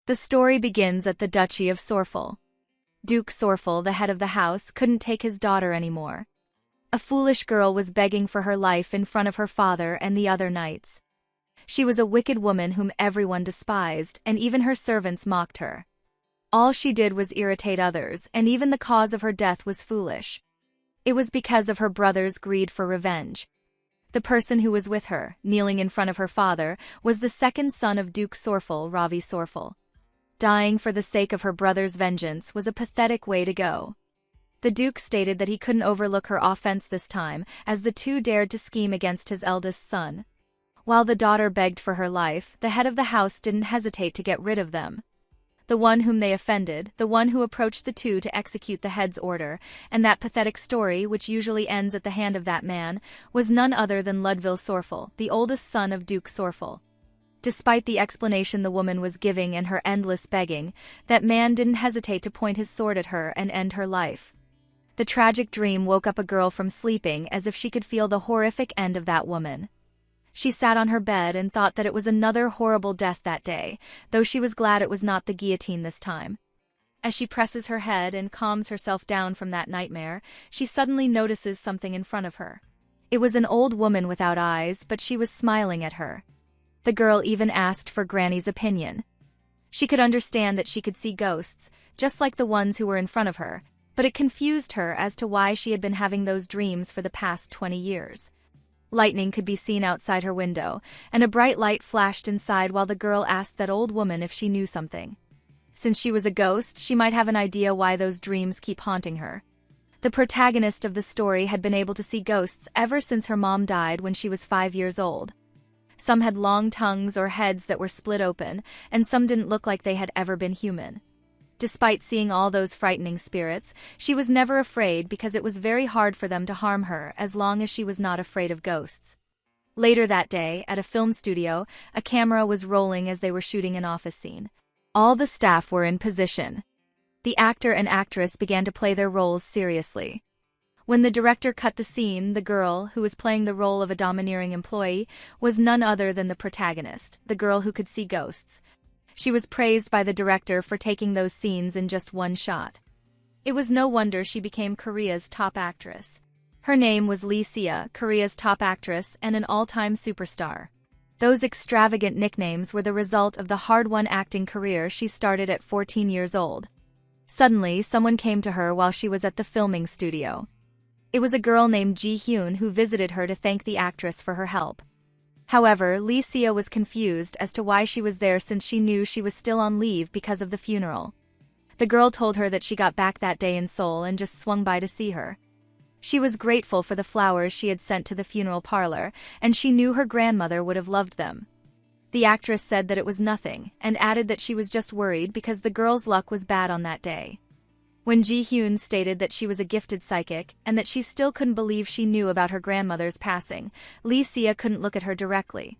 The story begins at the Duchy of Sorfel. Duke Sorfel, the head of the house, couldn't take his daughter anymore. A foolish girl was begging for her life in front of her father and the other knights. She was a wicked woman whom everyone despised, and even her servants mocked her. All she did was irritate others, and even the cause of her death was foolish. It was because of her brother's greed for revenge. The person who was with her, kneeling in front of her father, was the second son of Duke Sorfel, Ravi Sorfel. Dying for the sake of her brother's vengeance was a pathetic way to go. The Duke stated that he couldn't overlook her offense this time, as the two dared to scheme against his eldest son. While the daughter begged for her life, the head of the house didn't hesitate to get rid of them. The one whom they offended, the one who approached the two to execute the head's order, and that pathetic story, which usually ends at the hand of that man, was none other than Ludwig Sorfel, the oldest son of Duke Sorfel. Despite the explanation the woman was giving and her endless begging, that man didn't hesitate to point his sword at her and end her life. The tragic dream woke up a girl from sleeping as if she could feel the horrific end of that woman. She sat on her bed and thought that it was another horrible death that day, though she was glad it was not the guillotine this time. As she presses her head and calms herself down from that nightmare, she suddenly notices something in front of her. It was an old woman without eyes, but she was smiling at her. The girl even asked for Granny's opinion. She could understand that she could see ghosts, just like the ones who were in front of her, but it confused her as to why she had been having those dreams for the past 20 years. Lightning could be seen outside her window, and a bright light flashed inside while the girl asked that old woman if she knew something. Since she was a ghost, she might have an idea why those dreams keep haunting her. The protagonist of the story had been able to see ghosts ever since her mom died when she was 5 years old. Some had long tongues or heads that were split open, and some didn't look like they had ever been human. Despite seeing all those frightening spirits, she was never afraid because it was very hard for them to harm her as long as she was not afraid of ghosts. Later that day, at a film studio, a camera was rolling as they were shooting an office scene. All the staff were in position. The actor and actress began to play their roles seriously. When the director cut the scene, the girl, who was playing the role of a domineering employee, was none other than the protagonist, the girl who could see ghosts. She was praised by the director for taking those scenes in just one shot. It was no wonder she became Korea's top actress. Her name was Lee Sia, Korea's top actress and an all-time superstar. Those extravagant nicknames were the result of the hard-won acting career she started at 14 years old. Suddenly, someone came to her while she was at the filming studio. It was a girl named Ji-hyun who visited her to thank the actress for her help. However, Lee Sia was confused as to why she was there since she knew she was still on leave because of the funeral. The girl told her that she got back that day in Seoul and just swung by to see her. She was grateful for the flowers she had sent to the funeral parlor, and she knew her grandmother would have loved them. The actress said that it was nothing, and added that she was just worried because the girl's luck was bad on that day. When Ji-hyun stated that she was a gifted psychic and that she still couldn't believe she knew about her grandmother's passing, Lee Sia couldn't look at her directly.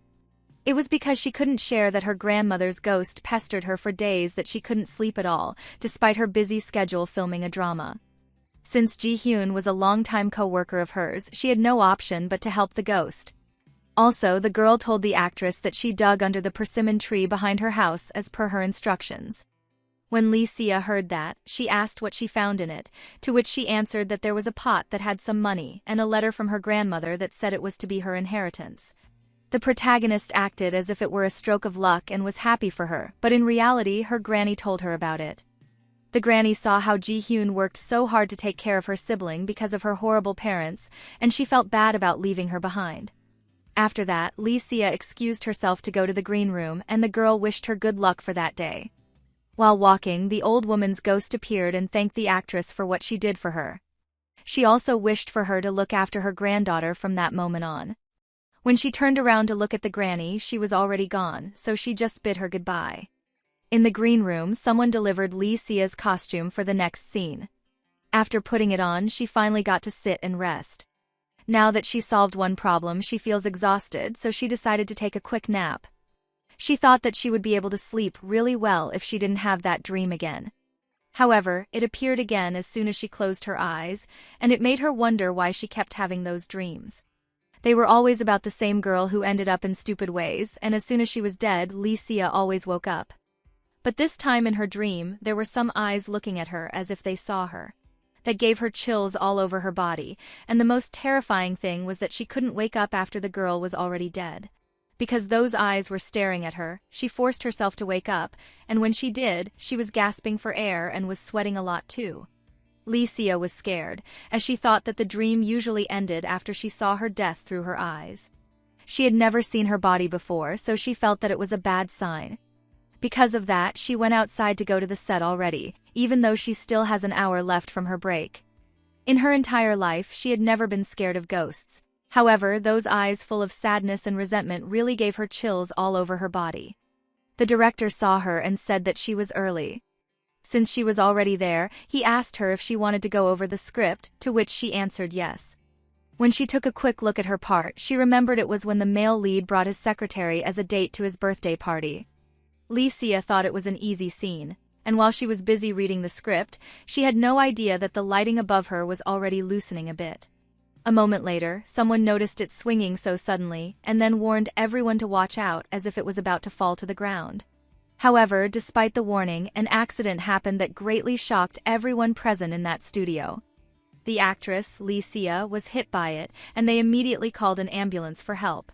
It was because she couldn't share that her grandmother's ghost pestered her for days that she couldn't sleep at all, despite her busy schedule filming a drama. Since Ji-hyun was a longtime co-worker of hers, she had no option but to help the ghost. Also, the girl told the actress that she dug under the persimmon tree behind her house as per her instructions. When Lee Sia heard that, she asked what she found in it, to which she answered that there was a pot that had some money and a letter from her grandmother that said it was to be her inheritance. The protagonist acted as if it were a stroke of luck and was happy for her, but in reality her granny told her about it. The granny saw how Ji-hyun worked so hard to take care of her sibling because of her horrible parents, and she felt bad about leaving her behind. After that, Lee Sia excused herself to go to the green room, and the girl wished her good luck for that day. While walking, the old woman's ghost appeared and thanked the actress for what she did for her. She also wished for her to look after her granddaughter from that moment on. When she turned around to look at the granny, she was already gone, so she just bid her goodbye. In the green room, someone delivered Lee Sia's costume for the next scene. After putting it on, she finally got to sit and rest. Now that she solved one problem, she feels exhausted, so she decided to take a quick nap. She thought that she would be able to sleep really well if she didn't have that dream again. However, it appeared again as soon as she closed her eyes, and it made her wonder why she kept having those dreams. They were always about the same girl who ended up in stupid ways, and as soon as she was dead, Lee Sia always woke up. But this time in her dream, there were some eyes looking at her as if they saw her. That gave her chills all over her body, and the most terrifying thing was that she couldn't wake up after the girl was already dead. Because those eyes were staring at her, she forced herself to wake up, and when she did, she was gasping for air and was sweating a lot too. Licia was scared, as she thought that the dream usually ended after she saw her death through her eyes. She had never seen her body before, so she felt that it was a bad sign. Because of that, she went outside to go to the set already, even though she still has an hour left from her break. In her entire life, she had never been scared of ghosts. However, those eyes full of sadness and resentment really gave her chills all over her body. The director saw her and said that she was early. Since she was already there, he asked her if she wanted to go over the script, to which she answered yes. When she took a quick look at her part, she remembered it was when the male lead brought his secretary as a date to his birthday party. Licia thought it was an easy scene, and while she was busy reading the script, she had no idea that the lighting above her was already loosening a bit. A moment later, someone noticed it swinging so suddenly, and then warned everyone to watch out as if it was about to fall to the ground. However, despite the warning, an accident happened that greatly shocked everyone present in that studio. The actress, Licia, was hit by it, and they immediately called an ambulance for help.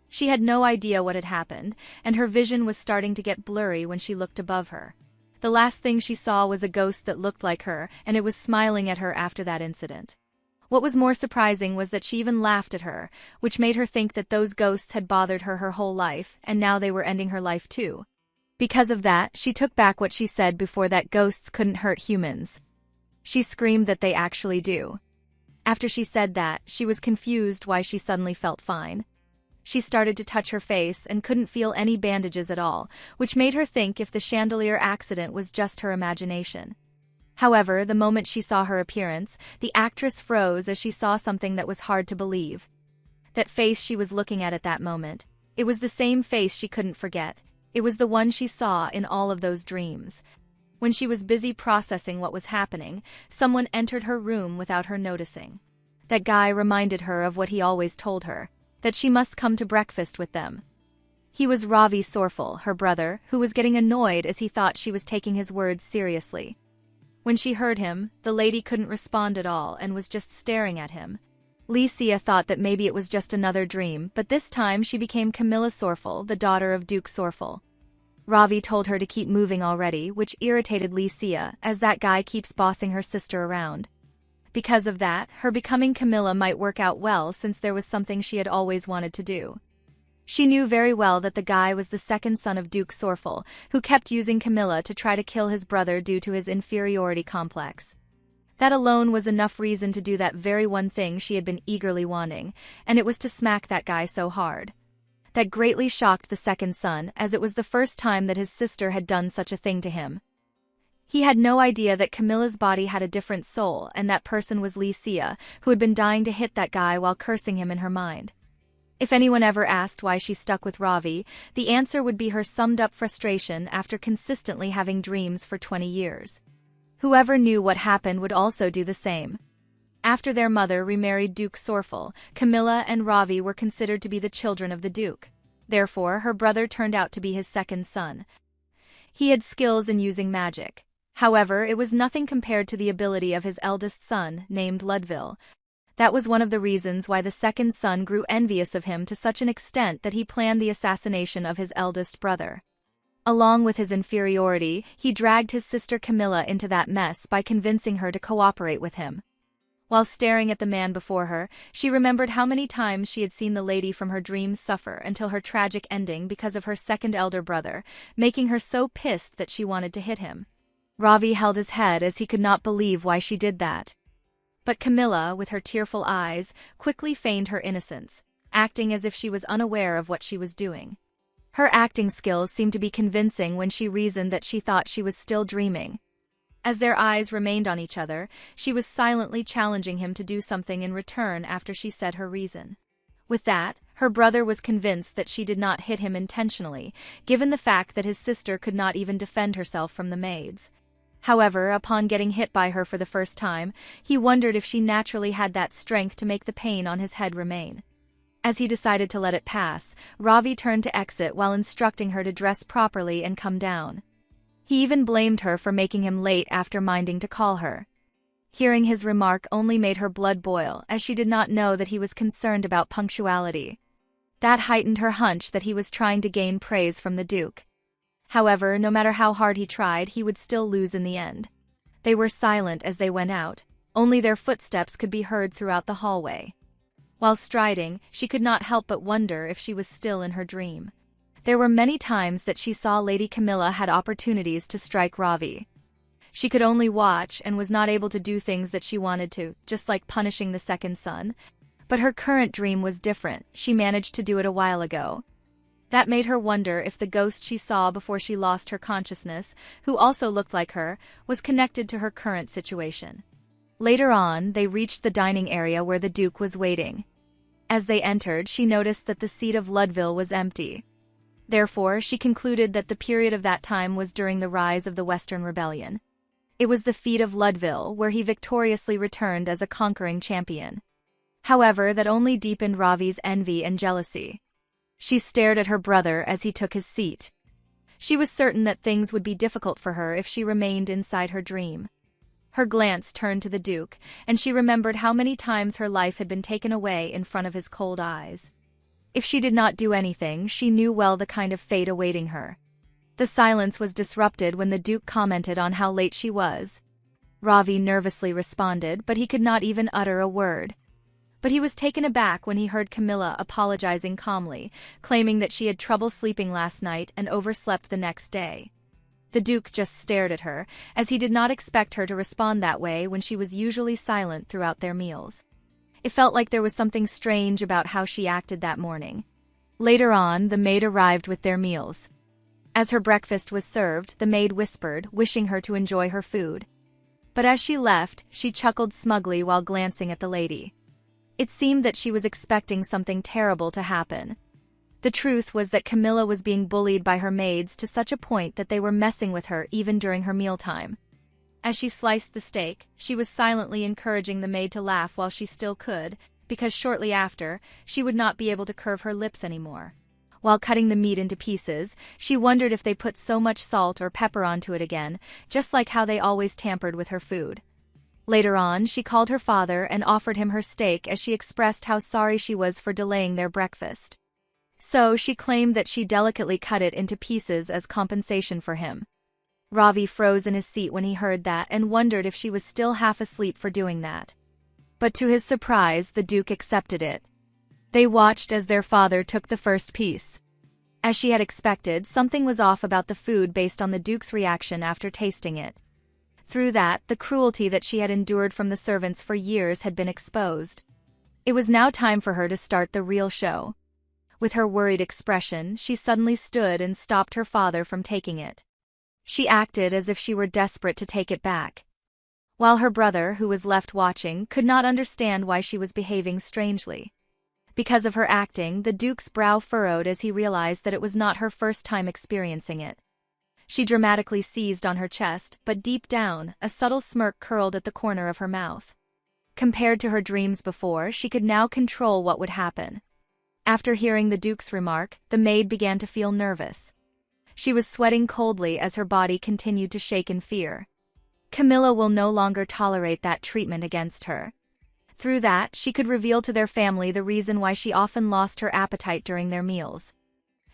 She had no idea what had happened, and her vision was starting to get blurry when she looked above her. The last thing she saw was a ghost that looked like her, and it was smiling at her after that incident. What was more surprising was that she even laughed at her, which made her think that those ghosts had bothered her whole life, and now they were ending her life too. Because of that, she took back what she said before, that ghosts couldn't hurt humans. She screamed that they actually do. After she said that, she was confused why she suddenly felt fine. She started to touch her face and couldn't feel any bandages at all, which made her think if the chandelier accident was just her imagination. However, the moment she saw her appearance, the actress froze as she saw something that was hard to believe. That face she was looking at that moment. It was the same face she couldn't forget. It was the one she saw in all of those dreams. When she was busy processing what was happening, someone entered her room without her noticing. That guy reminded her of what he always told her, that she must come to breakfast with them. He was Ravi Sorful, her brother, who was getting annoyed as he thought she was taking his words seriously. When she heard him, the lady couldn't respond at all and was just staring at him. Licia thought that maybe it was just another dream, but this time she became Camilla Sorful, the daughter of Duke Sorful. Ravi told her to keep moving already, which irritated Licia, as that guy keeps bossing her sister around. Because of that, her becoming Camilla might work out well since there was something she had always wanted to do. She knew very well that the guy was the second son of Duke Sorful, who kept using Camilla to try to kill his brother due to his inferiority complex. That alone was enough reason to do that very one thing she had been eagerly wanting, and it was to smack that guy so hard. That greatly shocked the second son, as it was the first time that his sister had done such a thing to him. He had no idea that Camilla's body had a different soul, and that person was Licia, who had been dying to hit that guy while cursing him in her mind. If anyone ever asked why she stuck with Ravi, the answer would be her summed-up frustration after consistently having dreams for 20 years. Whoever knew what happened would also do the same. After their mother remarried Duke Sorful, Camilla and Ravi were considered to be the children of the Duke. Therefore, her brother turned out to be his second son. He had skills in using magic. However, it was nothing compared to the ability of his eldest son, named Ludville. That was one of the reasons why the second son grew envious of him to such an extent that he planned the assassination of his eldest brother. Along with his inferiority, he dragged his sister Camilla into that mess by convincing her to cooperate with him. While staring at the man before her, she remembered how many times she had seen the lady from her dreams suffer until her tragic ending because of her second elder brother, making her so pissed that she wanted to hit him. Ravi held his head as he could not believe why she did that. But Camilla, with her tearful eyes, quickly feigned her innocence, acting as if she was unaware of what she was doing. Her acting skills seemed to be convincing when she reasoned that she thought she was still dreaming. As their eyes remained on each other, she was silently challenging him to do something in return after she said her reason. With that, her brother was convinced that she did not hit him intentionally, given the fact that his sister could not even defend herself from the maids. However, upon getting hit by her for the first time, he wondered if she naturally had that strength to make the pain on his head remain. As he decided to let it pass, Ravi turned to exit while instructing her to dress properly and come down. He even blamed her for making him late after minding to call her. Hearing his remark only made her blood boil, as she did not know that he was concerned about punctuality. That heightened her hunch that he was trying to gain praise from the Duke. However, no matter how hard he tried, he would still lose in the end. They were silent as they went out. Only their footsteps could be heard throughout the hallway. While striding, she could not help but wonder if she was still in her dream. There were many times that she saw Lady Camilla had opportunities to strike Ravi. She could only watch and was not able to do things that she wanted to, just like punishing the second son. But her current dream was different. She managed to do it a while ago. That made her wonder if the ghost she saw before she lost her consciousness, who also looked like her, was connected to her current situation. Later on, they reached the dining area where the Duke was waiting. As they entered, she noticed that the seat of Ludville was empty. Therefore, she concluded that the period of that time was during the rise of the Western Rebellion. It was the feat of Ludville, where he victoriously returned as a conquering champion. However, that only deepened Ravi's envy and jealousy. She stared at her brother as he took his seat. She was certain that things would be difficult for her if she remained inside her dream. Her glance turned to the Duke, and she remembered how many times her life had been taken away in front of his cold eyes. If she did not do anything, she knew well the kind of fate awaiting her. The silence was disrupted when the Duke commented on how late she was. Ravi nervously responded, but he could not even utter a word. But he was taken aback when he heard Camilla apologizing calmly, claiming that she had trouble sleeping last night and overslept the next day. The Duke just stared at her, as he did not expect her to respond that way when she was usually silent throughout their meals. It felt like there was something strange about how she acted that morning. Later on, the maid arrived with their meals. As her breakfast was served, the maid whispered, wishing her to enjoy her food. But as she left, she chuckled smugly while glancing at the lady. It seemed that she was expecting something terrible to happen. The truth was that Camilla was being bullied by her maids to such a point that they were messing with her even during her mealtime. As she sliced the steak, she was silently encouraging the maid to laugh while she still could, because shortly after, she would not be able to curve her lips anymore. While cutting the meat into pieces, she wondered if they put so much salt or pepper onto it again, just like how they always tampered with her food. Later on, she called her father and offered him her steak as she expressed how sorry she was for delaying their breakfast. So she claimed that she delicately cut it into pieces as compensation for him. Ravi froze in his seat when he heard that and wondered if she was still half asleep for doing that. But to his surprise, the Duke accepted it. They watched as their father took the first piece. As she had expected, something was off about the food based on the Duke's reaction after tasting it. Through that, the cruelty that she had endured from the servants for years had been exposed. It was now time for her to start the real show. With her worried expression, she suddenly stood and stopped her father from taking it. She acted as if she were desperate to take it back. While her brother, who was left watching, could not understand why she was behaving strangely. Because of her acting, the Duke's brow furrowed as he realized that it was not her first time experiencing it. She dramatically seized on her chest, but deep down, a subtle smirk curled at the corner of her mouth. Compared to her dreams before, she could now control what would happen. After hearing the Duke's remark, the maid began to feel nervous. She was sweating coldly as her body continued to shake in fear. Camilla will no longer tolerate that treatment against her. Through that, she could reveal to their family the reason why she often lost her appetite during their meals.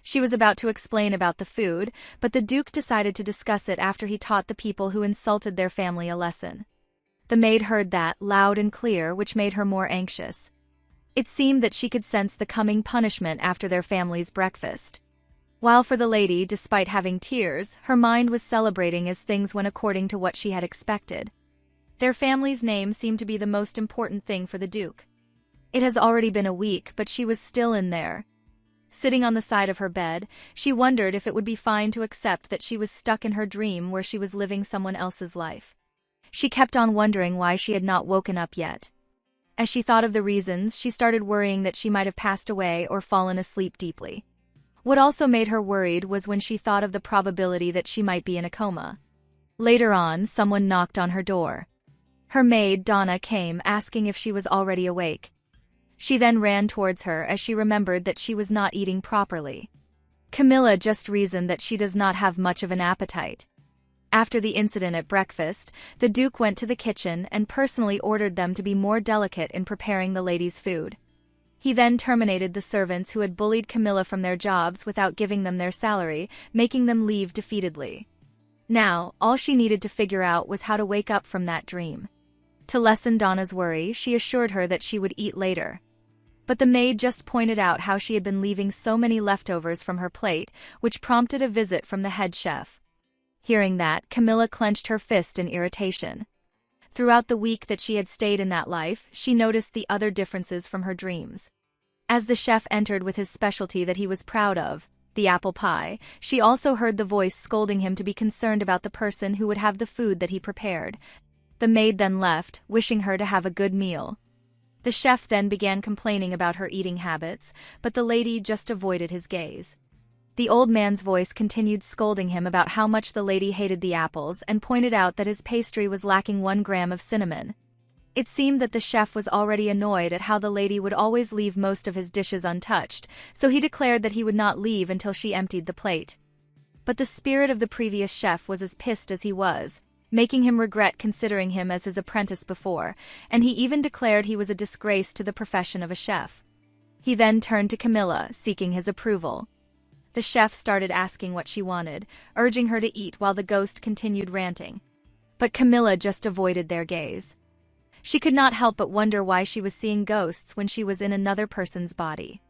She was about to explain about the food, but the Duke decided to discuss it after he taught the people who insulted their family a lesson. The maid heard that, loud and clear, which made her more anxious. It seemed that she could sense the coming punishment after their family's breakfast. While for the lady, despite having tears, her mind was celebrating as things went according to what she had expected. Their family's name seemed to be the most important thing for the Duke. It has already been a week, but she was still in there. Sitting on the side of her bed, she wondered if it would be fine to accept that she was stuck in her dream where she was living someone else's life. She kept on wondering why she had not woken up yet. As she thought of the reasons, she started worrying that she might have passed away or fallen asleep deeply. What also made her worried was when she thought of the probability that she might be in a coma. Later on, someone knocked on her door. Her maid, Donna, came, asking if she was already awake. She then ran towards her as she remembered that she was not eating properly. Camilla just reasoned that she does not have much of an appetite. After the incident at breakfast, the Duke went to the kitchen and personally ordered them to be more delicate in preparing the ladies' food. He then terminated the servants who had bullied Camilla from their jobs without giving them their salary, making them leave defeatedly. Now, all she needed to figure out was how to wake up from that dream. To lessen Donna's worry, she assured her that she would eat later. But the maid just pointed out how she had been leaving so many leftovers from her plate, which prompted a visit from the head chef. Hearing that, Camilla clenched her fist in irritation. Throughout the week that she had stayed in that life, she noticed the other differences from her dreams. As the chef entered with his specialty that he was proud of, the apple pie, she also heard the voice scolding him to be concerned about the person who would have the food that he prepared. The maid then left, wishing her to have a good meal. The chef then began complaining about her eating habits, but the lady just avoided his gaze. The old man's voice continued scolding him about how much the lady hated the apples and pointed out that his pastry was lacking 1 gram of cinnamon. It seemed that the chef was already annoyed at how the lady would always leave most of his dishes untouched, so he declared that he would not leave until she emptied the plate. But the spirit of the previous chef was as pissed as he was, making him regret considering him as his apprentice before, and he even declared he was a disgrace to the profession of a chef. He then turned to Camilla, seeking his approval. The chef started asking what she wanted, urging her to eat while the ghost continued ranting. But Camilla just avoided their gaze. She could not help but wonder why she was seeing ghosts when she was in another person's body.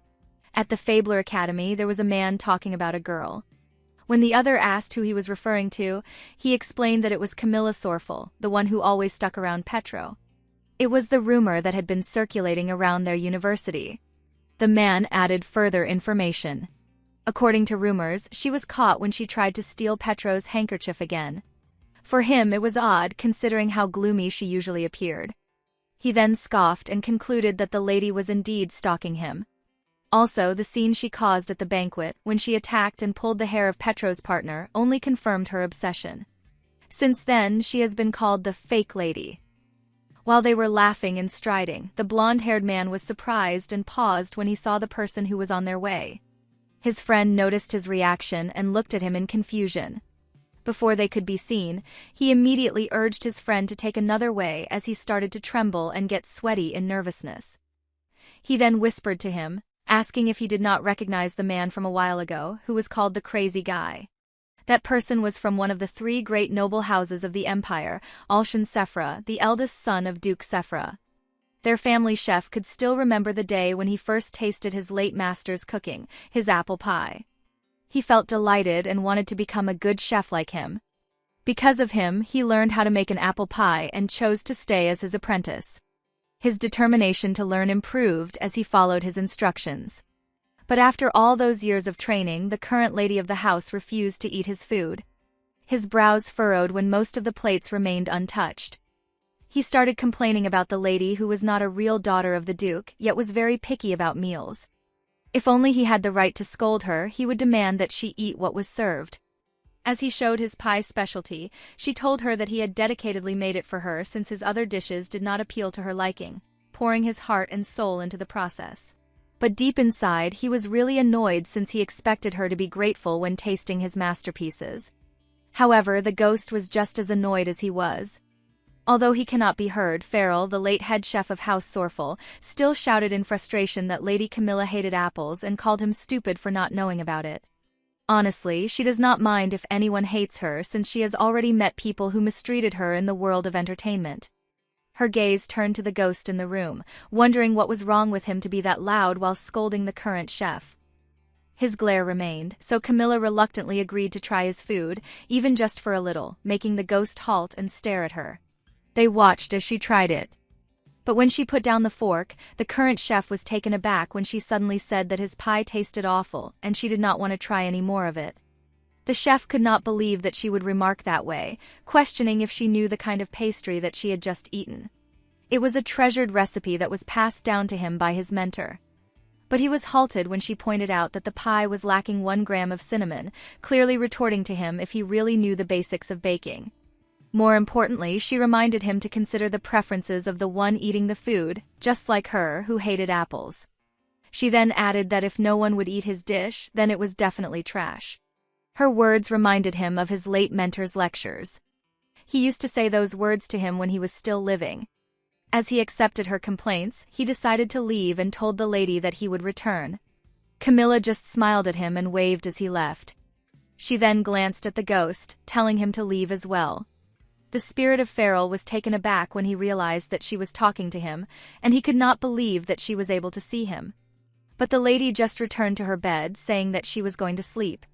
At the Fabler Academy, there was a man talking about a girl. When the other asked who he was referring to, he explained that it was Camilla Sorfel, the one who always stuck around Petro. It was the rumor that had been circulating around their university. The man added further information. According to rumors, she was caught when she tried to steal Petro's handkerchief again. For him, it was odd considering how gloomy she usually appeared. He then scoffed and concluded that the lady was indeed stalking him. Also, the scene she caused at the banquet, when she attacked and pulled the hair of Petro's partner, only confirmed her obsession. Since then, she has been called the fake lady. While they were laughing and striding, the blonde-haired man was surprised and paused when he saw the person who was on their way. His friend noticed his reaction and looked at him in confusion. Before they could be seen, he immediately urged his friend to take another way as he started to tremble and get sweaty in nervousness. He then whispered to him, asking if he did not recognize the man from a while ago, who was called the crazy guy. That person was from one of the 3 great noble houses of the empire, Alshan Sephra, the eldest son of Duke Sephra. Their family chef could still remember the day when he first tasted his late master's cooking, his apple pie. He felt delighted and wanted to become a good chef like him. Because of him, he learned how to make an apple pie and chose to stay as his apprentice. His determination to learn improved as he followed his instructions. But after all those years of training, the current lady of the house refused to eat his food. His brows furrowed when most of the plates remained untouched. He started complaining about the lady who was not a real daughter of the Duke, yet was very picky about meals. If only he had the right to scold her, he would demand that she eat what was served. As he showed his pie specialty, she told her that he had dedicatedly made it for her since his other dishes did not appeal to her liking, pouring his heart and soul into the process. But deep inside, he was really annoyed since he expected her to be grateful when tasting his masterpieces. However, the ghost was just as annoyed as he was. Although he cannot be heard, Farrell, the late head chef of House Sorfel, still shouted in frustration that Lady Camilla hated apples and called him stupid for not knowing about it. Honestly, she does not mind if anyone hates her since she has already met people who mistreated her in the world of entertainment. Her gaze turned to the ghost in the room, wondering what was wrong with him to be that loud while scolding the current chef. His glare remained, so Camilla reluctantly agreed to try his food, even just for a little, making the ghost halt and stare at her. They watched as she tried it. But when she put down the fork, the current chef was taken aback when she suddenly said that his pie tasted awful and she did not want to try any more of it. The chef could not believe that she would remark that way, questioning if she knew the kind of pastry that she had just eaten. It was a treasured recipe that was passed down to him by his mentor. But he was halted when she pointed out that the pie was lacking 1 gram of cinnamon, clearly retorting to him if he really knew the basics of baking. More importantly, she reminded him to consider the preferences of the one eating the food, just like her, who hated apples. She then added that if no one would eat his dish, then it was definitely trash. Her words reminded him of his late mentor's lectures. He used to say those words to him when he was still living. As he accepted her complaints, he decided to leave and told the lady that he would return. Camilla just smiled at him and waved as he left. She then glanced at the ghost, telling him to leave as well. The spirit of Farrell was taken aback when he realized that she was talking to him, and he could not believe that she was able to see him. But the lady just returned to her bed, saying that she was going to sleep.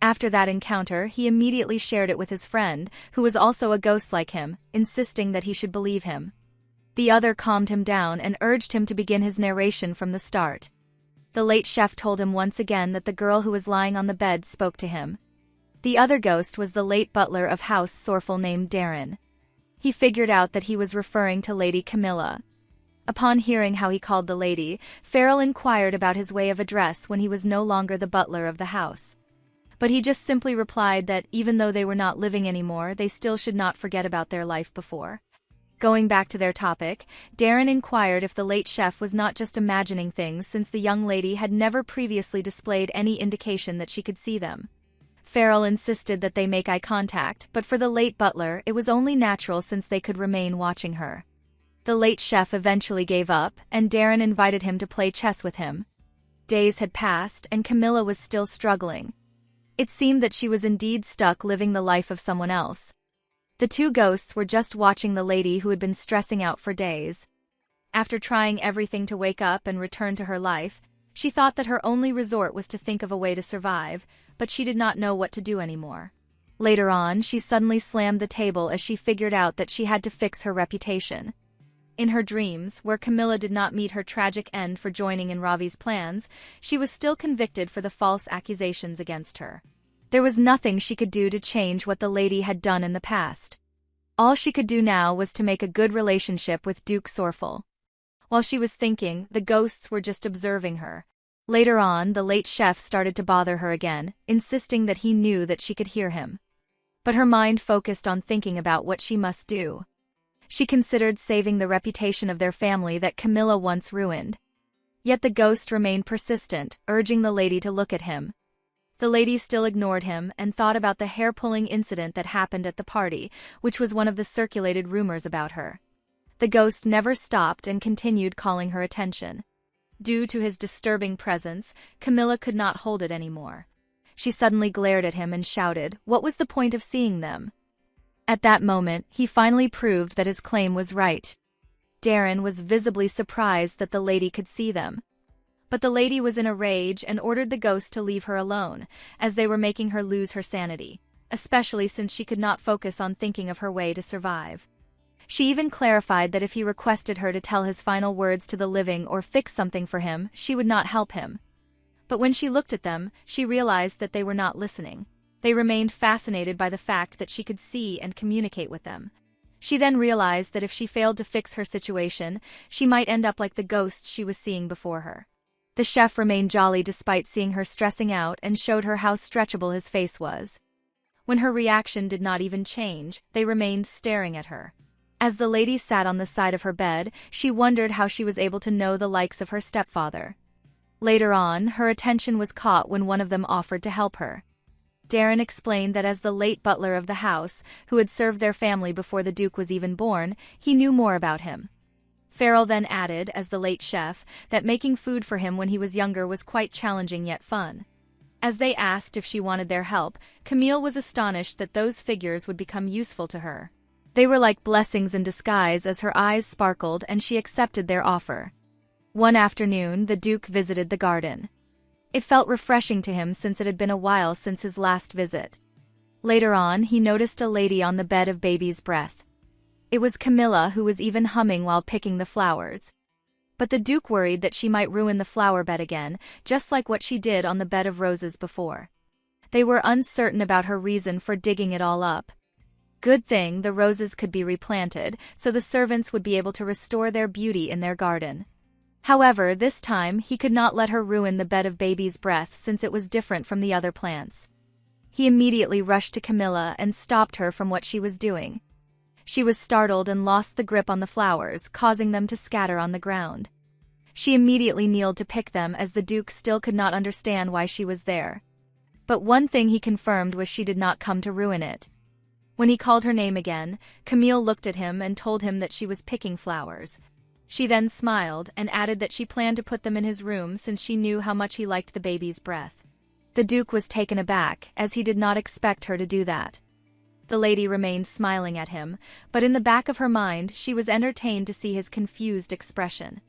After that encounter, he immediately shared it with his friend, who was also a ghost like him, insisting that he should believe him. The other calmed him down and urged him to begin his narration from the start. The late chef told him once again that the girl who was lying on the bed spoke to him. The other ghost was the late butler of House Sorfel named Darren. He figured out that he was referring to Lady Camilla. Upon hearing how he called the lady, Farrell inquired about his way of address when he was no longer the butler of the house. But he just simply replied that even though they were not living anymore, they still should not forget about their life before. Going back to their topic, Darren inquired if the late chef was not just imagining things since the young lady had never previously displayed any indication that she could see them. Farrell insisted that they make eye contact, but for the late butler, it was only natural since they could remain watching her. The late chef eventually gave up, and Darren invited him to play chess with him. Days had passed, and Camilla was still struggling. It seemed that she was indeed stuck living the life of someone else. The two ghosts were just watching the lady who had been stressing out for days. After trying everything to wake up and return to her life, she thought that her only resort was to think of a way to survive, but she did not know what to do anymore. Later on, she suddenly slammed the table as she figured out that she had to fix her reputation. In her dreams, where Camilla did not meet her tragic end for joining in Ravi's plans, she was still convicted for the false accusations against her. There was nothing she could do to change what the lady had done in the past. All she could do now was to make a good relationship with Duke Sorfel. While she was thinking, the ghosts were just observing her. Later on, the late chef started to bother her again, insisting that he knew that she could hear him. But her mind focused on thinking about what she must do. She considered saving the reputation of their family that Camilla once ruined. Yet the ghost remained persistent, urging the lady to look at him. The lady still ignored him and thought about the hair-pulling incident that happened at the party, which was one of the circulated rumors about her. The ghost never stopped and continued calling her attention. Due to his disturbing presence, Camilla could not hold it anymore. She suddenly glared at him and shouted, "What was the point of seeing them?" At that moment, he finally proved that his claim was right. Darren was visibly surprised that the lady could see them. But the lady was in a rage and ordered the ghost to leave her alone, as they were making her lose her sanity, especially since she could not focus on thinking of her way to survive. She even clarified that if he requested her to tell his final words to the living or fix something for him, she would not help him. But when she looked at them, she realized that they were not listening. They remained fascinated by the fact that she could see and communicate with them. She then realized that if she failed to fix her situation, she might end up like the ghosts she was seeing before her. The chef remained jolly despite seeing her stressing out and showed her how stretchable his face was. When her reaction did not even change, they remained staring at her. As the lady sat on the side of her bed, she wondered how she was able to know the likes of her stepfather. Later on, her attention was caught when one of them offered to help her. Darren explained that as the late butler of the house, who had served their family before the Duke was even born, he knew more about him. Farrell then added, as the late chef, that making food for him when he was younger was quite challenging yet fun. As they asked if she wanted their help, Camille was astonished that those figures would become useful to her. They were like blessings in disguise as her eyes sparkled and she accepted their offer. One afternoon, the Duke visited the garden. It felt refreshing to him since it had been a while since his last visit. Later on, he noticed a lady on the bed of baby's breath. It was Camilla, who was even humming while picking the flowers. But the Duke worried that she might ruin the flower bed again, just like what she did on the bed of roses before. They were uncertain about her reason for digging it all up. Good thing the roses could be replanted, so the servants would be able to restore their beauty in their garden. However, this time he could not let her ruin the bed of baby's breath since it was different from the other plants. He immediately rushed to Camilla and stopped her from what she was doing. She was startled and lost the grip on the flowers, causing them to scatter on the ground. She immediately kneeled to pick them as the Duke still could not understand why she was there. But one thing he confirmed was she did not come to ruin it. When he called her name again, Camille looked at him and told him that she was picking flowers. She then smiled and added that she planned to put them in his room since she knew how much he liked the baby's breath. The Duke was taken aback, as he did not expect her to do that. The lady remained smiling at him, but in the back of her mind she was entertained to see his confused expression.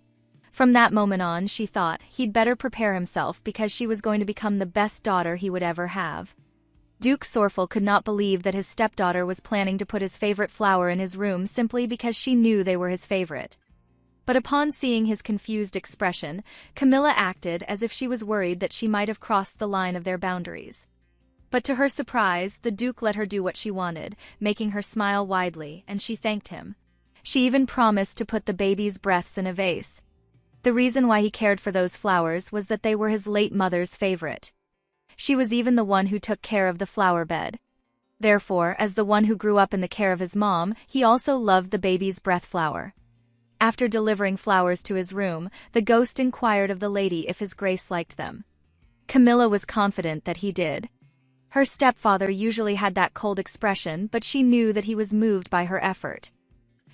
From that moment on, she thought he'd better prepare himself because she was going to become the best daughter he would ever have. Duke Sorfel could not believe that his stepdaughter was planning to put his favorite flower in his room simply because she knew they were his favorite. But upon seeing his confused expression, Camilla acted as if she was worried that she might have crossed the line of their boundaries. But to her surprise, the Duke let her do what she wanted, making her smile widely, and she thanked him. She even promised to put the baby's breaths in a vase. The reason why he cared for those flowers was that they were his late mother's favorite. She was even the one who took care of the flower bed. Therefore, as the one who grew up in the care of his mom, he also loved the baby's breath flower. After delivering flowers to his room, the ghost inquired of the lady if His Grace liked them. Camilla was confident that he did. Her stepfather usually had that cold expression, but she knew that he was moved by her effort.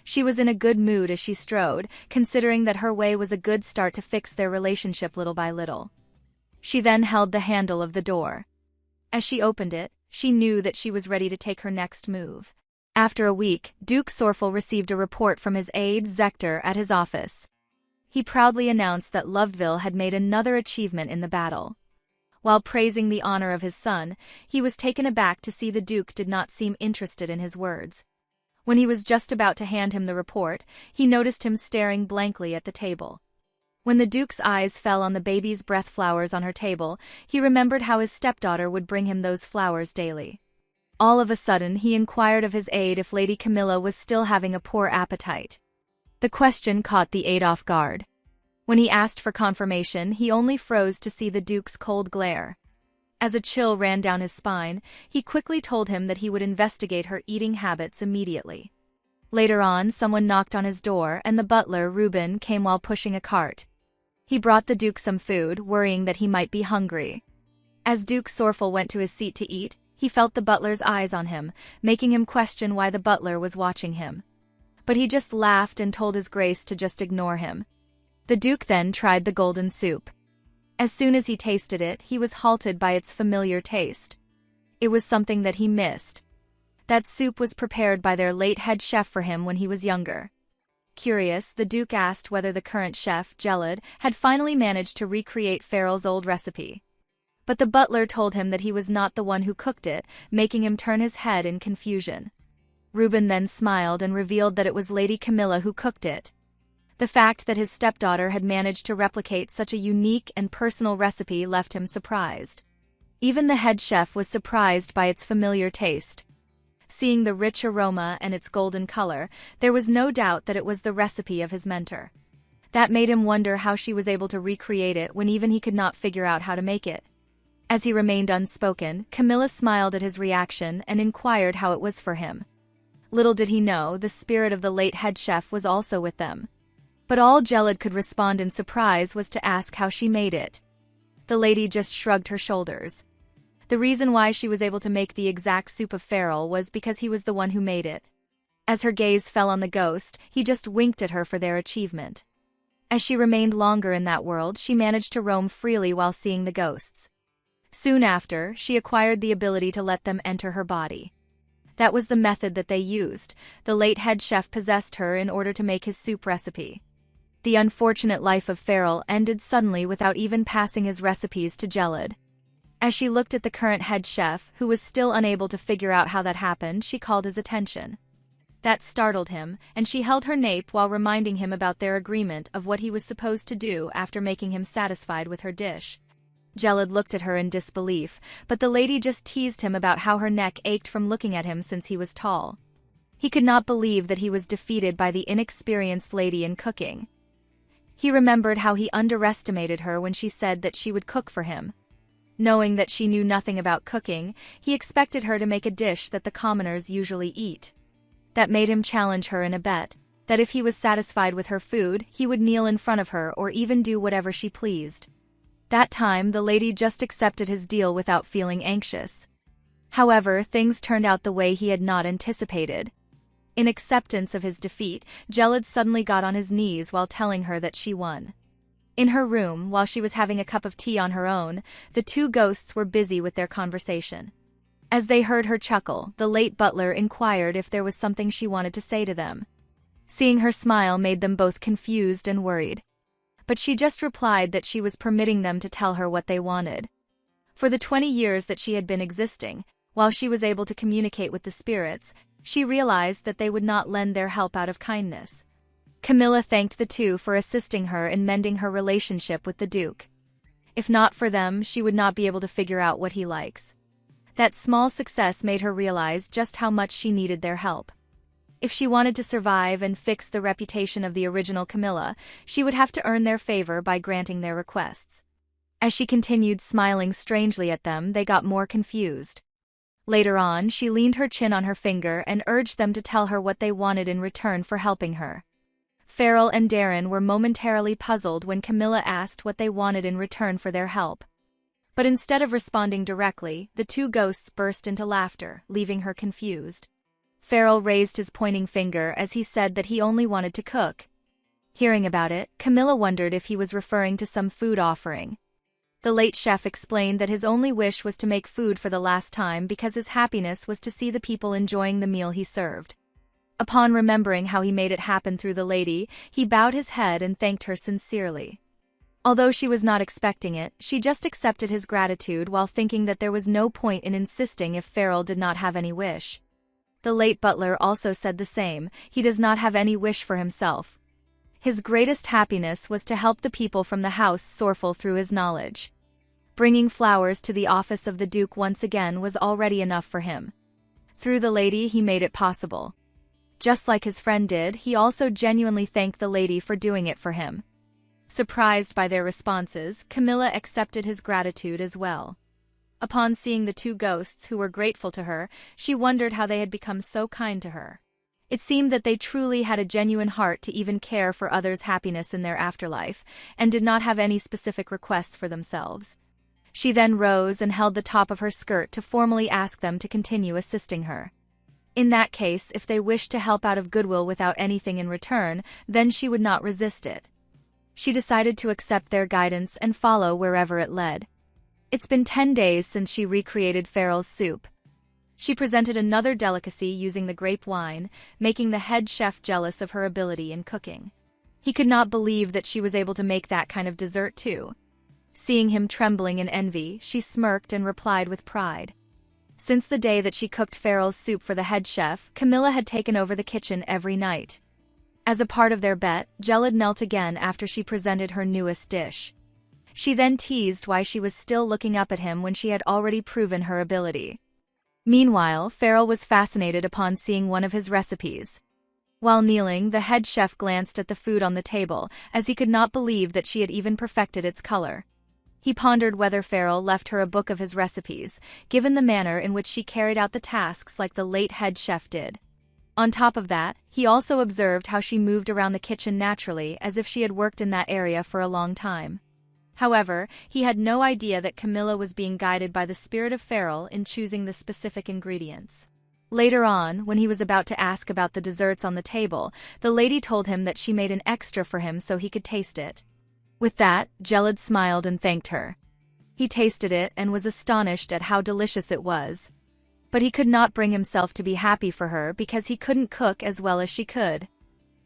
She was in a good mood as she strode, considering that her way was a good start to fix their relationship little by little. She then held the handle of the door. As she opened it, she knew that she was ready to take her next move. After a week, Duke Sorfel received a report from his aide Zector at his office. He proudly announced that Loveville had made another achievement in the battle. While praising the honor of his son, he was taken aback to see the Duke did not seem interested in his words. When he was just about to hand him the report, he noticed him staring blankly at the table. When the Duke's eyes fell on the baby's breath flowers on her table, he remembered how his stepdaughter would bring him those flowers daily. All of a sudden, he inquired of his aide if Lady Camilla was still having a poor appetite. The question caught the aide off guard. When he asked for confirmation, he only froze to see the Duke's cold glare. As a chill ran down his spine, he quickly told him that he would investigate her eating habits immediately. Later on, someone knocked on his door and the butler, Reborn, came while pushing a cart. He brought the Duke some food, worrying that he might be hungry. As Duke Sorfel went to his seat to eat, he felt the butler's eyes on him, making him question why the butler was watching him. But he just laughed and told His Grace to just ignore him. The Duke then tried the golden soup. As soon as he tasted it, he was halted by its familiar taste. It was something that he missed. That soup was prepared by their late head chef for him when he was younger. Curious, the Duke asked whether the current chef, Gelid, had finally managed to recreate Farrell's old recipe. But the butler told him that he was not the one who cooked it, making him turn his head in confusion. Reborn then smiled and revealed that it was Lady Camilla who cooked it. The fact that his stepdaughter had managed to replicate such a unique and personal recipe left him surprised. Even the head chef was surprised by its familiar taste. Seeing the rich aroma and its golden color, there was no doubt that it was the recipe of his mentor. That made him wonder how she was able to recreate it when even he could not figure out how to make it. As he remained unspoken, Camilla smiled at his reaction and inquired how it was for him. Little did he know, the spirit of the late head chef was also with them. But all Gelid could respond in surprise was to ask how she made it. The lady just shrugged her shoulders. The reason why she was able to make the exact soup of Farrell was because he was the one who made it. As her gaze fell on the ghost, he just winked at her for their achievement. As she remained longer in that world, she managed to roam freely while seeing the ghosts. Soon after, she acquired the ability to let them enter her body. That was the method that they used. The late head chef possessed her in order to make his soup recipe. The unfortunate life of Farrell ended suddenly without even passing his recipes to Gelid. As she looked at the current head chef, who was still unable to figure out how that happened, she called his attention. That startled him, and she held her nape while reminding him about their agreement of what he was supposed to do after making him satisfied with her dish. Gelid looked at her in disbelief, but the lady just teased him about how her neck ached from looking at him since he was tall. He could not believe that he was defeated by the inexperienced lady in cooking. He remembered how he underestimated her when she said that she would cook for him. Knowing that she knew nothing about cooking, he expected her to make a dish that the commoners usually eat. That made him challenge her in a bet, that if he was satisfied with her food, he would kneel in front of her or even do whatever she pleased. That time the lady just accepted his deal without feeling anxious. However, things turned out the way he had not anticipated. In acceptance of his defeat, Gelid suddenly got on his knees while telling her that she won. In her room, while she was having a cup of tea on her own, the two ghosts were busy with their conversation. As they heard her chuckle, the late butler inquired if there was something she wanted to say to them. Seeing her smile made them both confused and worried. But she just replied that she was permitting them to tell her what they wanted. For the 20 years that she had been existing, while she was able to communicate with the spirits, she realized that they would not lend their help out of kindness. Camilla thanked the two for assisting her in mending her relationship with the Duke. If not for them, she would not be able to figure out what he likes. That small success made her realize just how much she needed their help. If she wanted to survive and fix the reputation of the original Camilla, she would have to earn their favor by granting their requests. As she continued smiling strangely at them, they got more confused. Later on, she leaned her chin on her finger and urged them to tell her what they wanted in return for helping her. Farrell and Darren were momentarily puzzled when Camilla asked what they wanted in return for their help. But instead of responding directly, the two ghosts burst into laughter, leaving her confused. Farrell raised his pointing finger as he said that he only wanted to cook. Hearing about it, Camilla wondered if he was referring to some food offering. The late chef explained that his only wish was to make food for the last time because his happiness was to see the people enjoying the meal he served. Upon remembering how he made it happen through the lady, he bowed his head and thanked her sincerely. Although she was not expecting it, she just accepted his gratitude while thinking that there was no point in insisting if Farrell did not have any wish. The late butler also said the same. He does not have any wish for himself. His greatest happiness was to help the people from the house Sorful through his knowledge. Bringing flowers to the office of the Duke once again was already enough for him. Through the lady, he made it possible. Just like his friend did, he also genuinely thanked the lady for doing it for him. Surprised by their responses, Camilla accepted his gratitude as well. Upon seeing the two ghosts who were grateful to her, she wondered how they had become so kind to her. It seemed that they truly had a genuine heart to even care for others' happiness in their afterlife, and did not have any specific requests for themselves. She then rose and held the top of her skirt to formally ask them to continue assisting her. In that case, if they wished to help out of goodwill without anything in return, then she would not resist it. She decided to accept their guidance and follow wherever it led. It's been 10 days since she recreated Farrell's soup. She presented another delicacy using the grape wine, making the head chef jealous of her ability in cooking. He could not believe that she was able to make that kind of dessert too. Seeing him trembling in envy, she smirked and replied with pride. Since the day that she cooked Farrell's soup for the head chef, Camilla had taken over the kitchen every night. As a part of their bet, Gelid knelt again after she presented her newest dish. She then teased why she was still looking up at him when she had already proven her ability. Meanwhile, Farrell was fascinated upon seeing one of his recipes. While kneeling, the head chef glanced at the food on the table, as he could not believe that she had even perfected its color. He pondered whether Farrell left her a book of his recipes, given the manner in which she carried out the tasks like the late head chef did. On top of that, he also observed how she moved around the kitchen naturally as if she had worked in that area for a long time. However, he had no idea that Camilla was being guided by the spirit of Farrell in choosing the specific ingredients. Later on, when he was about to ask about the desserts on the table, the lady told him that she made an extra for him so he could taste it. With that, Gelid smiled and thanked her. He tasted it and was astonished at how delicious it was. But he could not bring himself to be happy for her because he couldn't cook as well as she could.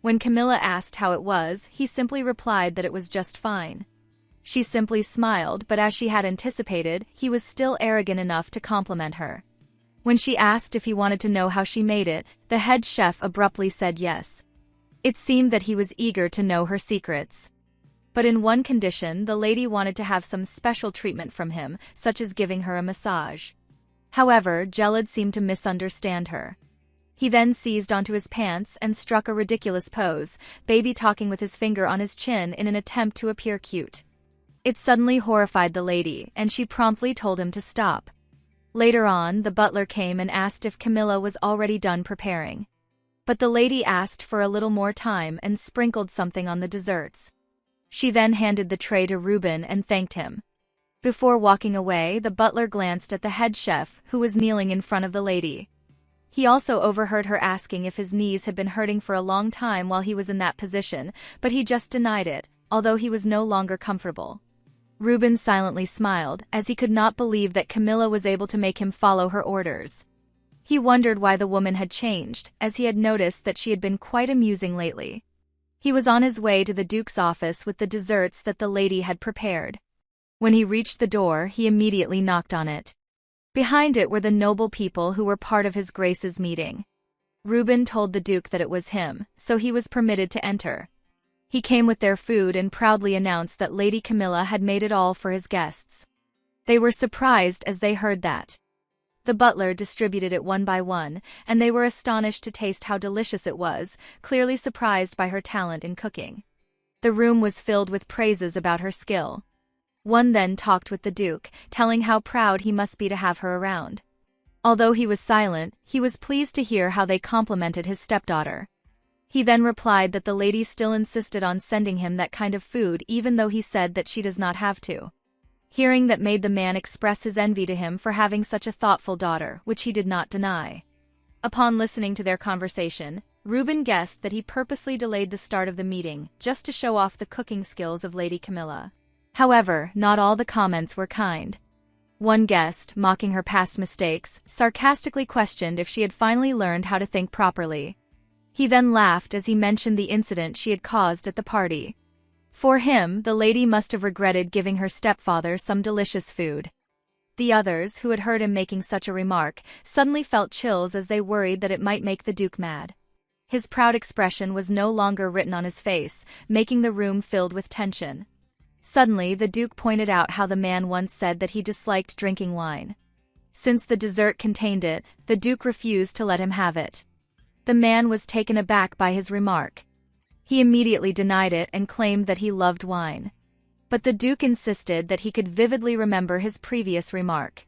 When Camilla asked how it was, he simply replied that it was just fine. She simply smiled, but as she had anticipated, he was still arrogant enough to compliment her. When she asked if he wanted to know how she made it, the head chef abruptly said yes. It seemed that he was eager to know her secrets. But in one condition, the lady wanted to have some special treatment from him, such as giving her a massage. However, Gelid seemed to misunderstand her. He then seized onto his pants and struck a ridiculous pose, baby talking with his finger on his chin in an attempt to appear cute. It suddenly horrified the lady, and she promptly told him to stop. Later on, the butler came and asked if Camilla was already done preparing. But the lady asked for a little more time and sprinkled something on the desserts. She then handed the tray to Reuben and thanked him. Before walking away, the butler glanced at the head chef, who was kneeling in front of the lady. He also overheard her asking if his knees had been hurting for a long time while he was in that position, but he just denied it, although he was no longer comfortable. Reuben silently smiled, as he could not believe that Camilla was able to make him follow her orders. He wondered why the woman had changed, as he had noticed that she had been quite amusing lately. He was on his way to the Duke's office with the desserts that the lady had prepared. When he reached the door, he immediately knocked on it. Behind it were the noble people who were part of his Grace's meeting. Reuben told the Duke that it was him, so he was permitted to enter. He came with their food and proudly announced that Lady Camilla had made it all for his guests. They were surprised as they heard that. The butler distributed it one by one, and they were astonished to taste how delicious it was, clearly surprised by her talent in cooking. The room was filled with praises about her skill. One then talked with the Duke, telling how proud he must be to have her around. Although he was silent, he was pleased to hear how they complimented his stepdaughter. He then replied that the lady still insisted on sending him that kind of food even though he said that she does not have to. Hearing that made the man express his envy to him for having such a thoughtful daughter, which he did not deny. Upon listening to their conversation, Reuben guessed that he purposely delayed the start of the meeting just to show off the cooking skills of Lady Camilla. However, not all the comments were kind. One guest, mocking her past mistakes, sarcastically questioned if she had finally learned how to think properly. He then laughed as he mentioned the incident she had caused at the party. For him, the lady must have regretted giving her stepfather some delicious food. The others, who had heard him making such a remark, suddenly felt chills as they worried that it might make the Duke mad. His proud expression was no longer written on his face, making the room filled with tension. Suddenly, the Duke pointed out how the man once said that he disliked drinking wine. Since the dessert contained it, the Duke refused to let him have it. The man was taken aback by his remark. He immediately denied it and claimed that he loved wine. But the Duke insisted that he could vividly remember his previous remark.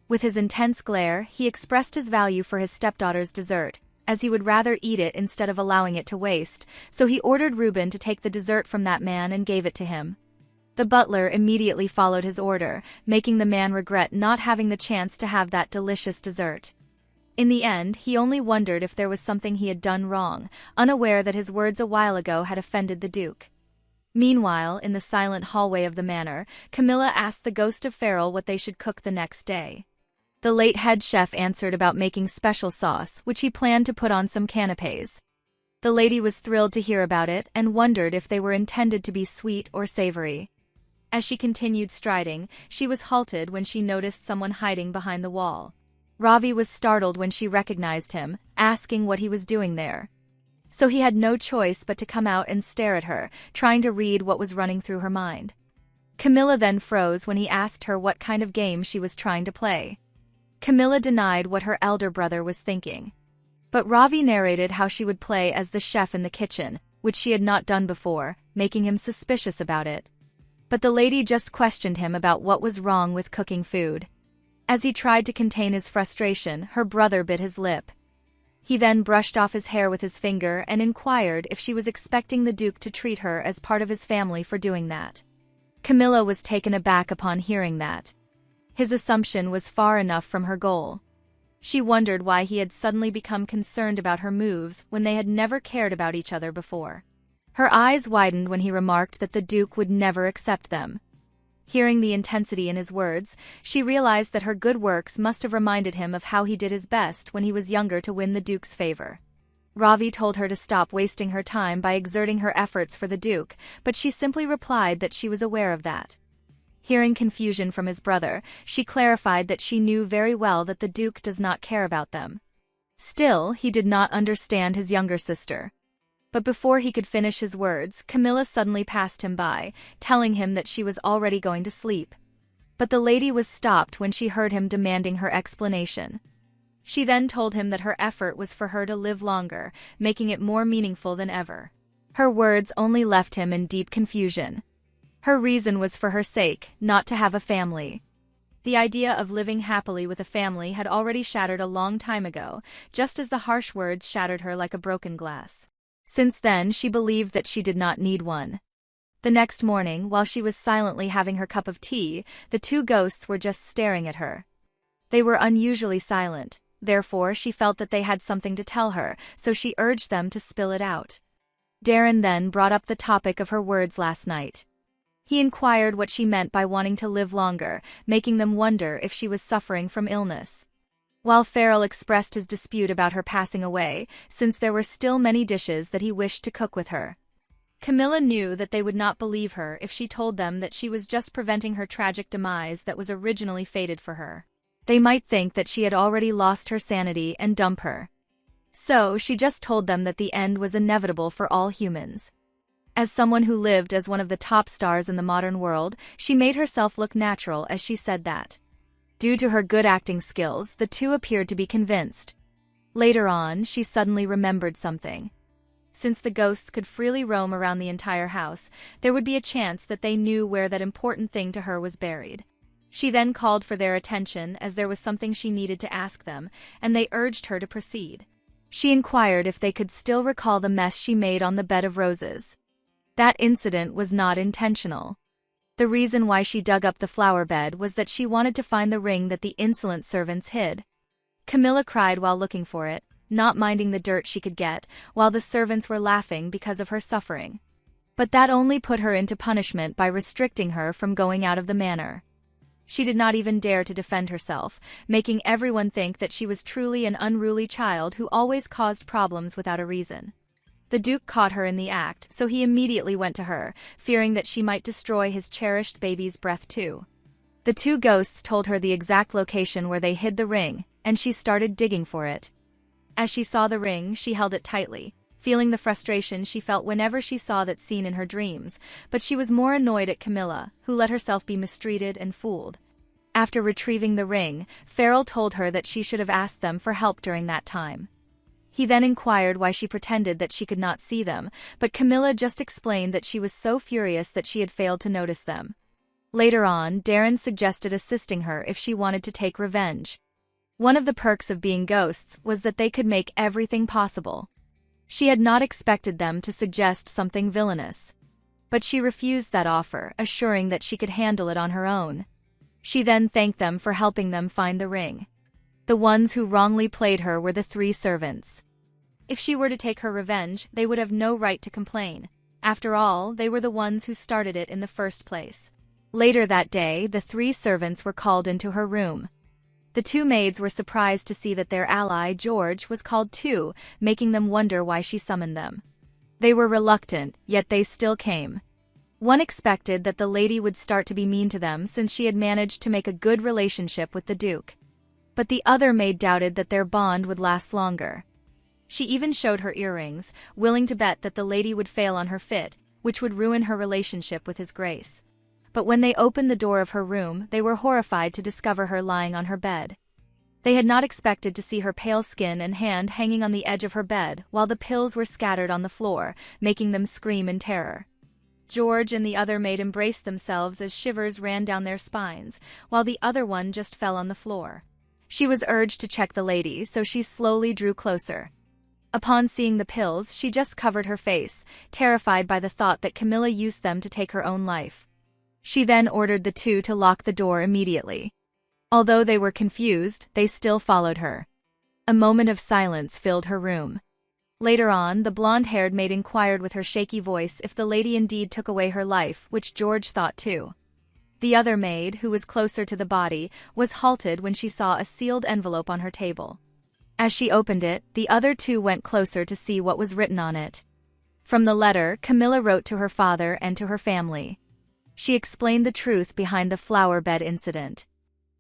With his intense glare, he expressed his value for his stepdaughter's dessert, as he would rather eat it instead of allowing it to waste, so he ordered Reuben to take the dessert from that man and gave it to him. The butler immediately followed his order, making the man regret not having the chance to have that delicious dessert. In the end, he only wondered if there was something he had done wrong, unaware that his words a while ago had offended the Duke. Meanwhile, in the silent hallway of the manor, Camilla asked the ghost of Farrell what they should cook the next day. The late head chef answered about making special sauce, which he planned to put on some canapes. The lady was thrilled to hear about it and wondered if they were intended to be sweet or savory. As she continued striding, she was halted when she noticed someone hiding behind the wall. Ravi was startled when she recognized him, asking what he was doing there. So he had no choice but to come out and stare at her, trying to read what was running through her mind. Camilla then froze when he asked her what kind of game she was trying to play. Camilla denied what her elder brother was thinking. But Ravi narrated how she would play as the chef in the kitchen, which she had not done before, making him suspicious about it. But the lady just questioned him about what was wrong with cooking food. As he tried to contain his frustration, her brother bit his lip. He then brushed off his hair with his finger and inquired if she was expecting the Duke to treat her as part of his family for doing that. Camilla was taken aback upon hearing that. His assumption was far enough from her goal. She wondered why he had suddenly become concerned about her moves when they had never cared about each other before. Her eyes widened when he remarked that the Duke would never accept them. Hearing the intensity in his words, she realized that her good works must have reminded him of how he did his best when he was younger to win the Duke's favor. Ravi told her to stop wasting her time by exerting her efforts for the Duke, but she simply replied that she was aware of that. Hearing confusion from his brother, she clarified that she knew very well that the Duke does not care about them. Still, he did not understand his younger sister. But before he could finish his words, Camilla suddenly passed him by, telling him that she was already going to sleep. But the lady was stopped when she heard him demanding her explanation. She then told him that her effort was for her to live longer, making it more meaningful than ever. Her words only left him in deep confusion. Her reason was for her sake, not to have a family. The idea of living happily with a family had already shattered a long time ago, just as the harsh words shattered her like a broken glass. Since then, she believed that she did not need one. The next morning, while she was silently having her cup of tea, the two ghosts were just staring at her. They were unusually silent, therefore she felt that they had something to tell her, so she urged them to spill it out. Darren then brought up the topic of her words last night. He inquired what she meant by wanting to live longer, making them wonder if she was suffering from illness. While Farrell expressed his dispute about her passing away, since there were still many dishes that he wished to cook with her. Camilla knew that they would not believe her if she told them that she was just preventing her tragic demise that was originally fated for her. They might think that she had already lost her sanity and dump her. So she just told them that the end was inevitable for all humans. As someone who lived as one of the top stars in the modern world, she made herself look natural as she said that. Due to her good acting skills, the two appeared to be convinced. Later on, she suddenly remembered something. Since the ghosts could freely roam around the entire house, there would be a chance that they knew where that important thing to her was buried. She then called for their attention as there was something she needed to ask them, and they urged her to proceed. She inquired if they could still recall the mess she made on the bed of roses. That incident was not intentional. The reason why she dug up the flower bed was that she wanted to find the ring that the insolent servants hid. Camilla cried while looking for it, not minding the dirt she could get, while the servants were laughing because of her suffering. But that only put her into punishment by restricting her from going out of the manor. She did not even dare to defend herself, making everyone think that she was truly an unruly child who always caused problems without a reason. The Duke caught her in the act, so he immediately went to her, fearing that she might destroy his cherished baby's breath too. The two ghosts told her the exact location where they hid the ring, and she started digging for it. As she saw the ring, she held it tightly, feeling the frustration she felt whenever she saw that scene in her dreams, but she was more annoyed at Camilla, who let herself be mistreated and fooled. After retrieving the ring, Farrell told her that she should have asked them for help during that time. He then inquired why she pretended that she could not see them, but Camilla just explained that she was so furious that she had failed to notice them. Later on, Darren suggested assisting her if she wanted to take revenge. One of the perks of being ghosts was that they could make everything possible. She had not expected them to suggest something villainous. But she refused that offer, assuring that she could handle it on her own. She then thanked them for helping them find the ring. The ones who wrongly played her were the three servants. If she were to take her revenge, they would have no right to complain. After all, they were the ones who started it in the first place. Later that day, the three servants were called into her room. The two maids were surprised to see that their ally, George, was called too, making them wonder why she summoned them. They were reluctant, yet they still came. One expected that the lady would start to be mean to them since she had managed to make a good relationship with the Duke. But the other maid doubted that their bond would last longer. She even showed her earrings, willing to bet that the lady would fail on her fit, which would ruin her relationship with His Grace. But when they opened the door of her room, they were horrified to discover her lying on her bed. They had not expected to see her pale skin and hand hanging on the edge of her bed, while the pills were scattered on the floor, making them scream in terror. George and the other maid embraced themselves as shivers ran down their spines, while the other one just fell on the floor. She was urged to check the lady, so she slowly drew closer. Upon seeing the pills, she just covered her face, terrified by the thought that Camilla used them to take her own life. She then ordered the two to lock the door immediately. Although they were confused, they still followed her. A moment of silence filled her room. Later on, the blonde-haired maid inquired with her shaky voice if the lady indeed took away her life, which George thought too. The other maid, who was closer to the body, was halted when she saw a sealed envelope on her table. As she opened it, the other two went closer to see what was written on it. From the letter, Camilla wrote to her father and to her family. She explained the truth behind the flower bed incident.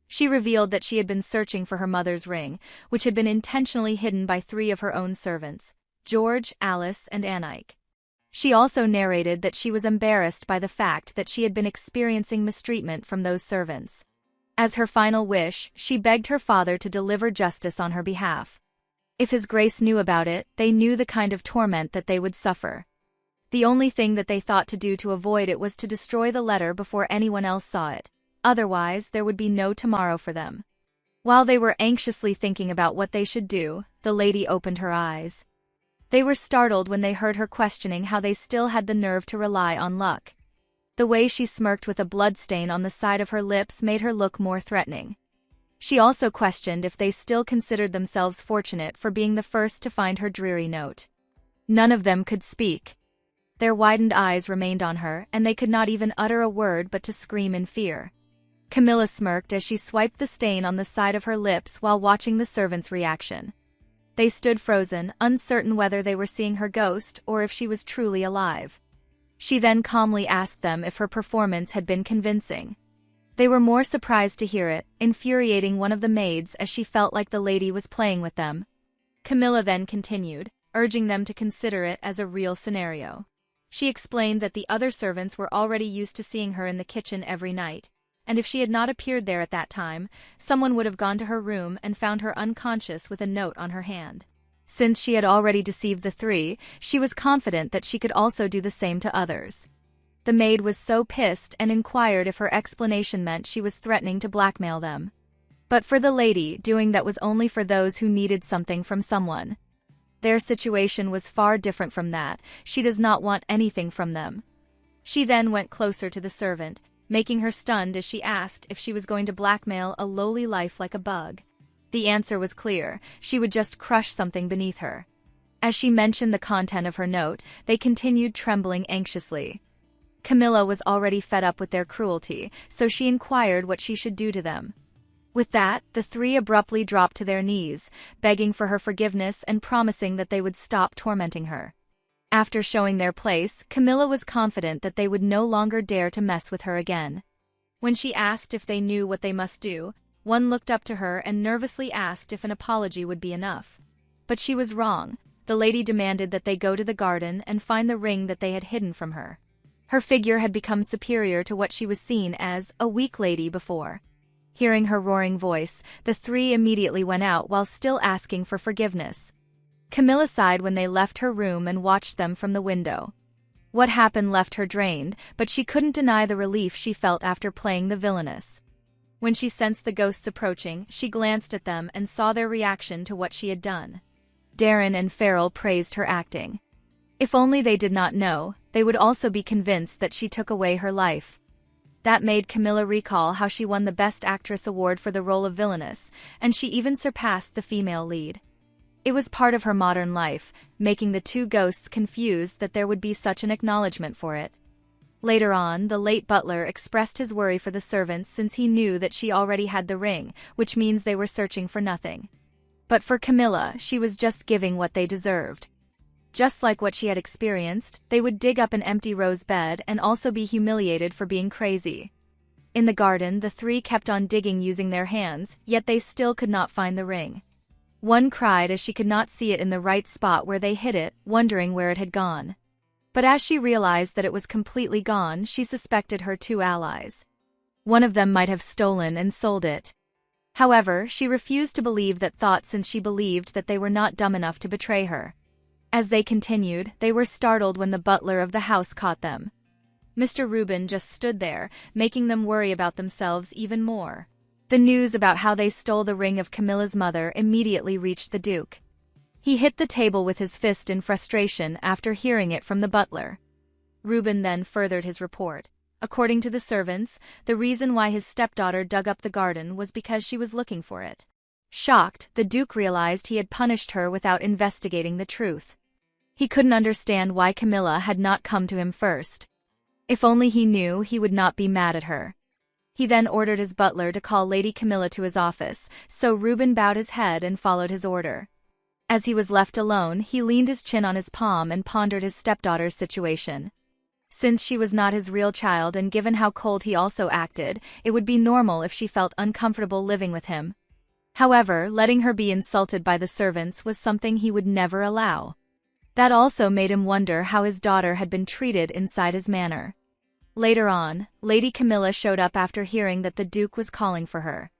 She revealed that she had been searching for her mother's ring, which had been intentionally hidden by three of her own servants, George, Alice, and Anike. She also narrated that she was embarrassed by the fact that she had been experiencing mistreatment from those servants. As her final wish, she begged her father to deliver justice on her behalf. If His Grace knew about it, they knew the kind of torment that they would suffer. The only thing that they thought to do to avoid it was to destroy the letter before anyone else saw it. Otherwise, there would be no tomorrow for them. While they were anxiously thinking about what they should do, the lady opened her eyes. They were startled when they heard her questioning how they still had the nerve to rely on luck. The way she smirked with a bloodstain on the side of her lips made her look more threatening. She also questioned if they still considered themselves fortunate for being the first to find her dreary note. None of them could speak. Their widened eyes remained on her, and they could not even utter a word but to scream in fear. Camilla smirked as she swiped the stain on the side of her lips while watching the servants' reaction. They stood frozen, uncertain whether they were seeing her ghost or if she was truly alive. She then calmly asked them if her performance had been convincing. They were more surprised to hear it, infuriating one of the maids as she felt like the lady was playing with them. Camilla then continued, urging them to consider it as a real scenario. She explained that the other servants were already used to seeing her in the kitchen every night, and if she had not appeared there at that time, someone would have gone to her room and found her unconscious with a note on her hand. Since she had already deceived the three, she was confident that she could also do the same to others. The maid was so pissed and inquired if her explanation meant she was threatening to blackmail them. But for the lady, doing that was only for those who needed something from someone. Their situation was far different from that. She does not want anything from them. She then went closer to the servant, making her stunned as she asked if she was going to blackmail a lowly life like a bug. The answer was clear: she would just crush something beneath her. As she mentioned the content of her note, they continued trembling anxiously. Camilla was already fed up with their cruelty, so she inquired what she should do to them. With that, the three abruptly dropped to their knees, begging for her forgiveness and promising that they would stop tormenting her. After showing their place, Camilla was confident that they would no longer dare to mess with her again. When she asked if they knew what they must do, one looked up to her and nervously asked if an apology would be enough. But she was wrong. The lady demanded that they go to the garden and find the ring that they had hidden from her. Her figure had become superior to what she was seen as a weak lady before. Hearing her roaring voice, the three immediately went out while still asking for forgiveness. Camilla sighed when they left her room and watched them from the window. What happened left her drained, but she couldn't deny the relief she felt after playing the villainess. When she sensed the ghosts approaching, she glanced at them and saw their reaction to what she had done. Darren and Farrell praised her acting. If only they did not know, they would also be convinced that she took away her life. That made Camilla recall how she won the Best Actress award for the role of villainess, and she even surpassed the female lead. It was part of her modern life, making the two ghosts confused that there would be such an acknowledgement for it. Later on, the late butler expressed his worry for the servants since he knew that she already had the ring, which means they were searching for nothing. But for Camilla, she was just giving what they deserved. Just like what she had experienced, they would dig up an empty rose bed and also be humiliated for being crazy. In the garden, the three kept on digging using their hands, yet they still could not find the ring. One cried as she could not see it in the right spot where they hid it, wondering where it had gone. But as she realized that it was completely gone, she suspected her two allies. One of them might have stolen and sold it. However, she refused to believe that thought since she believed that they were not dumb enough to betray her. As they continued, they were startled when the butler of the house caught them. Mr. Reuben just stood there, making them worry about themselves even more. The news about how they stole the ring of Camilla's mother immediately reached the Duke. He hit the table with his fist in frustration after hearing it from the butler. Reuben then furthered his report. According to the servants, the reason why his stepdaughter dug up the garden was because she was looking for it. Shocked, the Duke realized he had punished her without investigating the truth. He couldn't understand why Camilla had not come to him first. If only he knew, he would not be mad at her. He then ordered his butler to call Lady Camilla to his office, so Reuben bowed his head and followed his order. As he was left alone, he leaned his chin on his palm and pondered his stepdaughter's situation. Since she was not his real child and given how cold he also acted, it would be normal if she felt uncomfortable living with him. However, letting her be insulted by the servants was something he would never allow. That also made him wonder how his daughter had been treated inside his manor. Later on, Lady Camilla showed up after hearing that the Duke was calling for her.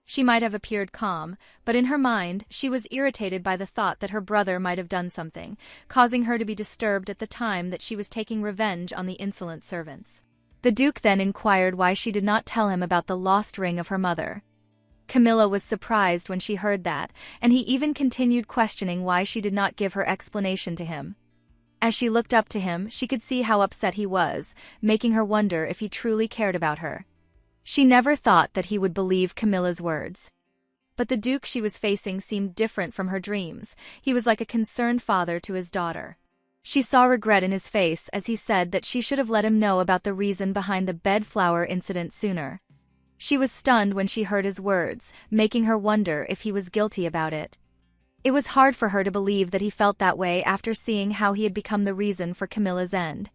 She might have appeared calm, but in her mind, she was irritated by the thought that her brother might have done something, causing her to be disturbed at the time that she was taking revenge on the insolent servants. The Duke then inquired why she did not tell him about the lost ring of her mother. Camilla was surprised when she heard that, and he even continued questioning why she did not give her explanation to him. As she looked up to him, she could see how upset he was, making her wonder if he truly cared about her. She never thought that he would believe Camilla's words. But the Duke she was facing seemed different from her dreams. He was like a concerned father to his daughter. She saw regret in his face as he said that she should have let him know about the reason behind the bedflower incident sooner. She was stunned when she heard his words, making her wonder if he was guilty about it. It was hard for her to believe that he felt that way after seeing how he had become the reason for Camilla's end.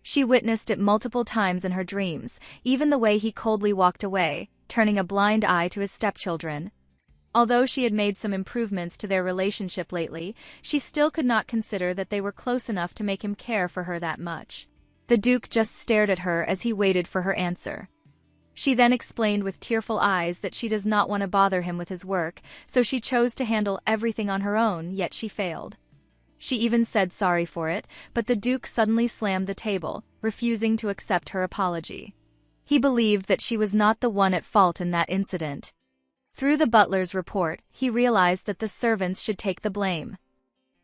She witnessed it multiple times in her dreams, even the way he coldly walked away, turning a blind eye to his stepchildren. Although she had made some improvements to their relationship lately, she still could not consider that they were close enough to make him care for her that much. The Duke just stared at her as he waited for her answer. She then explained with tearful eyes that she does not want to bother him with his work, so she chose to handle everything on her own, yet she failed. She even said sorry for it, but the Duke suddenly slammed the table, refusing to accept her apology. He believed that she was not the one at fault in that incident. Through the butler's report, he realized that the servants should take the blame.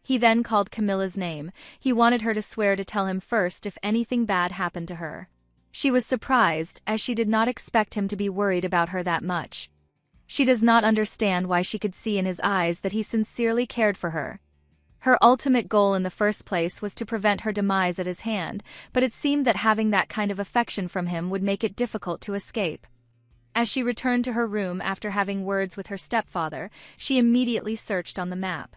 He then called Camilla's name. He wanted her to swear to tell him first if anything bad happened to her. She was surprised, as she did not expect him to be worried about her that much. She does not understand why she could see in his eyes that he sincerely cared for her. Her ultimate goal in the first place was to prevent her demise at his hand, but it seemed that having that kind of affection from him would make it difficult to escape. As she returned to her room after having words with her stepfather, she immediately searched on the map.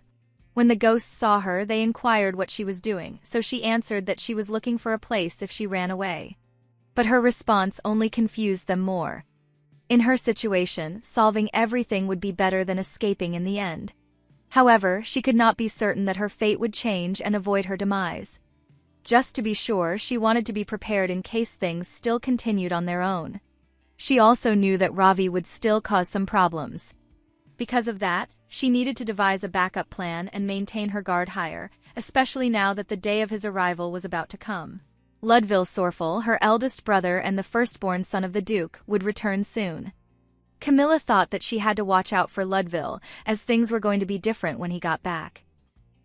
When the ghosts saw her, they inquired what she was doing, so she answered that she was looking for a place if she ran away. But her response only confused them more. In her situation, solving everything would be better than escaping in the end. However, she could not be certain that her fate would change and avoid her demise. Just to be sure, she wanted to be prepared in case things still continued on their own. She also knew that Ravi would still cause some problems. Because of that, she needed to devise a backup plan and maintain her guard higher, especially now that the day of his arrival was about to come. Ludvil Sorfel, her eldest brother and the firstborn son of the Duke, would return soon. Camilla thought that she had to watch out for Ludvil, as things were going to be different when he got back.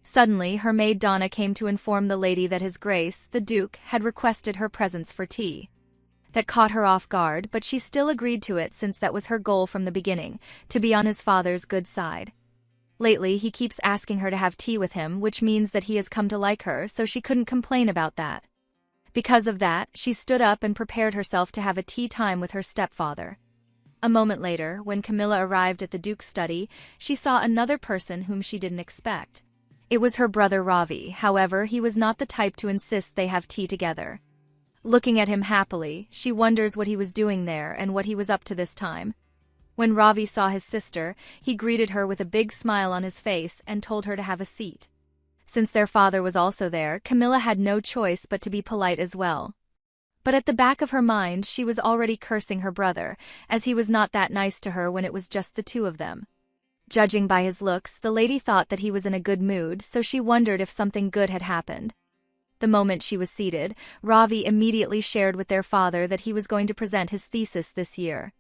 Suddenly, her maid Donna came to inform the lady that His Grace, the Duke, had requested her presence for tea. That caught her off guard, but she still agreed to it since that was her goal from the beginning, to be on his father's good side. Lately, he keeps asking her to have tea with him, which means that he has come to like her, so she couldn't complain about that. Because of that, she stood up and prepared herself to have a tea time with her stepfather. A moment later, when Camilla arrived at the Duke's study, she saw another person whom she didn't expect. It was her brother Ravi, however, he was not the type to insist they have tea together. Looking at him happily, she wonders what he was doing there and what he was up to this time. When Ravi saw his sister, he greeted her with a big smile on his face and told her to have a seat. Since their father was also there, Camilla had no choice but to be polite as well. But at the back of her mind she was already cursing her brother, as he was not that nice to her when it was just the two of them. Judging by his looks, the lady thought that he was in a good mood, so she wondered if something good had happened. The moment she was seated, Ravi immediately shared with their father that he was going to present his thesis this year.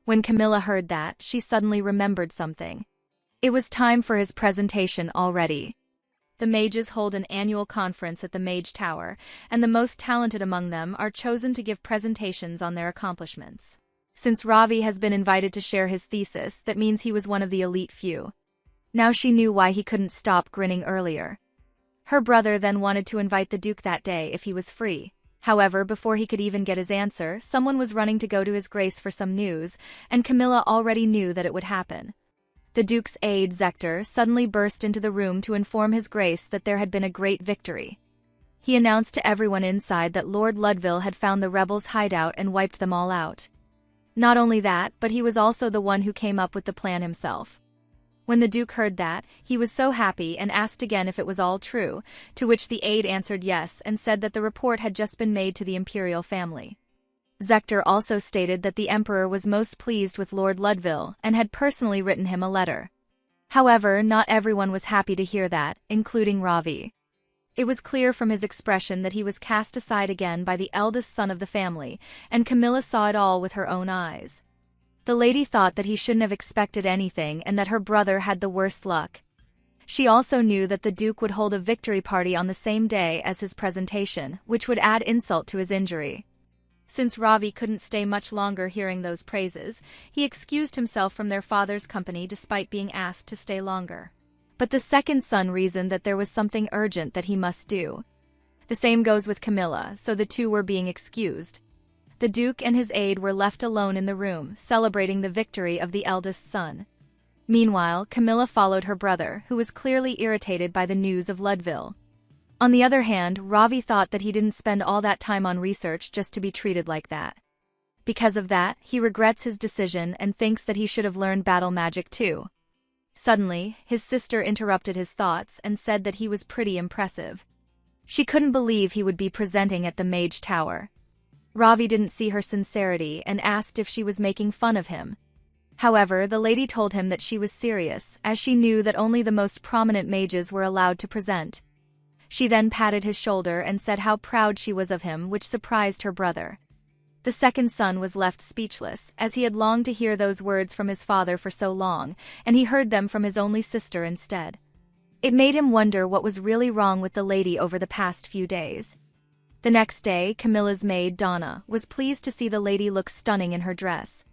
When Camilla heard that, she suddenly remembered something. It was time for his presentation already. The mages hold an annual conference at the Mage Tower, and the most talented among them are chosen to give presentations on their accomplishments. Since Ravi has been invited to share his thesis, that means he was one of the elite few. Now she knew why he couldn't stop grinning earlier. Her brother then wanted to invite the Duke that day if he was free. However, before he could even get his answer, someone was running to go to His Grace for some news, and Camilla already knew that it would happen. The Duke's aide, Zector, suddenly burst into the room to inform His Grace that there had been a great victory. He announced to everyone inside that Lord Ludvil had found the rebels' hideout and wiped them all out. Not only that, but he was also the one who came up with the plan himself. When the Duke heard that, he was so happy and asked again if it was all true, to which the aide answered yes and said that the report had just been made to the imperial family. Zector also stated that the emperor was most pleased with Lord Ludvil and had personally written him a letter. However, not everyone was happy to hear that, including Ravi. It was clear from his expression that he was cast aside again by the eldest son of the family, and Camilla saw it all with her own eyes. The lady thought that he shouldn't have expected anything and that her brother had the worst luck. She also knew that the Duke would hold a victory party on the same day as his presentation, which would add insult to his injury. Since Ravi couldn't stay much longer hearing those praises, he excused himself from their father's company despite being asked to stay longer. But the second son reasoned that there was something urgent that he must do. The same goes with Camilla, so the two were being excused. The Duke and his aide were left alone in the room, celebrating the victory of the eldest son. Meanwhile, Camilla followed her brother, who was clearly irritated by the news of Ludville. On the other hand, Ravi thought that he didn't spend all that time on research just to be treated like that. Because of that, he regrets his decision and thinks that he should have learned battle magic too. Suddenly, his sister interrupted his thoughts and said that he was pretty impressive. She couldn't believe he would be presenting at the Mage Tower. Ravi didn't see her sincerity and asked if she was making fun of him. However, the lady told him that she was serious, as she knew that only the most prominent mages were allowed to present. She then patted his shoulder and said how proud she was of him, which surprised her brother. The second son was left speechless, as he had longed to hear those words from his father for so long, and he heard them from his only sister instead. It made him wonder what was really wrong with the lady over the past few days. The next day, Camilla's maid, Donna, was pleased to see the lady look stunning in her dress.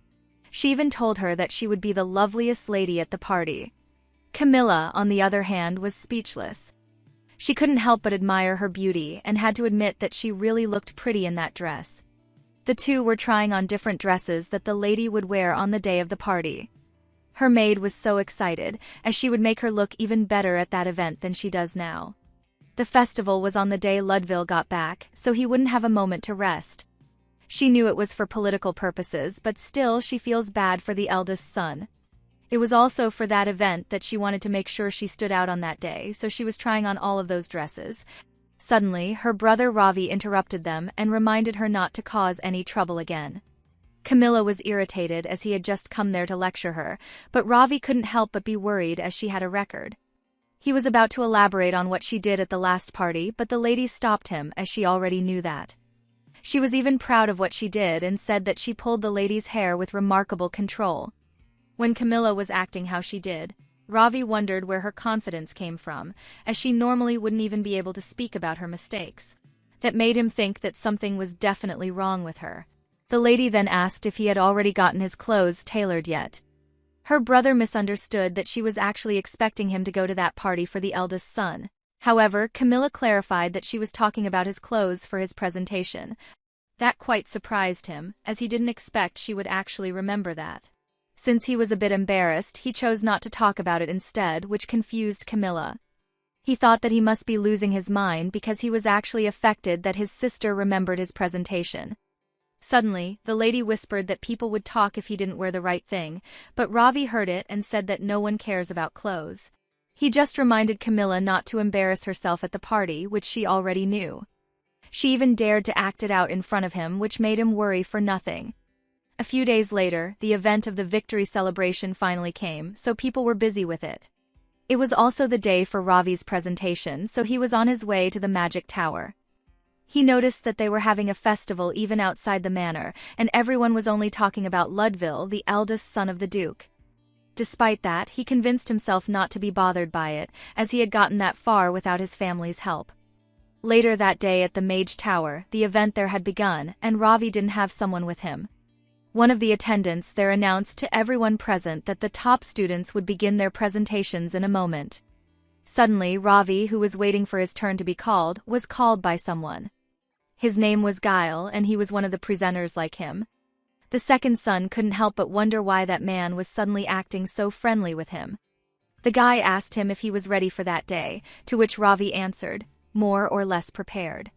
She even told her that she would be the loveliest lady at the party. Camilla, on the other hand, was speechless. She couldn't help but admire her beauty and had to admit that she really looked pretty in that dress. The two were trying on different dresses that the lady would wear on the day of the party. Her maid was so excited, as she would make her look even better at that event than she does now. The festival was on the day Ludville got back, so he wouldn't have a moment to rest. She knew it was for political purposes, but still she feels bad for the eldest son. It was also for that event that she wanted to make sure she stood out on that day, so she was trying on all of those dresses. Suddenly, her brother Ravi interrupted them and reminded her not to cause any trouble again. Camilla was irritated as he had just come there to lecture her, but Ravi couldn't help but be worried as she had a record. He was about to elaborate on what she did at the last party, but the lady stopped him as she already knew that. She was even proud of what she did and said that she pulled the lady's hair with remarkable control. When Camilla was acting how she did, Ravi wondered where her confidence came from, as she normally wouldn't even be able to speak about her mistakes. That made him think that something was definitely wrong with her. The lady then asked if he had already gotten his clothes tailored yet. Her brother misunderstood that she was actually expecting him to go to that party for the eldest son. However, Camilla clarified that she was talking about his clothes for his presentation. That quite surprised him, as he didn't expect she would actually remember that. Since he was a bit embarrassed, he chose not to talk about it instead, which confused Camilla. He thought that he must be losing his mind because he was actually affected that his sister remembered his presentation. Suddenly, the lady whispered that people would talk if he didn't wear the right thing, but Ravi heard it and said that no one cares about clothes. He just reminded Camilla not to embarrass herself at the party, which she already knew. She even dared to act it out in front of him, which made him worry for nothing. A few days later, the event of the victory celebration finally came, so people were busy with it. It was also the day for Ravi's presentation, so he was on his way to the Magic Tower. He noticed that they were having a festival even outside the manor, and everyone was only talking about Ludville, the eldest son of the Duke. Despite that, he convinced himself not to be bothered by it, as he had gotten that far without his family's help. Later that day at the Mage Tower, the event there had begun, and Ravi didn't have someone with him. One of the attendants there announced to everyone present that the top students would begin their presentations in a moment. Suddenly, Ravi, who was waiting for his turn to be called, was called by someone. His name was Guile, and he was one of the presenters like him. The second son couldn't help but wonder why that man was suddenly acting so friendly with him. The guy asked him if he was ready for that day, to which Ravi answered, more or less prepared.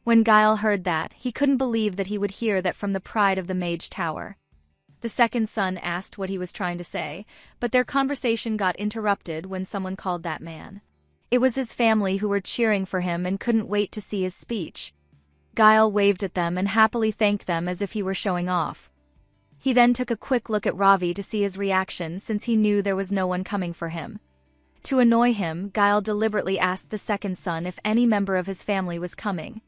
When Guile heard that, he couldn't believe that he would hear that from the pride of the Mage Tower. The second son asked what he was trying to say, but their conversation got interrupted when someone called that man. It was his family who were cheering for him and couldn't wait to see his speech. Guile waved at them and happily thanked them as if he were showing off. He then took a quick look at Ravi to see his reaction since he knew there was no one coming for him. To annoy him, Guile deliberately asked the second son if any member of his family was coming.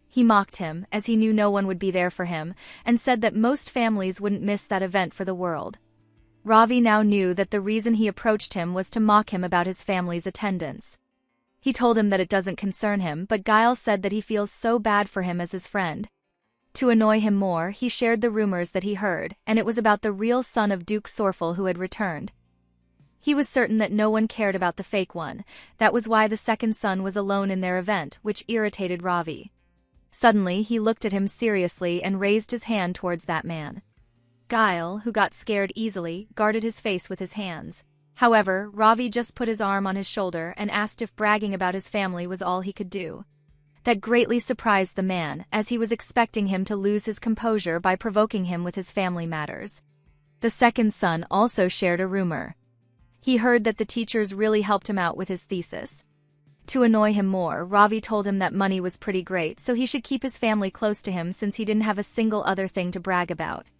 He mocked him, as he knew no one would be there for him, and said that most families wouldn't miss that event for the world. Ravi now knew that the reason he approached him was to mock him about his family's attendance. He told him that it doesn't concern him, but Giles said that he feels so bad for him as his friend. To annoy him more, he shared the rumors that he heard, and it was about the real son of Duke Sorfel who had returned. He was certain that no one cared about the fake one. That was why the second son was alone in their event, which irritated Ravi. Suddenly, he looked at him seriously and raised his hand towards that man. Giles, who got scared easily, guarded his face with his hands. However, Ravi just put his arm on his shoulder and asked if bragging about his family was all he could do. That greatly surprised the man, as he was expecting him to lose his composure by provoking him with his family matters. The second son also shared a rumor. He heard that the teachers really helped him out with his thesis. To annoy him more, Ravi told him that money was pretty great, so he should keep his family close to him since he didn't have a single other thing to brag about.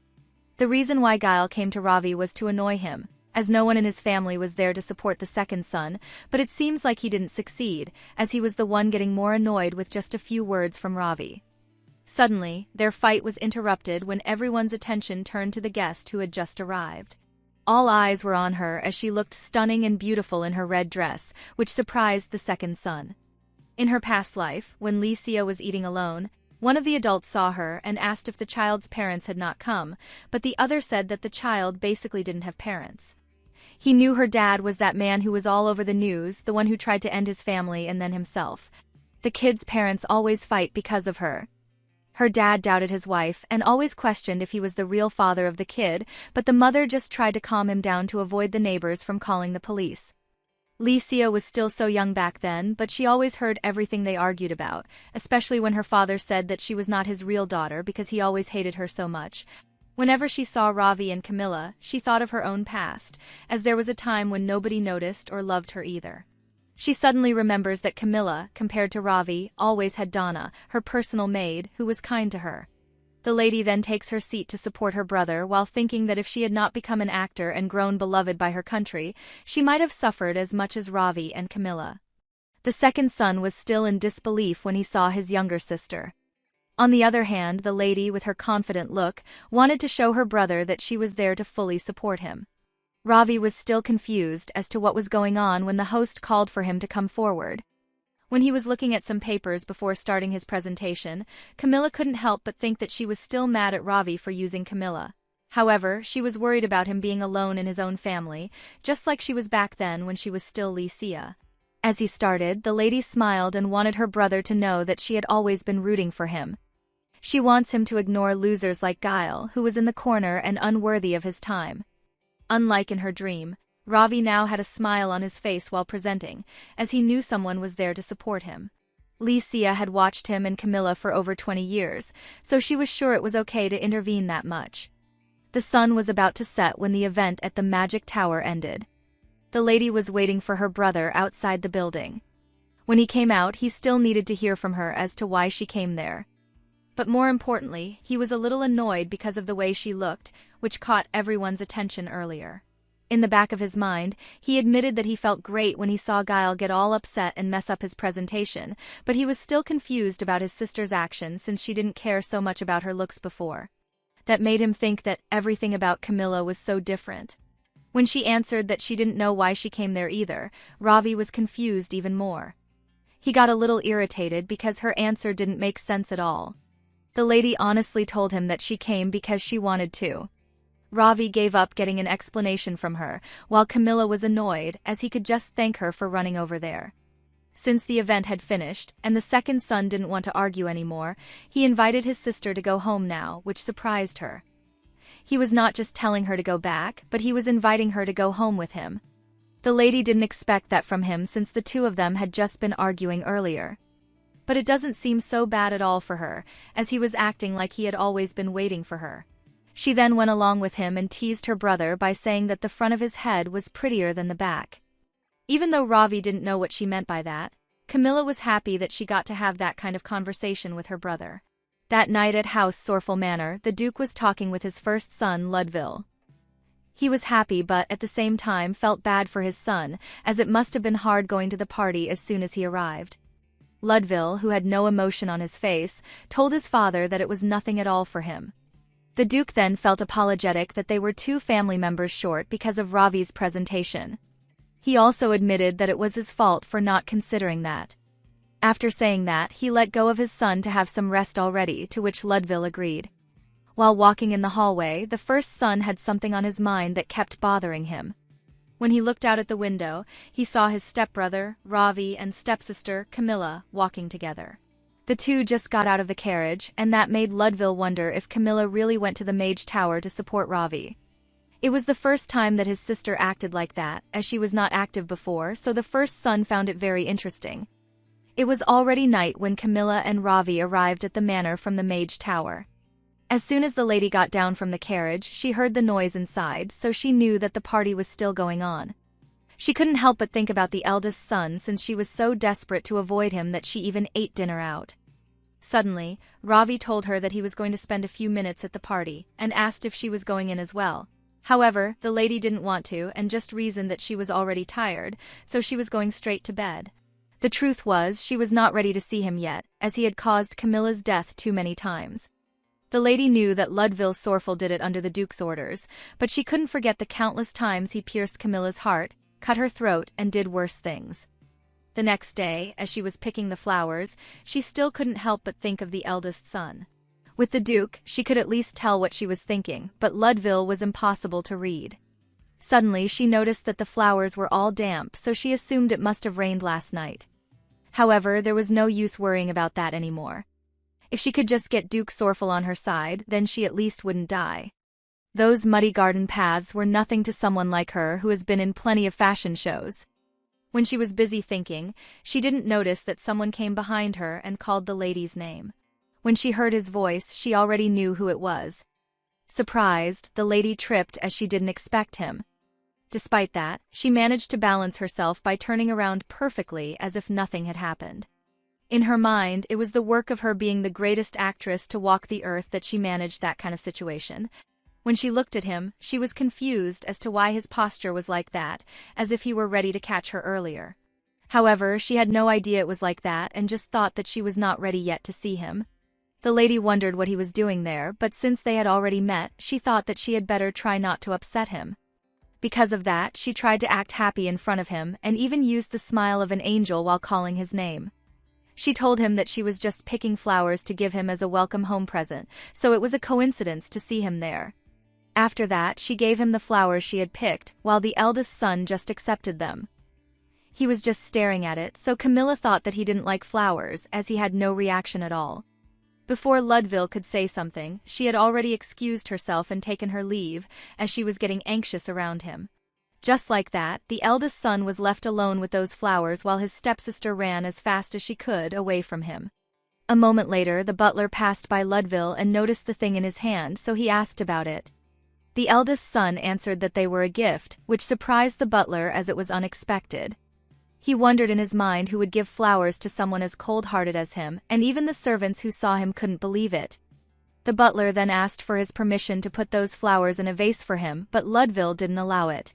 The reason why Giles came to Ravi was to annoy him, as no one in his family was there to support the second son, but it seems like he didn't succeed, as he was the one getting more annoyed with just a few words from Ravi. Suddenly, their fight was interrupted when everyone's attention turned to the guest who had just arrived. All eyes were on her as she looked stunning and beautiful in her red dress, which surprised the second son. In her past life, when Licia was eating alone, one of the adults saw her and asked if the child's parents had not come, but the other said that the child basically didn't have parents. He knew her dad was that man who was all over the news, the one who tried to end his family and then himself. The kid's parents always fight because of her. Her dad doubted his wife and always questioned if he was the real father of the kid, but the mother just tried to calm him down to avoid the neighbors from calling the police. Licia was still so young back then, but she always heard everything they argued about, especially when her father said that she was not his real daughter because he always hated her so much. Whenever she saw Ravi and Camilla, she thought of her own past, as there was a time when nobody noticed or loved her either. She suddenly remembers that Camilla, compared to Ravi, always had Donna, her personal maid, who was kind to her. The lady then takes her seat to support her brother while thinking that if she had not become an actor and grown beloved by her country, she might have suffered as much as Ravi and Camilla. The second son was still in disbelief when he saw his younger sister. On the other hand, the lady, with her confident look, wanted to show her brother that she was there to fully support him. Ravi was still confused as to what was going on when the host called for him to come forward. When he was looking at some papers before starting his presentation, Camilla couldn't help but think that she was still mad at Ravi for using Camilla. However, she was worried about him being alone in his own family, just like she was back then when she was still Licia. As he started, the lady smiled and wanted her brother to know that she had always been rooting for him. She wants him to ignore losers like Giles, who was in the corner and unworthy of his time. Unlike in her dream, Ravi now had a smile on his face while presenting, as he knew someone was there to support him. Licia had watched him and Camilla for over 20 years, so she was sure it was okay to intervene that much. The sun was about to set when the event at the Magic Tower ended. The lady was waiting for her brother outside the building. When he came out, he still needed to hear from her as to why she came there. But more importantly, he was a little annoyed because of the way she looked, which caught everyone's attention earlier. In the back of his mind, he admitted that he felt great when he saw Giles get all upset and mess up his presentation, but he was still confused about his sister's action since she didn't care so much about her looks before. That made him think that everything about Camilla was so different. When she answered that she didn't know why she came there either, Ravi was confused even more. He got a little irritated because her answer didn't make sense at all. The lady honestly told him that she came because she wanted to. Ravi gave up getting an explanation from her, while Camilla was annoyed as he could just thank her for running over there. Since the event had finished, and the second son didn't want to argue anymore, he invited his sister to go home now, which surprised her. He was not just telling her to go back, but he was inviting her to go home with him. The lady didn't expect that from him since the two of them had just been arguing earlier. But it doesn't seem so bad at all for her, as he was acting like he had always been waiting for her. She then went along with him and teased her brother by saying that the front of his head was prettier than the back. Even though Ravi didn't know what she meant by that, Camilla was happy that she got to have that kind of conversation with her brother. That night at House Sorfel Manor, the Duke was talking with his first son, Ludville. He was happy but at the same time felt bad for his son, as it must have been hard going to the party as soon as he arrived. Ludville, who had no emotion on his face, told his father that it was nothing at all for him. The Duke then felt apologetic that they were 2 family members short because of Ravi's presentation. He also admitted that it was his fault for not considering that. After saying that, he let go of his son to have some rest already, to which Ludville agreed. While walking in the hallway, the first son had something on his mind that kept bothering him. When he looked out at the window, he saw his stepbrother, Ravi, and stepsister, Camilla, walking together. The 2 just got out of the carriage, and that made Ludville wonder if Camilla really went to the Mage Tower to support Ravi. It was the first time that his sister acted like that, as she was not active before, so the first son found it very interesting. It was already night when Camilla and Ravi arrived at the manor from the Mage Tower. As soon as the lady got down from the carriage, she heard the noise inside, so she knew that the party was still going on. She couldn't help but think about the eldest son since she was so desperate to avoid him that she even ate dinner out. Suddenly, Ravi told her that he was going to spend a few minutes at the party, and asked if she was going in as well. However, the lady didn't want to and just reasoned that she was already tired, so she was going straight to bed. The truth was, she was not ready to see him yet, as he had caused Camilla's death too many times. The lady knew that Ludville Sorfel did it under the Duke's orders, but she couldn't forget the countless times he pierced Camilla's heart, cut her throat, and did worse things. The next day, as she was picking the flowers, she still couldn't help but think of the eldest son. With the Duke, she could at least tell what she was thinking, but Ludville was impossible to read. Suddenly, she noticed that the flowers were all damp, so she assumed it must have rained last night. However, there was no use worrying about that anymore. If she could just get Duke Sorfel on her side, then she at least wouldn't die. Those muddy garden paths were nothing to someone like her who has been in plenty of fashion shows. When she was busy thinking, she didn't notice that someone came behind her and called the lady's name. When she heard his voice, she already knew who it was. Surprised, the lady tripped as she didn't expect him. Despite that, she managed to balance herself by turning around perfectly as if nothing had happened. In her mind, it was the work of her being the greatest actress to walk the earth that she managed that kind of situation. When she looked at him, she was confused as to why his posture was like that, as if he were ready to catch her earlier. However, she had no idea it was like that and just thought that she was not ready yet to see him. The lady wondered what he was doing there, but since they had already met, she thought that she had better try not to upset him. Because of that, she tried to act happy in front of him and even used the smile of an angel while calling his name. She told him that she was just picking flowers to give him as a welcome home present, so it was a coincidence to see him there. After that, she gave him the flowers she had picked, while the eldest son just accepted them. He was just staring at it, so Camilla thought that he didn't like flowers, as he had no reaction at all. Before Ludville could say something, she had already excused herself and taken her leave, as she was getting anxious around him. Just like that, the eldest son was left alone with those flowers while his stepsister ran as fast as she could away from him. A moment later, the butler passed by Ludville and noticed the thing in his hand, so he asked about it. The eldest son answered that they were a gift, which surprised the butler as it was unexpected. He wondered in his mind who would give flowers to someone as cold-hearted as him, and even the servants who saw him couldn't believe it. The butler then asked for his permission to put those flowers in a vase for him, but Ludville didn't allow it.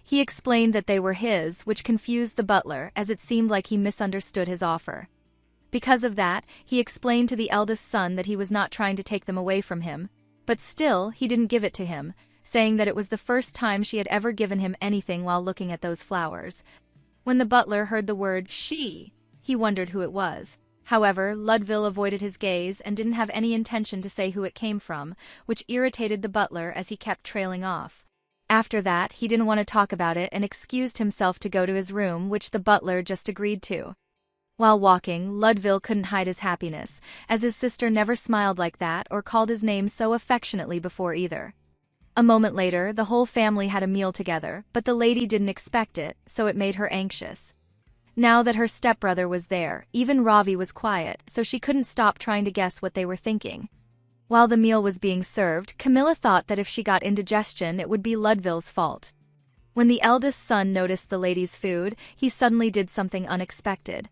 He explained that they were his, which confused the butler as it seemed like he misunderstood his offer. Because of that, he explained to the eldest son that he was not trying to take them away from him, but still, he didn't give it to him, saying that it was the first time she had ever given him anything while looking at those flowers. When the butler heard the word she, he wondered who it was. However, Ludville avoided his gaze and didn't have any intention to say who it came from, which irritated the butler as he kept trailing off. After that, he didn't want to talk about it and excused himself to go to his room, which the butler just agreed to. While walking, Ludville couldn't hide his happiness, as his sister never smiled like that or called his name so affectionately before either. A moment later, the whole family had a meal together, but the lady didn't expect it, so it made her anxious. Now that her stepbrother was there, even Ravi was quiet, so she couldn't stop trying to guess what they were thinking. While the meal was being served, Camilla thought that if she got indigestion it would be Ludville's fault. When the eldest son noticed the lady's food, he suddenly did something unexpected.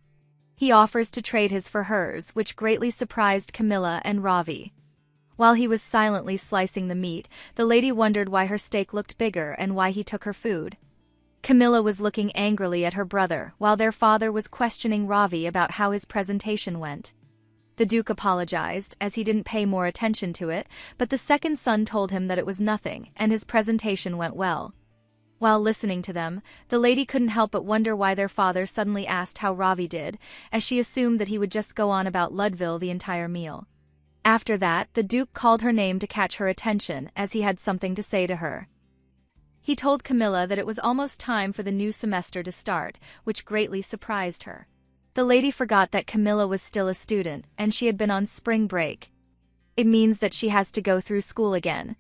He offers to trade his for hers, which greatly surprised Camilla and Ravi. While he was silently slicing the meat, the lady wondered why her steak looked bigger and why he took her food. Camilla was looking angrily at her brother, while their father was questioning Ravi about how his presentation went. The Duke apologized, as he didn't pay more attention to it, but the second son told him that it was nothing, and his presentation went well. While listening to them, the lady couldn't help but wonder why their father suddenly asked how Ravi did, as she assumed that he would just go on about Ludville the entire meal. After that, the Duke called her name to catch her attention, as he had something to say to her. He told Camilla that it was almost time for the new semester to start, which greatly surprised her. The lady forgot that Camilla was still a student, and she had been on spring break. It means that she has to go through school again.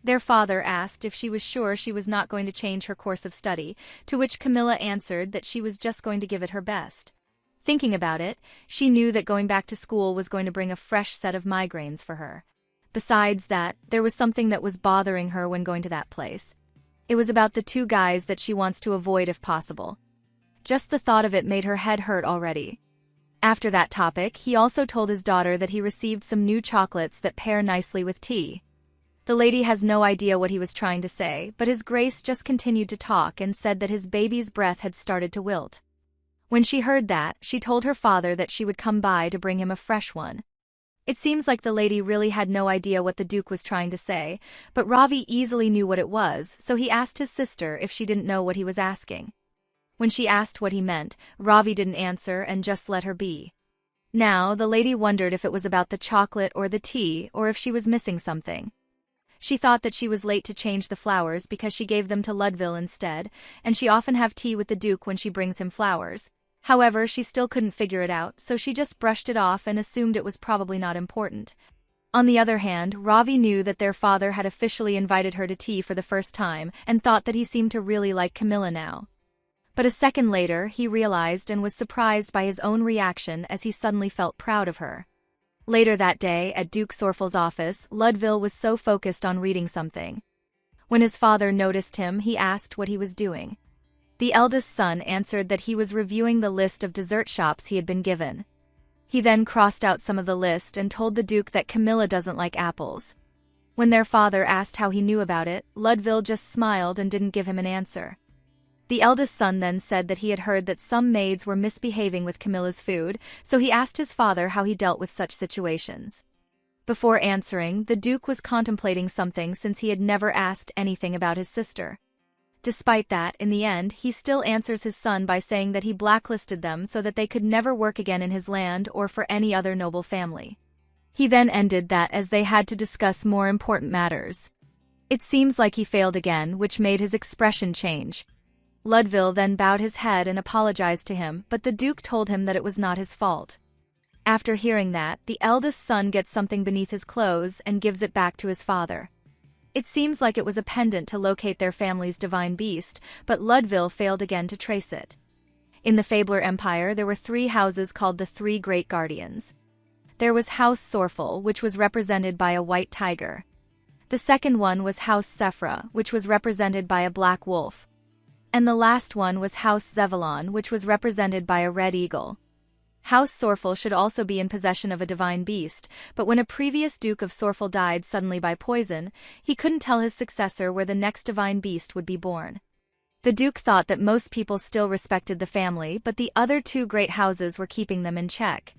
Their father asked if she was sure she was not going to change her course of study, to which Camilla answered that she was just going to give it her best. Thinking about it, she knew that going back to school was going to bring a fresh set of migraines for her. Besides that, there was something that was bothering her when going to that place. It was about the two guys that she wants to avoid if possible. Just the thought of it made her head hurt already. After that topic, he also told his daughter that he received some new chocolates that pair nicely with tea. The lady has no idea what he was trying to say, but His Grace just continued to talk and said that his baby's breath had started to wilt. When she heard that, she told her father that she would come by to bring him a fresh one. It seems like the lady really had no idea what the Duke was trying to say, but Ravi easily knew what it was, so he asked his sister if she didn't know what he was asking. When she asked what he meant, Ravi didn't answer and just let her be. Now, the lady wondered if it was about the chocolate or the tea, or if she was missing something. She thought that she was late to change the flowers because she gave them to Ludville instead, and she often have tea with the Duke when she brings him flowers. However, she still couldn't figure it out, so she just brushed it off and assumed it was probably not important. On the other hand, Ravi knew that their father had officially invited her to tea for the first time and thought that he seemed to really like Camilla now. But a second later, he realized and was surprised by his own reaction as he suddenly felt proud of her. Later that day, at Duke Sorfel's office, Ludville was so focused on reading something. When his father noticed him, he asked what he was doing. The eldest son answered that he was reviewing the list of dessert shops he had been given. He then crossed out some of the list and told the Duke that Camilla doesn't like apples. When their father asked how he knew about it, Ludville just smiled and didn't give him an answer. The eldest son then said that he had heard that some maids were misbehaving with Camilla's food, so he asked his father how he dealt with such situations. Before answering, the Duke was contemplating something since he had never asked anything about his sister. Despite that, in the end, he still answers his son by saying that he blacklisted them so that they could never work again in his land or for any other noble family. He then ended that as they had to discuss more important matters. It seems like he failed again, which made his expression change. Ludville then bowed his head and apologized to him, but the Duke told him that it was not his fault. After hearing that, the eldest son gets something beneath his clothes and gives it back to his father. It seems like it was a pendant to locate their family's divine beast, but Ludville failed again to trace it. In the Fabler Empire, there were 3 houses called the 3 Great Guardians. There was House Sorfel, which was represented by a white tiger. The second one was House Sephra, which was represented by a black wolf. And the last one was House Zevalon, which was represented by a red eagle. House Sorfel should also be in possession of a divine beast, but when a previous Duke of Sorfel died suddenly by poison, he couldn't tell his successor where the next divine beast would be born. The Duke thought that most people still respected the family, but the other 2 great houses were keeping them in check.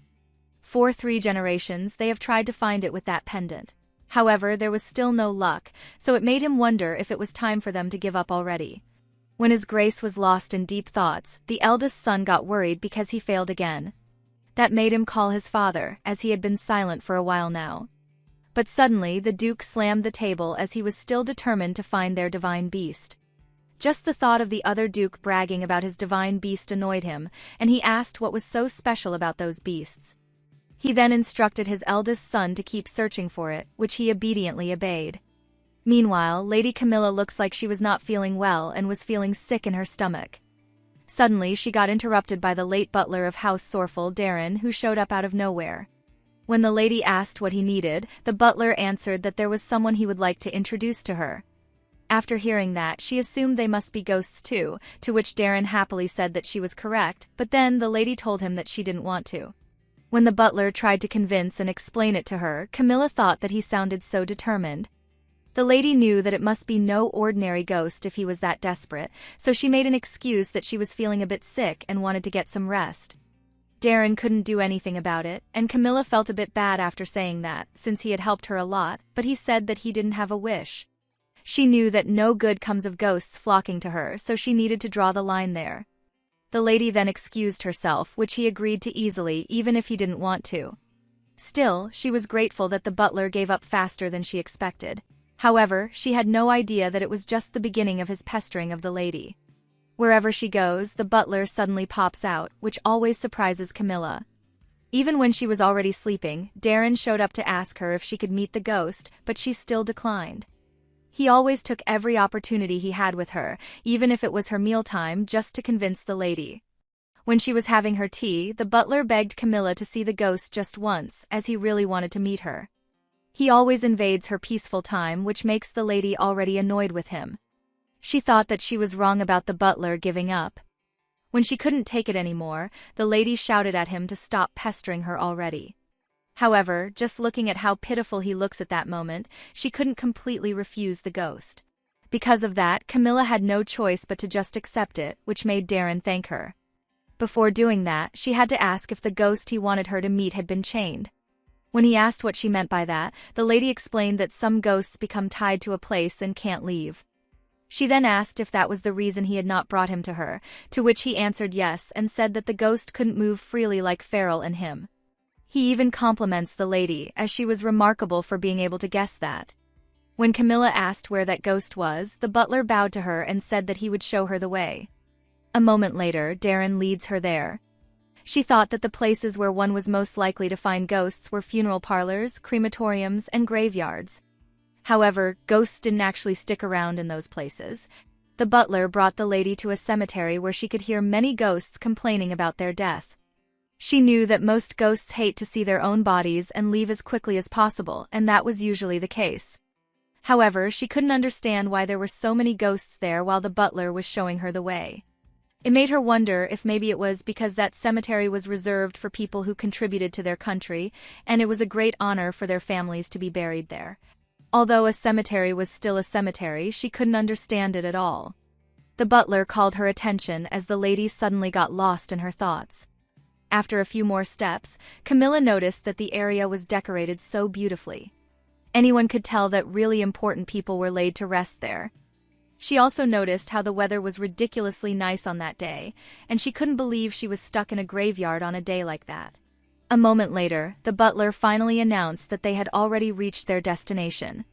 For 3 generations, they have tried to find it with that pendant. However, there was still no luck, so it made him wonder if it was time for them to give up already. When His Grace was lost in deep thoughts, the eldest son got worried because he failed again. That made him call his father, as he had been silent for a while now. But suddenly the Duke slammed the table as he was still determined to find their divine beast. Just the thought of the other Duke bragging about his divine beast annoyed him, and he asked what was so special about those beasts. He then instructed his eldest son to keep searching for it, which he obediently obeyed. Meanwhile, Lady Camilla looks like she was not feeling well and was feeling sick in her stomach. Suddenly, she got interrupted by the late butler of House Sorfel, Darren, who showed up out of nowhere. When the lady asked what he needed, the butler answered that there was someone he would like to introduce to her. After hearing that, she assumed they must be ghosts too, to which Darren happily said that she was correct, but then the lady told him that she didn't want to. When the butler tried to convince and explain it to her, Camilla thought that he sounded so determined. The lady knew that it must be no ordinary ghost if he was that desperate, so she made an excuse that she was feeling a bit sick and wanted to get some rest. Darren couldn't do anything about it, and Camilla felt a bit bad after saying that, since he had helped her a lot, but he said that he didn't have a wish. She knew that no good comes of ghosts flocking to her, so she needed to draw the line there. The lady then excused herself, which he agreed to easily even if he didn't want to. Still, she was grateful that the butler gave up faster than she expected. However, she had no idea that it was just the beginning of his pestering of the lady. Wherever she goes, the butler suddenly pops out, which always surprises Camilla. Even when she was already sleeping, Darren showed up to ask her if she could meet the ghost, but she still declined. He always took every opportunity he had with her, even if it was her mealtime, just to convince the lady. When she was having her tea, the butler begged Camilla to see the ghost just once, as he really wanted to meet her. He always invades her peaceful time, which makes the lady already annoyed with him. She thought that she was wrong about the butler giving up. When she couldn't take it anymore, the lady shouted at him to stop pestering her already. However, just looking at how pitiful he looks at that moment, she couldn't completely refuse the ghost. Because of that, Camilla had no choice but to just accept it, which made Darren thank her. Before doing that, she had to ask if the ghost he wanted her to meet had been chained. When he asked what she meant by that, the lady explained that some ghosts become tied to a place and can't leave. She then asked if that was the reason he had not brought him to her, to which he answered yes and said that the ghost couldn't move freely like Farrell and him. He even compliments the lady, as she was remarkable for being able to guess that. When Camilla asked where that ghost was, the butler bowed to her and said that he would show her the way. A moment later, Darren leads her there. She thought that the places where one was most likely to find ghosts were funeral parlors, crematoriums, and graveyards. However, ghosts didn't actually stick around in those places. The butler brought the lady to a cemetery where she could hear many ghosts complaining about their death. She knew that most ghosts hate to see their own bodies and leave as quickly as possible, and that was usually the case. However, she couldn't understand why there were so many ghosts there while the butler was showing her the way. It made her wonder if maybe it was because that cemetery was reserved for people who contributed to their country, and it was a great honor for their families to be buried there. Although a cemetery was still a cemetery, she couldn't understand it at all. The butler called her attention as the lady suddenly got lost in her thoughts. After a few more steps, Camilla noticed that the area was decorated so beautifully. Anyone could tell that really important people were laid to rest there. She also noticed how the weather was ridiculously nice on that day, and she couldn't believe she was stuck in a graveyard on a day like that. A moment later, the butler finally announced that they had already reached their destination.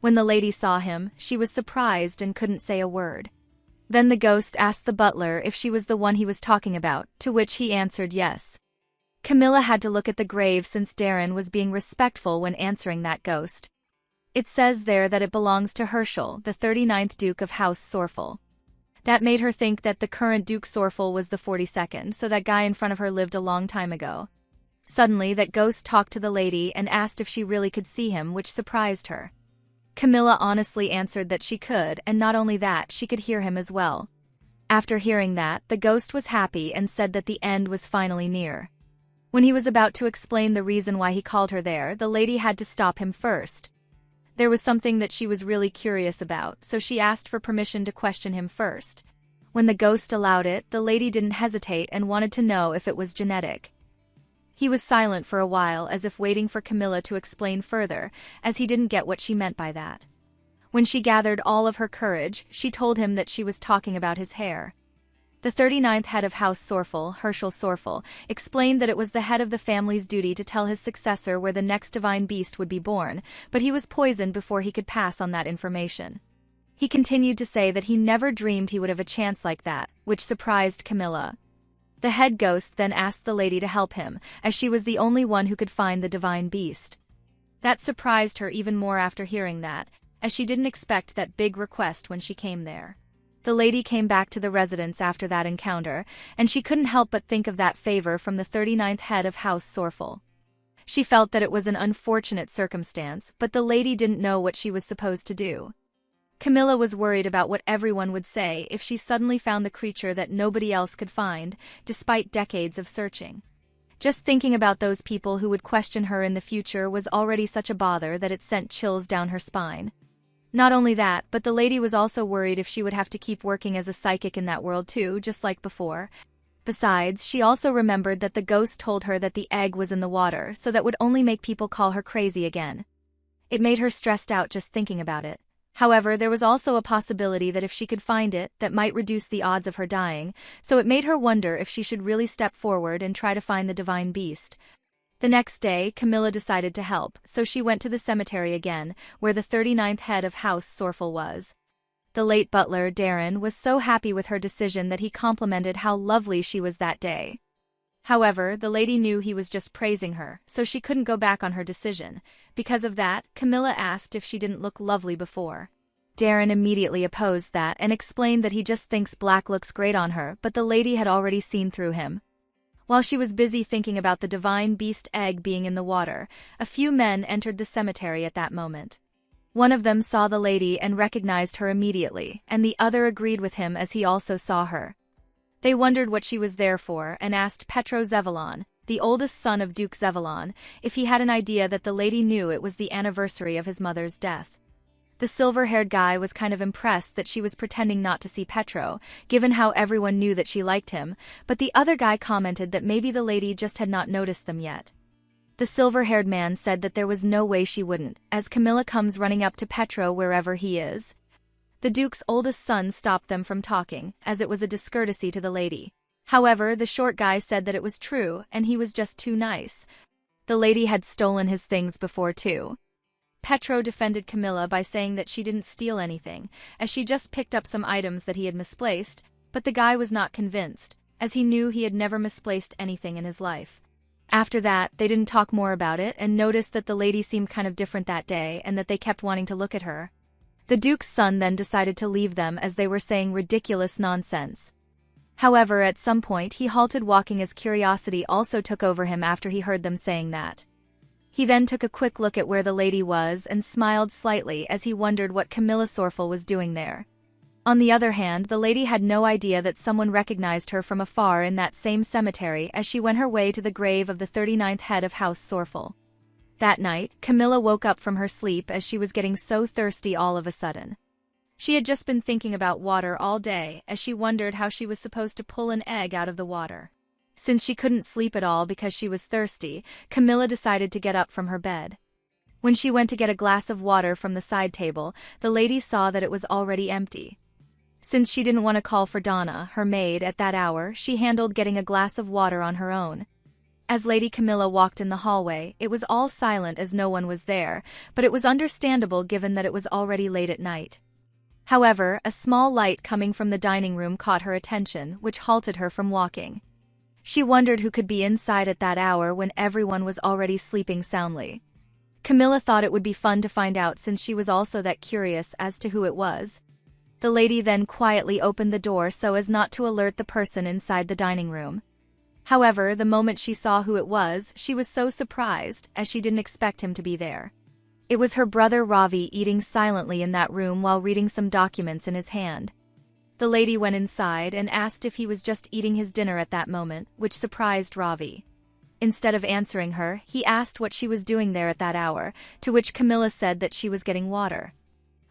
When the lady saw him, she was surprised and couldn't say a word. Then the ghost asked the butler if she was the one he was talking about, to which he answered yes. Camilla had to look at the grave since Darren was being respectful when answering that ghost. It says there that it belongs to Herschel, the 39th Duke of House Sorfel. That made her think that the current Duke Sorfel was the 42nd, so that guy in front of her lived a long time ago. Suddenly, that ghost talked to the lady and asked if she really could see him, which surprised her. Camilla honestly answered that she could, and not only that, she could hear him as well. After hearing that, the ghost was happy and said that the end was finally near. When he was about to explain the reason why he called her there, the lady had to stop him first. There was something that she was really curious about, so she asked for permission to question him first. When the ghost allowed it, the lady didn't hesitate and wanted to know if it was genetic. He was silent for a while, as if waiting for Camilla to explain further, as he didn't get what she meant by that. When she gathered all of her courage, she told him that she was talking about his hair. The 39th head of House Sorfel, Herschel Sorfel, explained that it was the head of the family's duty to tell his successor where the next divine beast would be born, but he was poisoned before he could pass on that information. He continued to say that he never dreamed he would have a chance like that, which surprised Camilla. The head ghost then asked the lady to help him, as she was the only one who could find the divine beast. That surprised her even more after hearing that, as she didn't expect that big request when she came there. The lady came back to the residence after that encounter, and she couldn't help but think of that favor from the 39th head of House Sorfel. She felt that it was an unfortunate circumstance, but the lady didn't know what she was supposed to do. Camilla was worried about what everyone would say if she suddenly found the creature that nobody else could find, despite decades of searching. Just thinking about those people who would question her in the future was already such a bother that it sent chills down her spine. Not only that, but the lady was also worried if she would have to keep working as a psychic in that world too, just like before. Besides, she also remembered that the ghost told her that the egg was in the water, so that would only make people call her crazy again. It made her stressed out just thinking about it. However, there was also a possibility that if she could find it, that might reduce the odds of her dying, so it made her wonder if she should really step forward and try to find the divine beast. The next day, Camilla decided to help, so she went to the cemetery again, where the 39th head of House Sorfel was. The late butler, Darren, was so happy with her decision that he complimented how lovely she was that day. However, the lady knew he was just praising her, so she couldn't go back on her decision. Because of that, Camilla asked if she didn't look lovely before. Darren immediately opposed that and explained that he just thinks black looks great on her, but the lady had already seen through him. While she was busy thinking about the divine beast egg being in the water, a few men entered the cemetery at that moment. One of them saw the lady and recognized her immediately, and the other agreed with him as he also saw her. They wondered what she was there for and asked Petro Zevalon, the oldest son of Duke Zevalon, if he had an idea that the lady knew it was the anniversary of his mother's death. The silver-haired guy was kind of impressed that she was pretending not to see Petro, given how everyone knew that she liked him, but the other guy commented that maybe the lady just had not noticed them yet. The silver-haired man said that there was no way she wouldn't, as Camilla comes running up to Petro wherever he is. The Duke's oldest son stopped them from talking, as it was a discourtesy to the lady. However, the short guy said that it was true, and he was just too nice. The lady had stolen his things before too. Petro defended Camilla by saying that she didn't steal anything, as she just picked up some items that he had misplaced, but the guy was not convinced, as he knew he had never misplaced anything in his life. After that, they didn't talk more about it and noticed that the lady seemed kind of different that day and that they kept wanting to look at her. The Duke's son then decided to leave them as they were saying ridiculous nonsense. However, at some point he halted walking as curiosity also took over him after he heard them saying that. He then took a quick look at where the lady was and smiled slightly as he wondered what Camilla Sorfel was doing there. On the other hand, the lady had no idea that someone recognized her from afar in that same cemetery as she went her way to the grave of the 39th head of House Sorfel. That night, Camilla woke up from her sleep as she was getting so thirsty all of a sudden. She had just been thinking about water all day as she wondered how she was supposed to pull an egg out of the water. Since she couldn't sleep at all because she was thirsty, Camilla decided to get up from her bed. When she went to get a glass of water from the side table, the lady saw that it was already empty. Since she didn't want to call for Donna, her maid, at that hour, she handled getting a glass of water on her own. As Lady Camilla walked in the hallway, it was all silent as no one was there, but it was understandable given that it was already late at night. However, a small light coming from the dining room caught her attention, which halted her from walking. She wondered who could be inside at that hour when everyone was already sleeping soundly. Camilla thought it would be fun to find out since she was also that curious as to who it was. The lady then quietly opened the door so as not to alert the person inside the dining room. However, the moment she saw who it was, she was so surprised, as she didn't expect him to be there. It was her brother Ravi eating silently in that room while reading some documents in his hand. The lady went inside and asked if he was just eating his dinner at that moment, which surprised Ravi. Instead of answering her, he asked what she was doing there at that hour, to which Camilla said that she was getting water.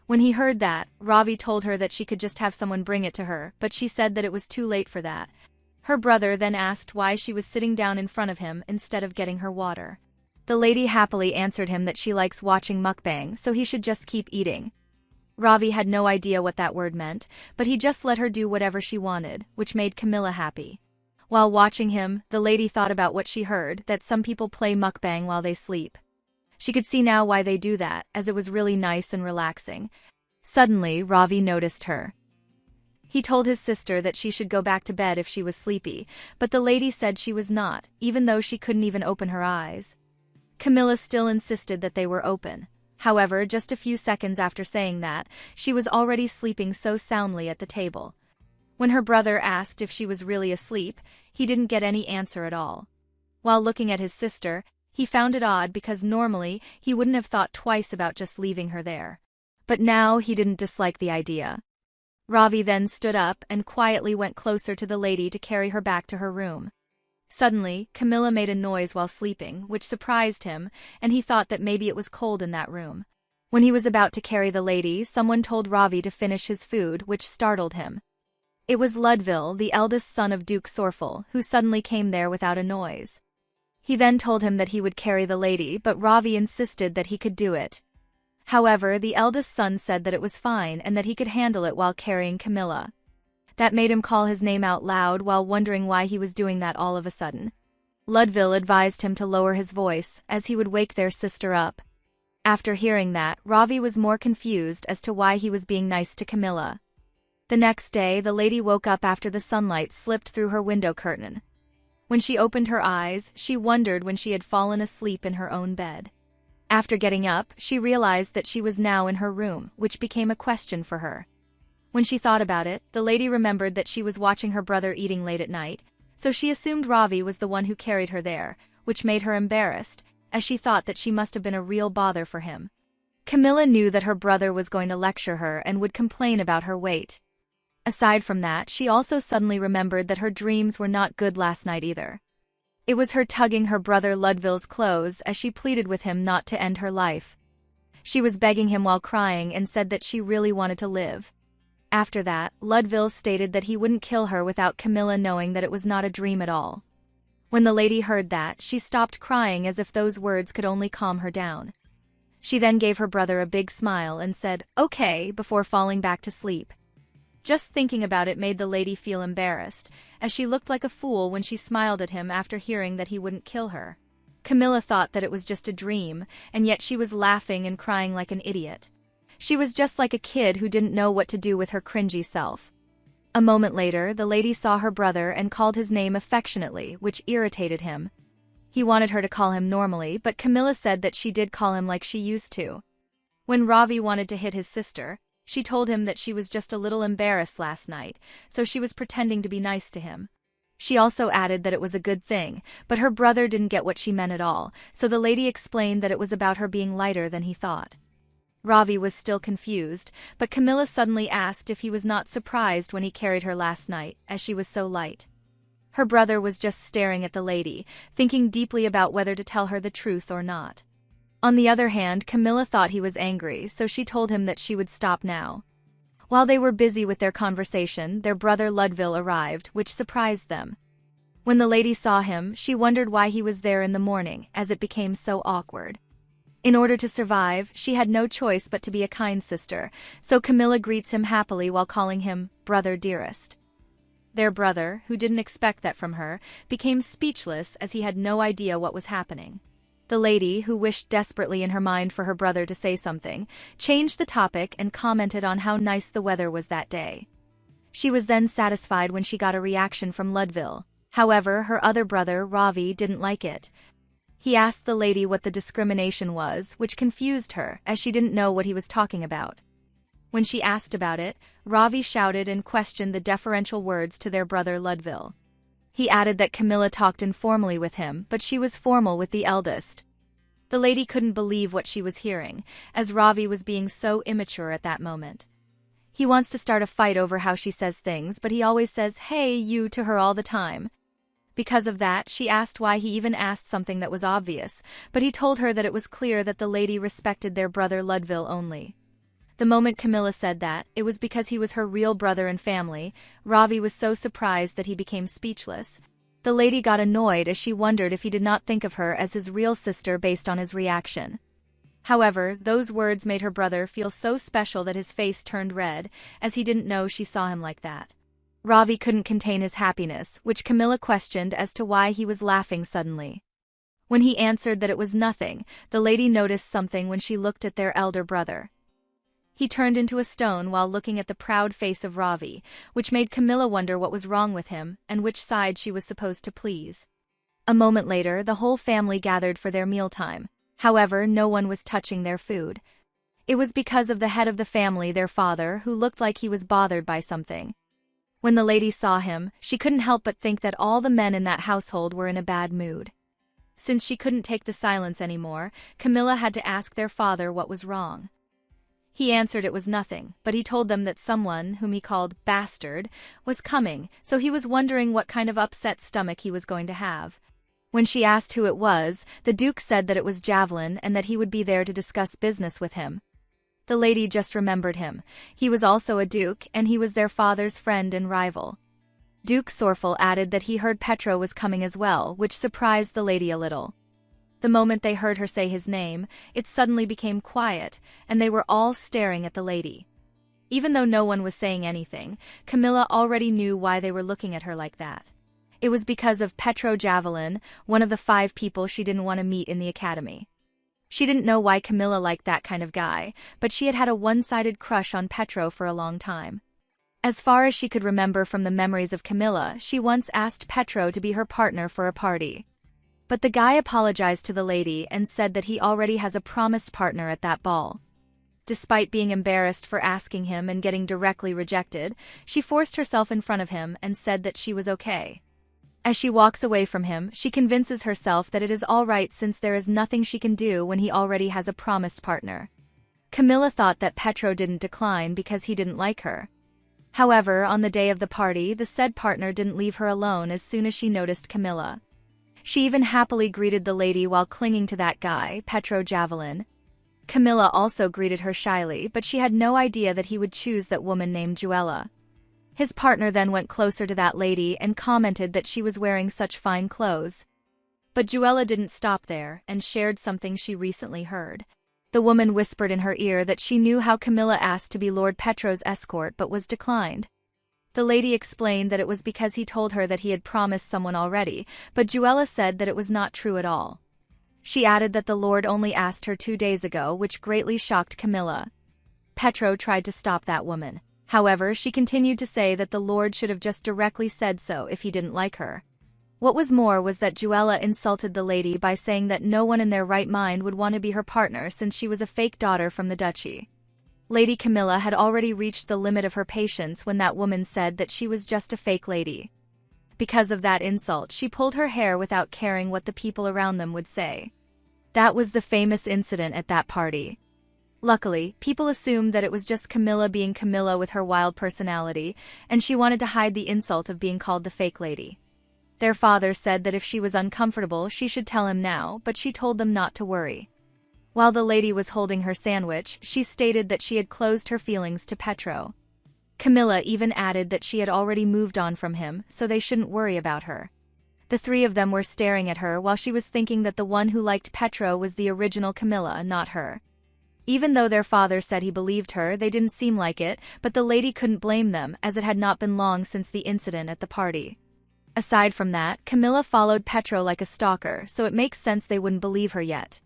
When he heard that, Ravi told her that she could just have someone bring it to her, but she said that it was too late for that. Her brother then asked why she was sitting down in front of him instead of getting her water. The lady happily answered him that she likes watching mukbang, so he should just keep eating. Ravi had no idea what that word meant, but he just let her do whatever she wanted, which made Camilla happy. While watching him, the lady thought about what she heard, that some people play mukbang while they sleep. She could see now why they do that, as it was really nice and relaxing. Suddenly, Ravi noticed her. He told his sister that she should go back to bed if she was sleepy, but the lady said she was not, even though she couldn't even open her eyes. Camilla still insisted that they were open. However, just a few seconds after saying that, she was already sleeping so soundly at the table. When her brother asked if she was really asleep, he didn't get any answer at all. While looking at his sister, he found it odd because normally he wouldn't have thought twice about just leaving her there. But now he didn't dislike the idea. Ravi then stood up and quietly went closer to the lady to carry her back to her room. Suddenly, Camilla made a noise while sleeping, which surprised him, and he thought that maybe it was cold in that room. When he was about to carry the lady, someone told Ravi to finish his food, which startled him. It was Ludville, the eldest son of Duke Sorfel, who suddenly came there without a noise. He then told him that he would carry the lady, but Ravi insisted that he could do it. However, the eldest son said that it was fine and that he could handle it while carrying Camilla. That made him call his name out loud while wondering why he was doing that all of a sudden. Ludville advised him to lower his voice, as he would wake their sister up. After hearing that, Ravi was more confused as to why he was being nice to Camilla. The next day, the lady woke up after the sunlight slipped through her window curtain. When she opened her eyes, she wondered when she had fallen asleep in her own bed. After getting up, she realized that she was now in her room, which became a question for her. When she thought about it, the lady remembered that she was watching her brother eating late at night, so she assumed Ravi was the one who carried her there, which made her embarrassed, as she thought that she must have been a real bother for him. Camilla knew that her brother was going to lecture her and would complain about her weight. Aside from that, she also suddenly remembered that her dreams were not good last night either. It was her tugging her brother Ludville's clothes as she pleaded with him not to end her life. She was begging him while crying and said that she really wanted to live. After that, Ludville stated that he wouldn't kill her without Camilla knowing that it was not a dream at all. When the lady heard that, she stopped crying as if those words could only calm her down. She then gave her brother a big smile and said, "Okay," before falling back to sleep. Just thinking about it made the lady feel embarrassed, as she looked like a fool when she smiled at him after hearing that he wouldn't kill her. Camilla thought that it was just a dream, and yet she was laughing and crying like an idiot. She was just like a kid who didn't know what to do with her cringy self. A moment later, the lady saw her brother and called his name affectionately, which irritated him. He wanted her to call him normally, but Camilla said that she did call him like she used to. When Ravi wanted to hit his sister, she told him that she was just a little embarrassed last night, so she was pretending to be nice to him. She also added that it was a good thing, but her brother didn't get what she meant at all, so the lady explained that it was about her being lighter than he thought. Ravi was still confused, but Camilla suddenly asked if he was not surprised when he carried her last night, as she was so light. Her brother was just staring at the lady, thinking deeply about whether to tell her the truth or not. On the other hand, Camilla thought he was angry, so she told him that she would stop now. While they were busy with their conversation, their brother Ludville arrived, which surprised them. When the lady saw him, she wondered why he was there in the morning, as it became so awkward. In order to survive, she had no choice but to be a kind sister, so Camilla greets him happily while calling him brother dearest. Their brother, who didn't expect that from her, became speechless as he had no idea what was happening. The lady, who wished desperately in her mind for her brother to say something, changed the topic and commented on how nice the weather was that day. She was then satisfied when she got a reaction from Ludville. However, her other brother, Ravi, didn't like it. He asked the lady what the discrimination was, which confused her, as she didn't know what he was talking about. When she asked about it, Ravi shouted and questioned the deferential words to their brother Ludville. He added that Camilla talked informally with him, but she was formal with the eldest. The lady couldn't believe what she was hearing, as Ravi was being so immature at that moment. He wants to start a fight over how she says things, but he always says, "Hey, you," to her all the time. Because of that, she asked why he even asked something that was obvious, but he told her that it was clear that the lady respected their brother Ludville only. The moment Camilla said that, it was because he was her real brother and family. Ravi was so surprised that he became speechless. The lady got annoyed as she wondered if he did not think of her as his real sister based on his reaction. However, those words made her brother feel so special that his face turned red, as he didn't know she saw him like that. Ravi couldn't contain his happiness, which Camilla questioned as to why he was laughing suddenly. When he answered that it was nothing, the lady noticed something when she looked at their elder brother. He turned into a stone while looking at the proud face of Ravi, which made Camilla wonder what was wrong with him and which side she was supposed to please. A moment later, the whole family gathered for their mealtime. However, no one was touching their food. It was because of the head of the family, their father, who looked like he was bothered by something. When the lady saw him, she couldn't help but think that all the men in that household were in a bad mood. Since she couldn't take the silence anymore, Camilla had to ask their father what was wrong. He answered it was nothing, but he told them that someone, whom he called bastard, was coming, so he was wondering what kind of upset stomach he was going to have. When she asked who it was, the Duke said that it was Javelin and that he would be there to discuss business with him. The lady just remembered him. He was also a duke, and he was their father's friend and rival. Duke Sorfel added that he heard Petro was coming as well, which surprised the lady a little. The moment they heard her say his name, it suddenly became quiet, and they were all staring at the lady. Even though no one was saying anything, Camilla already knew why they were looking at her like that. It was because of Petro Javelin, one of the 5 people she didn't want to meet in the academy. She didn't know why Camilla liked that kind of guy, but she had had a one-sided crush on Petro for a long time. As far as she could remember from the memories of Camilla, she once asked Petro to be her partner for a party. But the guy apologized to the lady and said that he already has a promised partner at that ball. Despite being embarrassed for asking him and getting directly rejected, she forced herself in front of him and said that she was okay. As she walks away from him, she convinces herself that it is all right since there is nothing she can do when he already has a promised partner. Camilla thought that Petro didn't decline because he didn't like her. However, on the day of the party, the said partner didn't leave her alone as soon as she noticed Camilla. She even happily greeted the lady while clinging to that guy, Petro Javelin. Camilla also greeted her shyly, but she had no idea that he would choose that woman named Juella. His partner then went closer to that lady and commented that she was wearing such fine clothes. But Juella didn't stop there and shared something she recently heard. The woman whispered in her ear that she knew how Camilla asked to be Lord Petro's escort but was declined. The lady explained that it was because he told her that he had promised someone already, but Juella said that it was not true at all. She added that the Lord only asked her 2 days ago, which greatly shocked Camilla. Petro tried to stop that woman. However, she continued to say that the Lord should have just directly said so if he didn't like her. What was more was that Juella insulted the lady by saying that no one in their right mind would want to be her partner since she was a fake daughter from the duchy. Lady Camilla had already reached the limit of her patience when that woman said that she was just a fake lady. Because of that insult, she pulled her hair without caring what the people around them would say. That was the famous incident at that party. Luckily, people assumed that it was just Camilla being Camilla with her wild personality, and she wanted to hide the insult of being called the fake lady. Their father said that if she was uncomfortable, she should tell him now, but she told them not to worry. While the lady was holding her sandwich, she stated that she had closed her feelings to Petro. Camilla even added that she had already moved on from him, so they shouldn't worry about her. The 3 of them were staring at her while she was thinking that the one who liked Petro was the original Camilla, not her. Even though their father said he believed her, they didn't seem like it, but the lady couldn't blame them as it had not been long since the incident at the party. Aside from that, Camilla followed Petro like a stalker, so it makes sense they wouldn't believe her yet.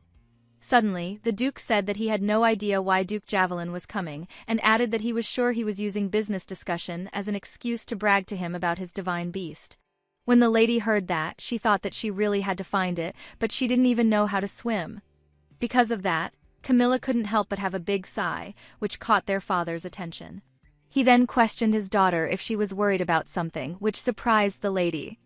Suddenly, the Duke said that he had no idea why Duke Javelin was coming, and added that he was sure he was using business discussion as an excuse to brag to him about his divine beast. When the lady heard that, she thought that she really had to find it, but she didn't even know how to swim. Because of that, Camilla couldn't help but have a big sigh, which caught their father's attention. He then questioned his daughter if she was worried about something, which surprised the lady.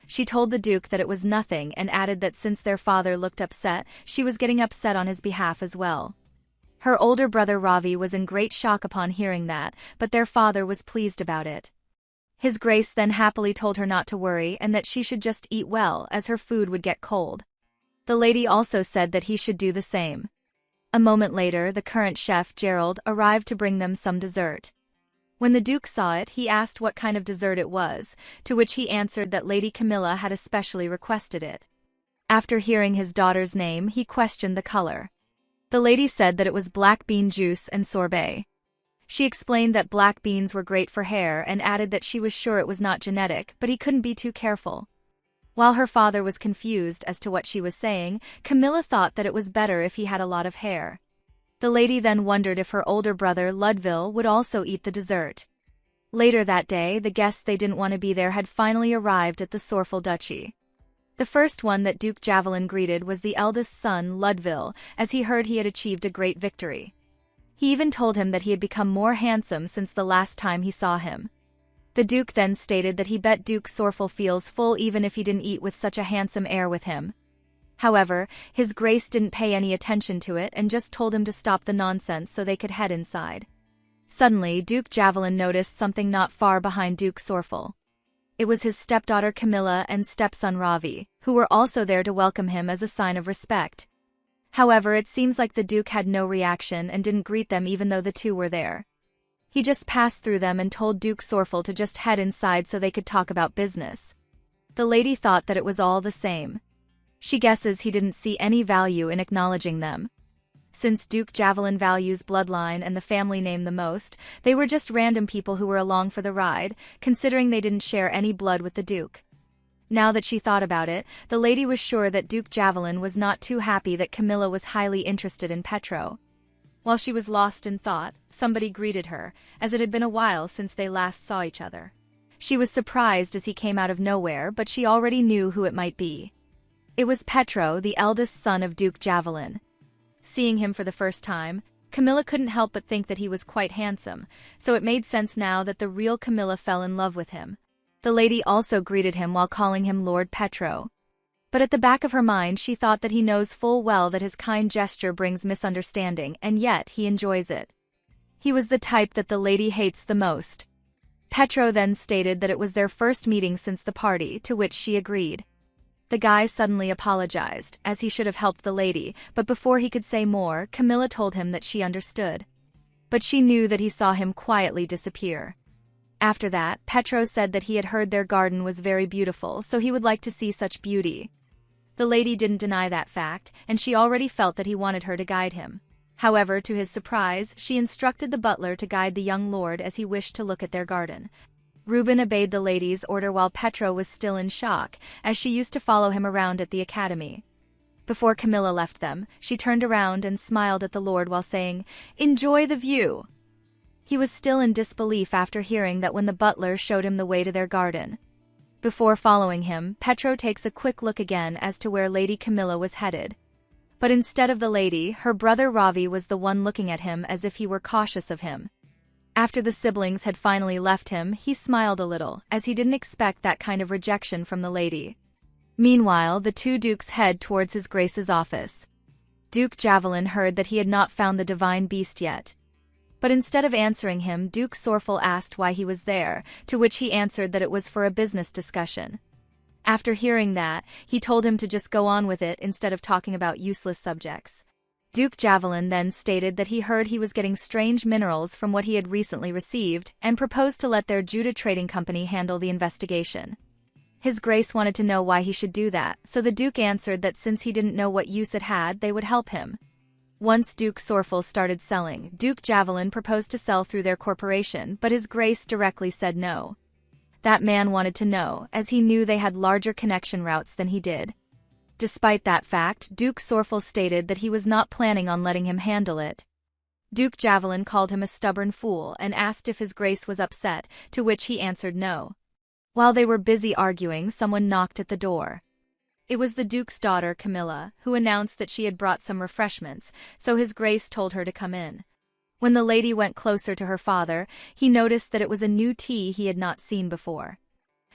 She told the Duke that it was nothing and added that since their father looked upset, she was getting upset on his behalf as well. Her older brother Ravi was in great shock upon hearing that, but their father was pleased about it. His Grace then happily told her not to worry and that she should just eat well, as her food would get cold. The lady also said that he should do the same. A moment later, the current chef, Gerald, arrived to bring them some dessert. When the Duke saw it, he asked what kind of dessert it was, to which he answered that Lady Camilla had especially requested it. After hearing his daughter's name, he questioned the color. The lady said that it was black bean juice and sorbet. She explained that black beans were great for hair and added that she was sure it was not genetic, but he couldn't be too careful. While her father was confused as to what she was saying, Camilla thought that it was better if he had a lot of hair. The lady then wondered if her older brother, Ludville, would also eat the dessert. Later that day, the guests they didn't want to be there had finally arrived at the Sorfel Duchy. The first one that Duke Javelin greeted was the eldest son, Ludville, as he heard he had achieved a great victory. He even told him that he had become more handsome since the last time he saw him. The Duke then stated that he bet Duke Sorfel feels full even if he didn't eat with such a handsome heir with him. However, His Grace didn't pay any attention to it and just told him to stop the nonsense so they could head inside. Suddenly, Duke Javelin noticed something not far behind Duke Sorfel. It was his stepdaughter Camilla and stepson Ravi, who were also there to welcome him as a sign of respect. However, it seems like the Duke had no reaction and didn't greet them even though the two were there. He just passed through them and told Duke Sorfel to just head inside so they could talk about business. The lady thought that it was all the same. She guesses he didn't see any value in acknowledging them. Since Duke Javelin values bloodline and the family name the most, they were just random people who were along for the ride, considering they didn't share any blood with the Duke. Now that she thought about it, the lady was sure that Duke Javelin was not too happy that Camilla was highly interested in Petro. While she was lost in thought, somebody greeted her, as it had been a while since they last saw each other. She was surprised as he came out of nowhere, but she already knew who it might be. It was Petro, the eldest son of Duke Javelin. Seeing him for the first time, Camilla couldn't help but think that he was quite handsome, so it made sense now that the real Camilla fell in love with him. The lady also greeted him while calling him Lord Petro. But at the back of her mind she thought that he knows full well that his kind gesture brings misunderstanding, and yet he enjoys it. He was the type that the lady hates the most. Petro then stated that it was their first meeting since the party, to which she agreed. The guy suddenly apologized, as he should have helped the lady, but before he could say more, Camilla told him that she understood. But she knew that he saw him quietly disappear. After that, Petro said that he had heard their garden was very beautiful, so he would like to see such beauty. The lady didn't deny that fact, and she already felt that he wanted her to guide him. However, to his surprise, she instructed the butler to guide the young lord as he wished to look at their garden. Reuben obeyed the lady's order while Petro was still in shock, as she used to follow him around at the academy. Before Camilla left them, she turned around and smiled at the lord while saying, "Enjoy the view." He was still in disbelief after hearing that when the butler showed him the way to their garden. Before following him, Petro takes a quick look again as to where Lady Camilla was headed. But instead of the lady, her brother Ravi was the one looking at him as if he were cautious of him. After the siblings had finally left him, he smiled a little, as he didn't expect that kind of rejection from the lady. Meanwhile, the two dukes head towards his grace's office. Duke Javelin heard that he had not found the divine beast yet. But instead of answering him, Duke Sorfel asked why he was there, to which he answered that it was for a business discussion. After hearing that, he told him to just go on with it instead of talking about useless subjects. Duke Javelin then stated that he heard he was getting strange minerals from what he had recently received and proposed to let their Judah trading company handle the investigation. His Grace wanted to know why he should do that, so the Duke answered that since he didn't know what use it had, they would help him. Once Duke Sorfel started selling, Duke Javelin proposed to sell through their corporation, but His Grace directly said no. That man wanted to know, as he knew they had larger connection routes than he did. Despite that fact, Duke Sorfel stated that he was not planning on letting him handle it. Duke Javelin called him a stubborn fool and asked if His Grace was upset, to which he answered no. While they were busy arguing, someone knocked at the door. It was the Duke's daughter, Camilla, who announced that she had brought some refreshments, so His Grace told her to come in. When the lady went closer to her father, he noticed that it was a new tea he had not seen before.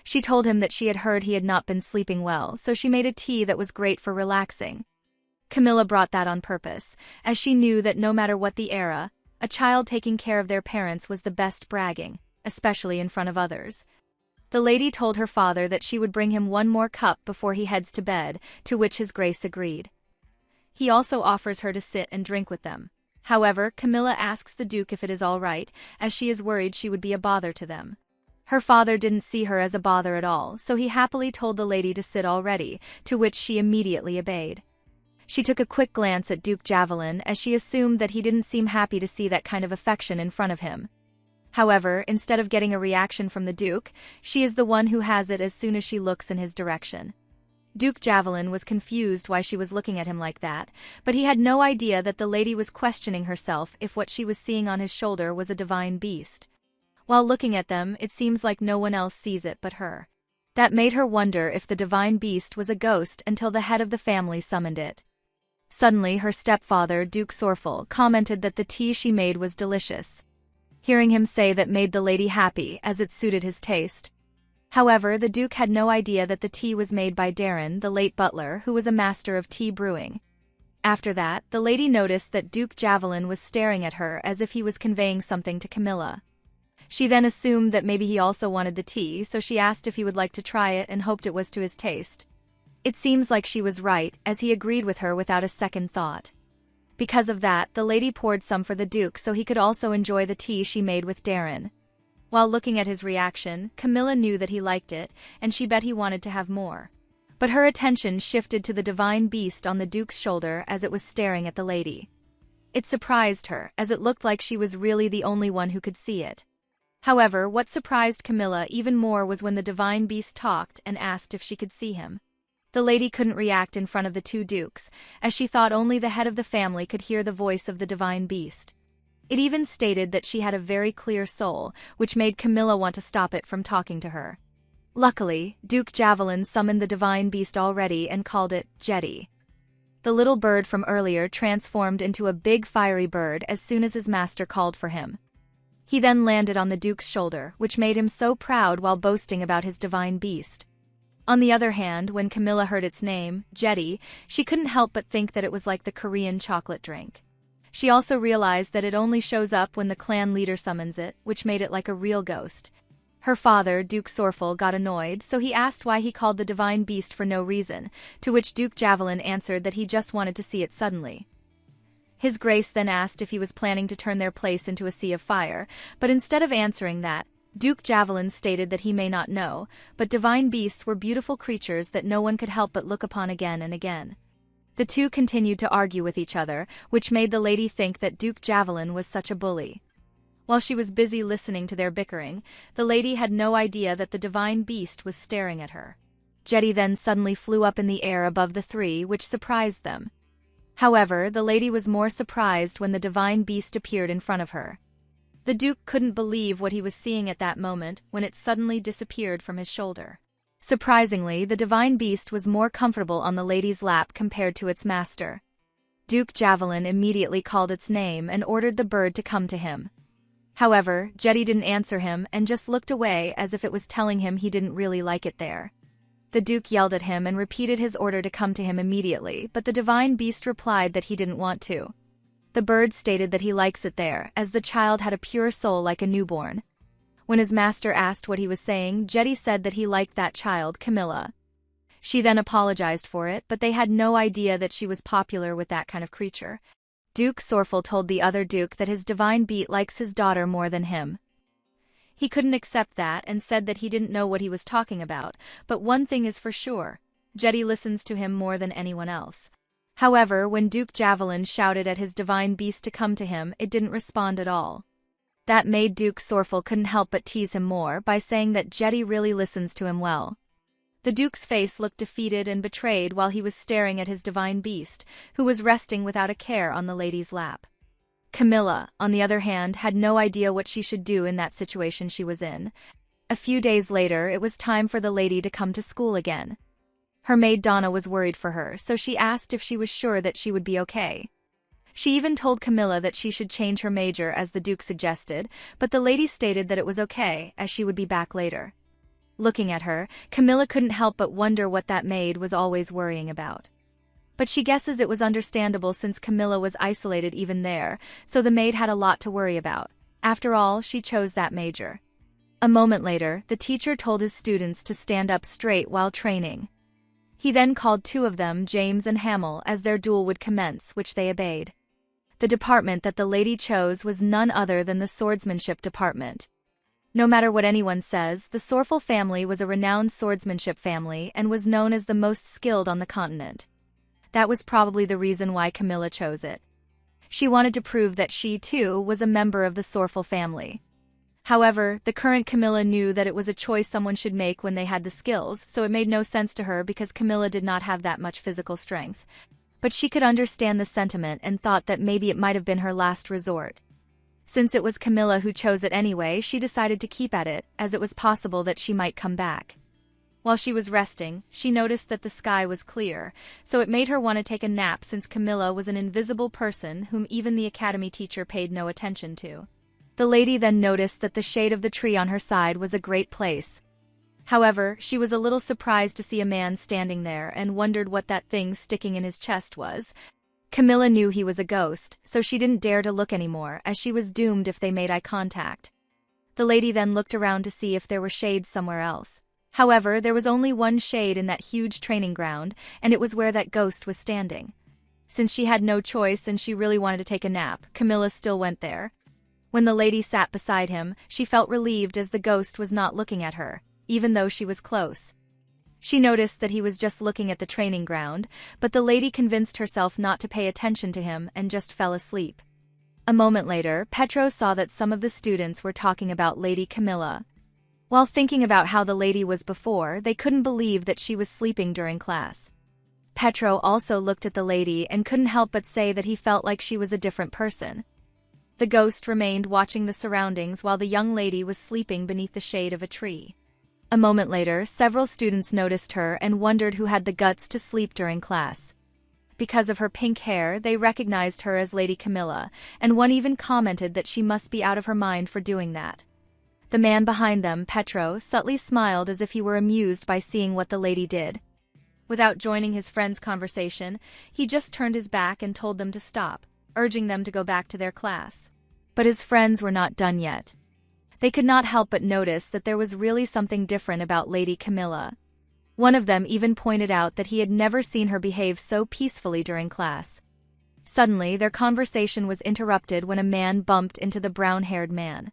She told him that she had heard he had not been sleeping well, so she made a tea that was great for relaxing. Camilla brought that on purpose, as she knew that no matter what the era, a child taking care of their parents was the best bragging, especially in front of others. The lady told her father that she would bring him one more cup before he heads to bed, to which His Grace agreed. He also offers her to sit and drink with them. However, Camilla asks the Duke if it is all right, as she is worried she would be a bother to them. Her father didn't see her as a bother at all, so he happily told the lady to sit already, to which she immediately obeyed. She took a quick glance at Duke Javelin as she assumed that he didn't seem happy to see that kind of affection in front of him. However, instead of getting a reaction from the Duke, she is the one who has it as soon as she looks in his direction. Duke Javelin was confused why she was looking at him like that, but he had no idea that the lady was questioning herself if what she was seeing on his shoulder was a divine beast. While looking at them, it seems like no one else sees it but her. That made her wonder if the divine beast was a ghost until the head of the family summoned it. Suddenly, her stepfather, Duke Sorfel, commented that the tea she made was delicious. Hearing him say that made the lady happy, as it suited his taste. However, the Duke had no idea that the tea was made by Darren, the late butler, who was a master of tea brewing. After that, the lady noticed that Duke Javelin was staring at her as if he was conveying something to Camilla. She then assumed that maybe he also wanted the tea, so she asked if he would like to try it and hoped it was to his taste. It seems like she was right, as he agreed with her without a second thought. Because of that, the lady poured some for the Duke so he could also enjoy the tea she made with Darren. While looking at his reaction, Camilla knew that he liked it, and she bet he wanted to have more. But her attention shifted to the divine beast on the Duke's shoulder as it was staring at the lady. It surprised her, as it looked like she was really the only one who could see it. However, what surprised Camilla even more was when the divine beast talked and asked if she could see him. The lady couldn't react in front of the two dukes, as she thought only the head of the family could hear the voice of the divine beast. It even stated that she had a very clear soul, which made Camilla want to stop it from talking to her. Luckily, Duke Javelin summoned the divine beast already and called it Jetty. The little bird from earlier transformed into a big fiery bird as soon as his master called for him. He then landed on the Duke's shoulder, which made him so proud while boasting about his divine beast. On the other hand, when Camilla heard its name, Jetty, she couldn't help but think that it was like the Korean chocolate drink. She also realized that it only shows up when the clan leader summons it, which made it like a real ghost. Her father, Duke Sorful, got annoyed, so he asked why he called the divine beast for no reason, to which Duke Javelin answered that he just wanted to see it suddenly. His Grace then asked if he was planning to turn their place into a sea of fire, but instead of answering that, Duke Javelin stated that he may not know, but divine beasts were beautiful creatures that no one could help but look upon again and again. The two continued to argue with each other, which made the lady think that Duke Javelin was such a bully. While she was busy listening to their bickering, the lady had no idea that the divine beast was staring at her. Jetty then suddenly flew up in the air above the three, which surprised them. However, the lady was more surprised when the divine beast appeared in front of her. The Duke couldn't believe what he was seeing at that moment when it suddenly disappeared from his shoulder. Surprisingly, the divine beast was more comfortable on the lady's lap compared to its master. Duke Javelin immediately called its name and ordered the bird to come to him. However, Jetty didn't answer him and just looked away as if it was telling him he didn't really like it there. The Duke yelled at him and repeated his order to come to him immediately, but the divine beast replied that he didn't want to. The bird stated that he likes it there, as the child had a pure soul like a newborn. When his master asked what he was saying, Jetty said that he liked that child, Camilla. She then apologized for it, but they had no idea that she was popular with that kind of creature. Duke Sorful told the other Duke that his divine beat likes his daughter more than him. He couldn't accept that and said that he didn't know what he was talking about, but one thing is for sure, Jetty listens to him more than anyone else. However, when Duke Javelin shouted at his divine beast to come to him, it didn't respond at all. That made Duke Sorful couldn't help but tease him more by saying that Jetty really listens to him well. The Duke's face looked defeated and betrayed while he was staring at his divine beast, who was resting without a care on the lady's lap. Camilla, on the other hand, had no idea what she should do in that situation she was in. A few days later, it was time for the lady to come to school again. Her maid Donna was worried for her, so she asked if she was sure that she would be okay. She even told Camilla that she should change her major as the Duke suggested, but the lady stated that it was okay, as she would be back later. Looking at her, Camilla couldn't help but wonder what that maid was always worrying about. But she guesses it was understandable since Camilla was isolated even there, so the maid had a lot to worry about. After all, she chose that major. A moment later, the teacher told his students to stand up straight while training. He then called two of them, James and Hamill, as their duel would commence, which they obeyed. The department that the lady chose was none other than the swordsmanship department. No matter what anyone says, the Sorful family was a renowned swordsmanship family and was known as the most skilled on the continent. That was probably the reason why Camilla chose it. She wanted to prove that she, too, was a member of the Sorful family. However, the current Camilla knew that it was a choice someone should make when they had the skills, so it made no sense to her because Camilla did not have that much physical strength. But she could understand the sentiment and thought that maybe it might have been her last resort. Since it was Camilla who chose it anyway, she decided to keep at it, as it was possible that she might come back. While she was resting, she noticed that the sky was clear, so it made her want to take a nap since Camilla was an invisible person whom even the academy teacher paid no attention to. The lady then noticed that the shade of the tree on her side was a great place. However, she was a little surprised to see a man standing there and wondered what that thing sticking in his chest was. Camilla knew he was a ghost, so she didn't dare to look anymore, as she was doomed if they made eye contact. The lady then looked around to see if there were shades somewhere else. However, there was only one shade in that huge training ground, and it was where that ghost was standing. Since she had no choice and she really wanted to take a nap, Camilla still went there. When the lady sat beside him, she felt relieved as the ghost was not looking at her, even though she was close. She noticed that he was just looking at the training ground, but the lady convinced herself not to pay attention to him and just fell asleep. A moment later, Petro saw that some of the students were talking about Lady Camilla. While thinking about how the lady was before, they couldn't believe that she was sleeping during class. Petro also looked at the lady and couldn't help but say that he felt like she was a different person. The ghost remained watching the surroundings while the young lady was sleeping beneath the shade of a tree. A moment later, several students noticed her and wondered who had the guts to sleep during class. Because of her pink hair, they recognized her as Lady Camilla, and one even commented that she must be out of her mind for doing that. The man behind them, Petro, subtly smiled as if he were amused by seeing what the lady did. Without joining his friend's conversation, he just turned his back and told them to stop, urging them to go back to their class. But his friends were not done yet. They could not help but notice that there was really something different about Lady Camilla. One of them even pointed out that he had never seen her behave so peacefully during class. Suddenly, their conversation was interrupted when a man bumped into the brown-haired man.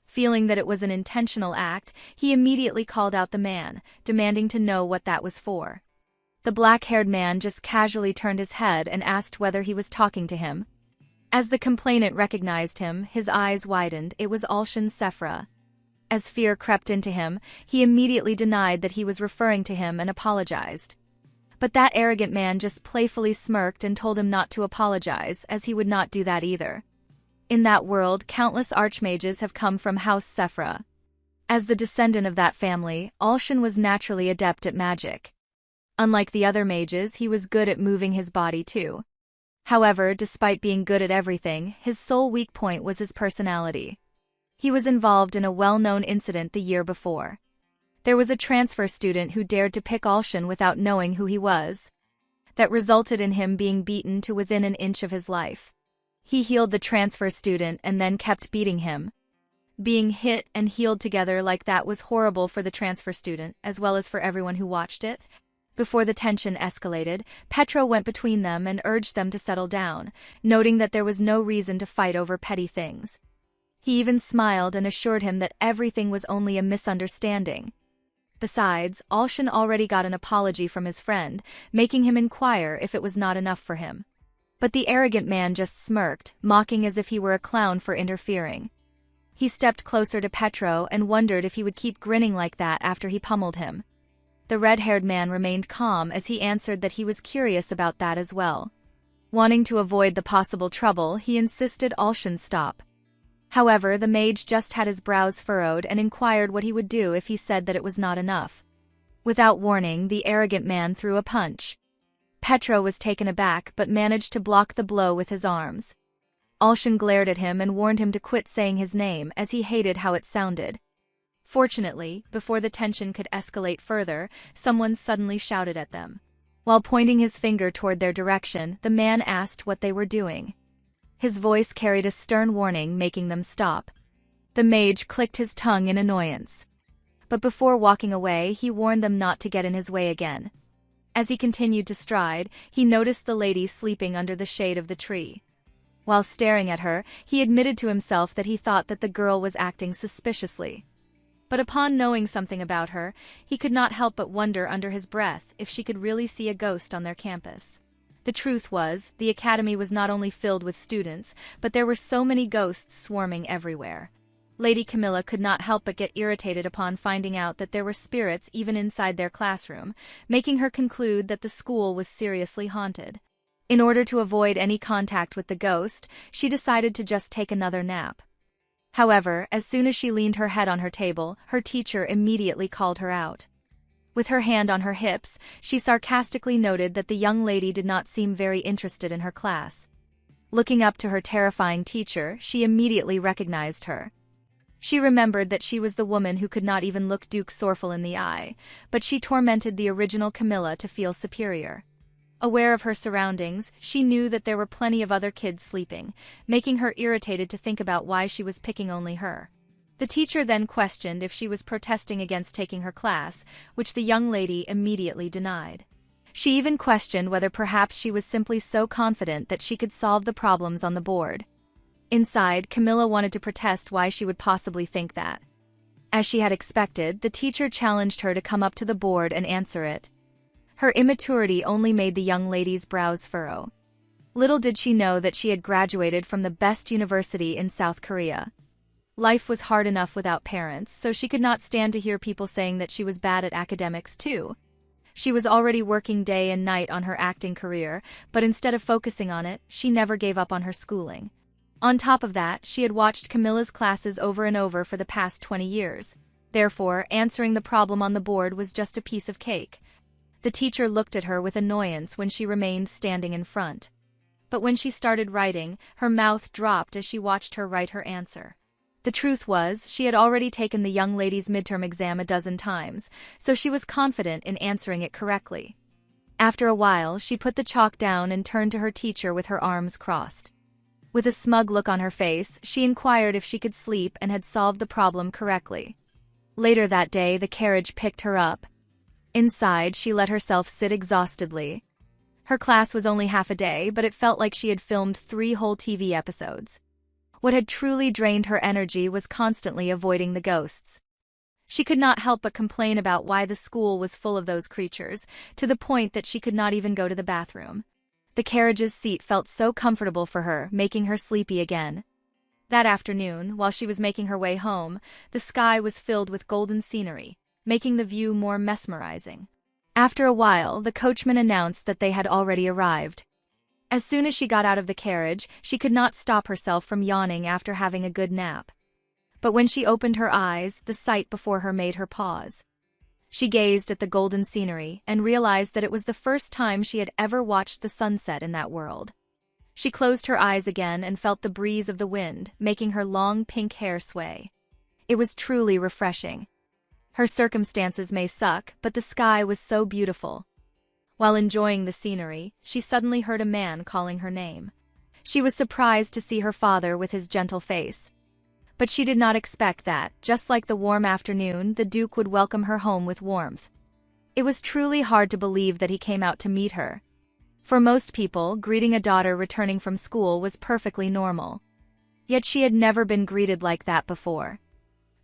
Feeling that it was an intentional act, he immediately called out the man, demanding to know what that was for. The black-haired man just casually turned his head and asked whether he was talking to him. As the complainant recognized him, his eyes widened. It was Alshan Sephra. As fear crept into him, he immediately denied that he was referring to him and apologized. But that arrogant man just playfully smirked and told him not to apologize, as he would not do that either. In that world, countless archmages have come from House Sephra. As the descendant of that family, Alshan was naturally adept at magic. Unlike the other mages, he was good at moving his body too. However, despite being good at everything, his sole weak point was his personality. He was involved in a well-known incident the year before. There was a transfer student who dared to pick Alshan without knowing who he was. That resulted in him being beaten to within an inch of his life. He healed the transfer student and then kept beating him. Being hit and healed together like that was horrible for the transfer student, as well as for everyone who watched it. Before the tension escalated, Petro went between them and urged them to settle down, noting that there was no reason to fight over petty things. He even smiled and assured him that everything was only a misunderstanding. Besides, Alshan already got an apology from his friend, making him inquire if it was not enough for him. But the arrogant man just smirked, mocking as if he were a clown for interfering. He stepped closer to Petro and wondered if he would keep grinning like that after he pummeled him. The red-haired man remained calm as he answered that he was curious about that as well. Wanting to avoid the possible trouble, he insisted Alshan stop. However, the mage just had his brows furrowed and inquired what he would do if he said that it was not enough. Without warning, the arrogant man threw a punch. Petro was taken aback but managed to block the blow with his arms. Alshan glared at him and warned him to quit saying his name as he hated how it sounded. Fortunately, before the tension could escalate further, someone suddenly shouted at them. While pointing his finger toward their direction, the man asked what they were doing. His voice carried a stern warning, making them stop. The mage clicked his tongue in annoyance. But before walking away, he warned them not to get in his way again. As he continued to stride, he noticed the lady sleeping under the shade of the tree. While staring at her, he admitted to himself that he thought that the girl was acting suspiciously. But upon knowing something about her, he could not help but wonder under his breath if she could really see a ghost on their campus. The truth was, the academy was not only filled with students, but there were so many ghosts swarming everywhere. Lady Camilla could not help but get irritated upon finding out that there were spirits even inside their classroom, making her conclude that the school was seriously haunted. In order to avoid any contact with the ghost, she decided to just take another nap. However, as soon as she leaned her head on her table, her teacher immediately called her out. With her hand on her hips, she sarcastically noted that the young lady did not seem very interested in her class. Looking up to her terrifying teacher, she immediately recognized her. She remembered that she was the woman who could not even look Duke Sorfel in the eye, but she tormented the original Camilla to feel superior. Aware of her surroundings, she knew that there were plenty of other kids sleeping, making her irritated to think about why she was picking only her. The teacher then questioned if she was protesting against taking her class, which the young lady immediately denied. She even questioned whether perhaps she was simply so confident that she could solve the problems on the board. Inside, Camilla wanted to protest why she would possibly think that. As she had expected, the teacher challenged her to come up to the board and answer it. Her immaturity only made the young lady's brows furrow. Little did she know that she had graduated from the best university in South Korea. Life was hard enough without parents, so she could not stand to hear people saying that she was bad at academics too. She was already working day and night on her acting career, but instead of focusing on it, she never gave up on her schooling. On top of that, she had watched Camilla's classes over and over for the past 20 years. Therefore, answering the problem on the board was just a piece of cake. The teacher looked at her with annoyance when she remained standing in front. But when she started writing, her mouth dropped as she watched her write her answer. The truth was, she had already taken the young lady's midterm exam a dozen times, so she was confident in answering it correctly. After a while, she put the chalk down and turned to her teacher with her arms crossed. With a smug look on her face, she inquired if she could sleep and had solved the problem correctly. Later that day, the carriage picked her up. Inside, she let herself sit exhaustedly. Her class was only half a day, but it felt like she had filmed 3 whole TV episodes. What had truly drained her energy was constantly avoiding the ghosts. She could not help but complain about why the school was full of those creatures, to the point that she could not even go to the bathroom. The carriage's seat felt so comfortable for her, making her sleepy again. That afternoon, while she was making her way home, the sky was filled with golden scenery, making the view more mesmerizing. After a while, the coachman announced that they had already arrived. As soon as she got out of the carriage, she could not stop herself from yawning after having a good nap. But when she opened her eyes, the sight before her made her pause. She gazed at the golden scenery and realized that it was the first time she had ever watched the sunset in that world. She closed her eyes again and felt the breeze of the wind, making her long pink hair sway. It was truly refreshing. Her circumstances may suck, but the sky was so beautiful. While enjoying the scenery, she suddenly heard a man calling her name. She was surprised to see her father with his gentle face. But she did not expect that, just like the warm afternoon, the Duke would welcome her home with warmth. It was truly hard to believe that he came out to meet her. For most people, greeting a daughter returning from school was perfectly normal. Yet she had never been greeted like that before.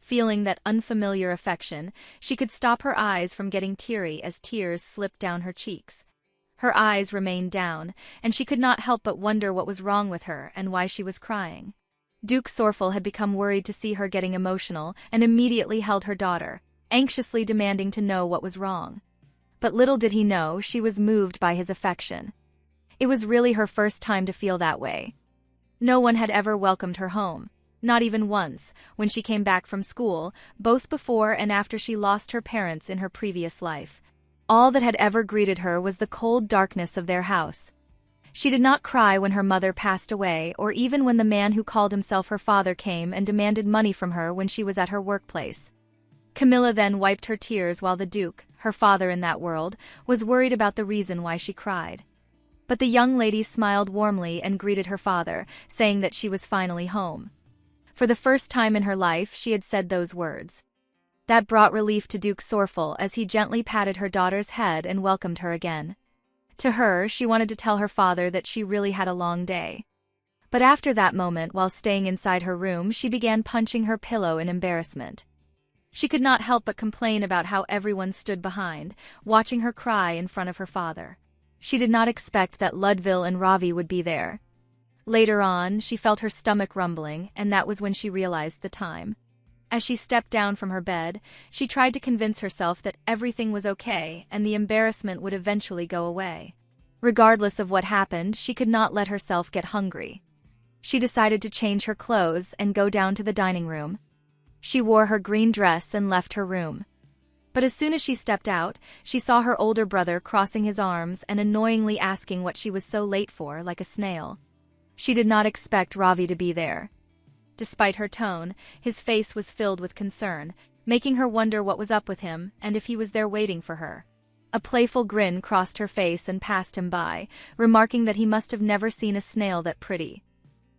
Feeling that unfamiliar affection, she could stop her eyes from getting teary as tears slipped down her cheeks. Her eyes remained down, and she could not help but wonder what was wrong with her and why she was crying. Duke Sorfel had become worried to see her getting emotional and immediately held her daughter, anxiously demanding to know what was wrong. But little did he know she was moved by his affection. It was really her first time to feel that way. No one had ever welcomed her home. Not even once, when she came back from school, both before and after she lost her parents in her previous life. All that had ever greeted her was the cold darkness of their house. She did not cry when her mother passed away, or even when the man who called himself her father came and demanded money from her when she was at her workplace. Camilla then wiped her tears while the Duke, her father in that world, was worried about the reason why she cried. But the young lady smiled warmly and greeted her father, saying that she was finally home. For the first time in her life, she had said those words. That brought relief to Duke Sorfel as he gently patted her daughter's head and welcomed her again. To her, she wanted to tell her father that she really had a long day. But after that moment, while staying inside her room, she began punching her pillow in embarrassment. She could not help but complain about how everyone stood behind, watching her cry in front of her father. She did not expect that Ludville and Ravi would be there. Later on, she felt her stomach rumbling, and that was when she realized the time. As she stepped down from her bed, she tried to convince herself that everything was okay and the embarrassment would eventually go away. Regardless of what happened, she could not let herself get hungry. She decided to change her clothes and go down to the dining room. She wore her green dress and left her room. But as soon as she stepped out, she saw her older brother crossing his arms and annoyingly asking what she was so late for, like a snail. She did not expect Ravi to be there. Despite her tone, his face was filled with concern, making her wonder what was up with him and if he was there waiting for her. A playful grin crossed her face and passed him by, remarking that he must have never seen a snail that pretty.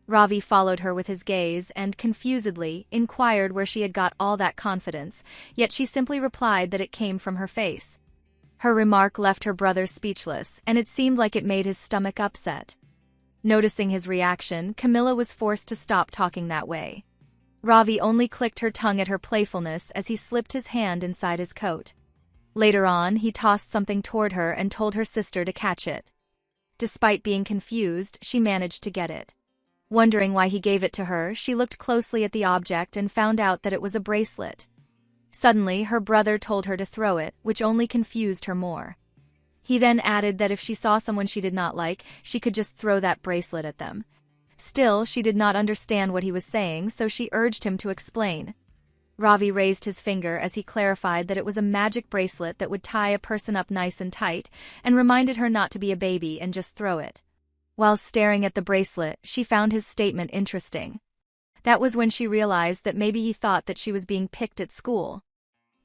Ravi followed her with his gaze and, confusedly, inquired where she had got all that confidence, yet she simply replied that it came from her face. Her remark left her brother speechless, and it seemed like it made his stomach upset. Noticing his reaction, Camilla was forced to stop talking that way. Ravi only clicked her tongue at her playfulness as he slipped his hand inside his coat. Later on, he tossed something toward her and told her sister to catch it. Despite being confused, she managed to get it. Wondering why he gave it to her, she looked closely at the object and found out that it was a bracelet. Suddenly, her brother told her to throw it, which only confused her more. He then added that if she saw someone she did not like, she could just throw that bracelet at them. Still, she did not understand what he was saying, so she urged him to explain. Ravi raised his finger as he clarified that it was a magic bracelet that would tie a person up nice and tight, and reminded her not to be a baby and just throw it. While staring at the bracelet, she found his statement interesting. That was when she realized that maybe he thought that she was being picked at school.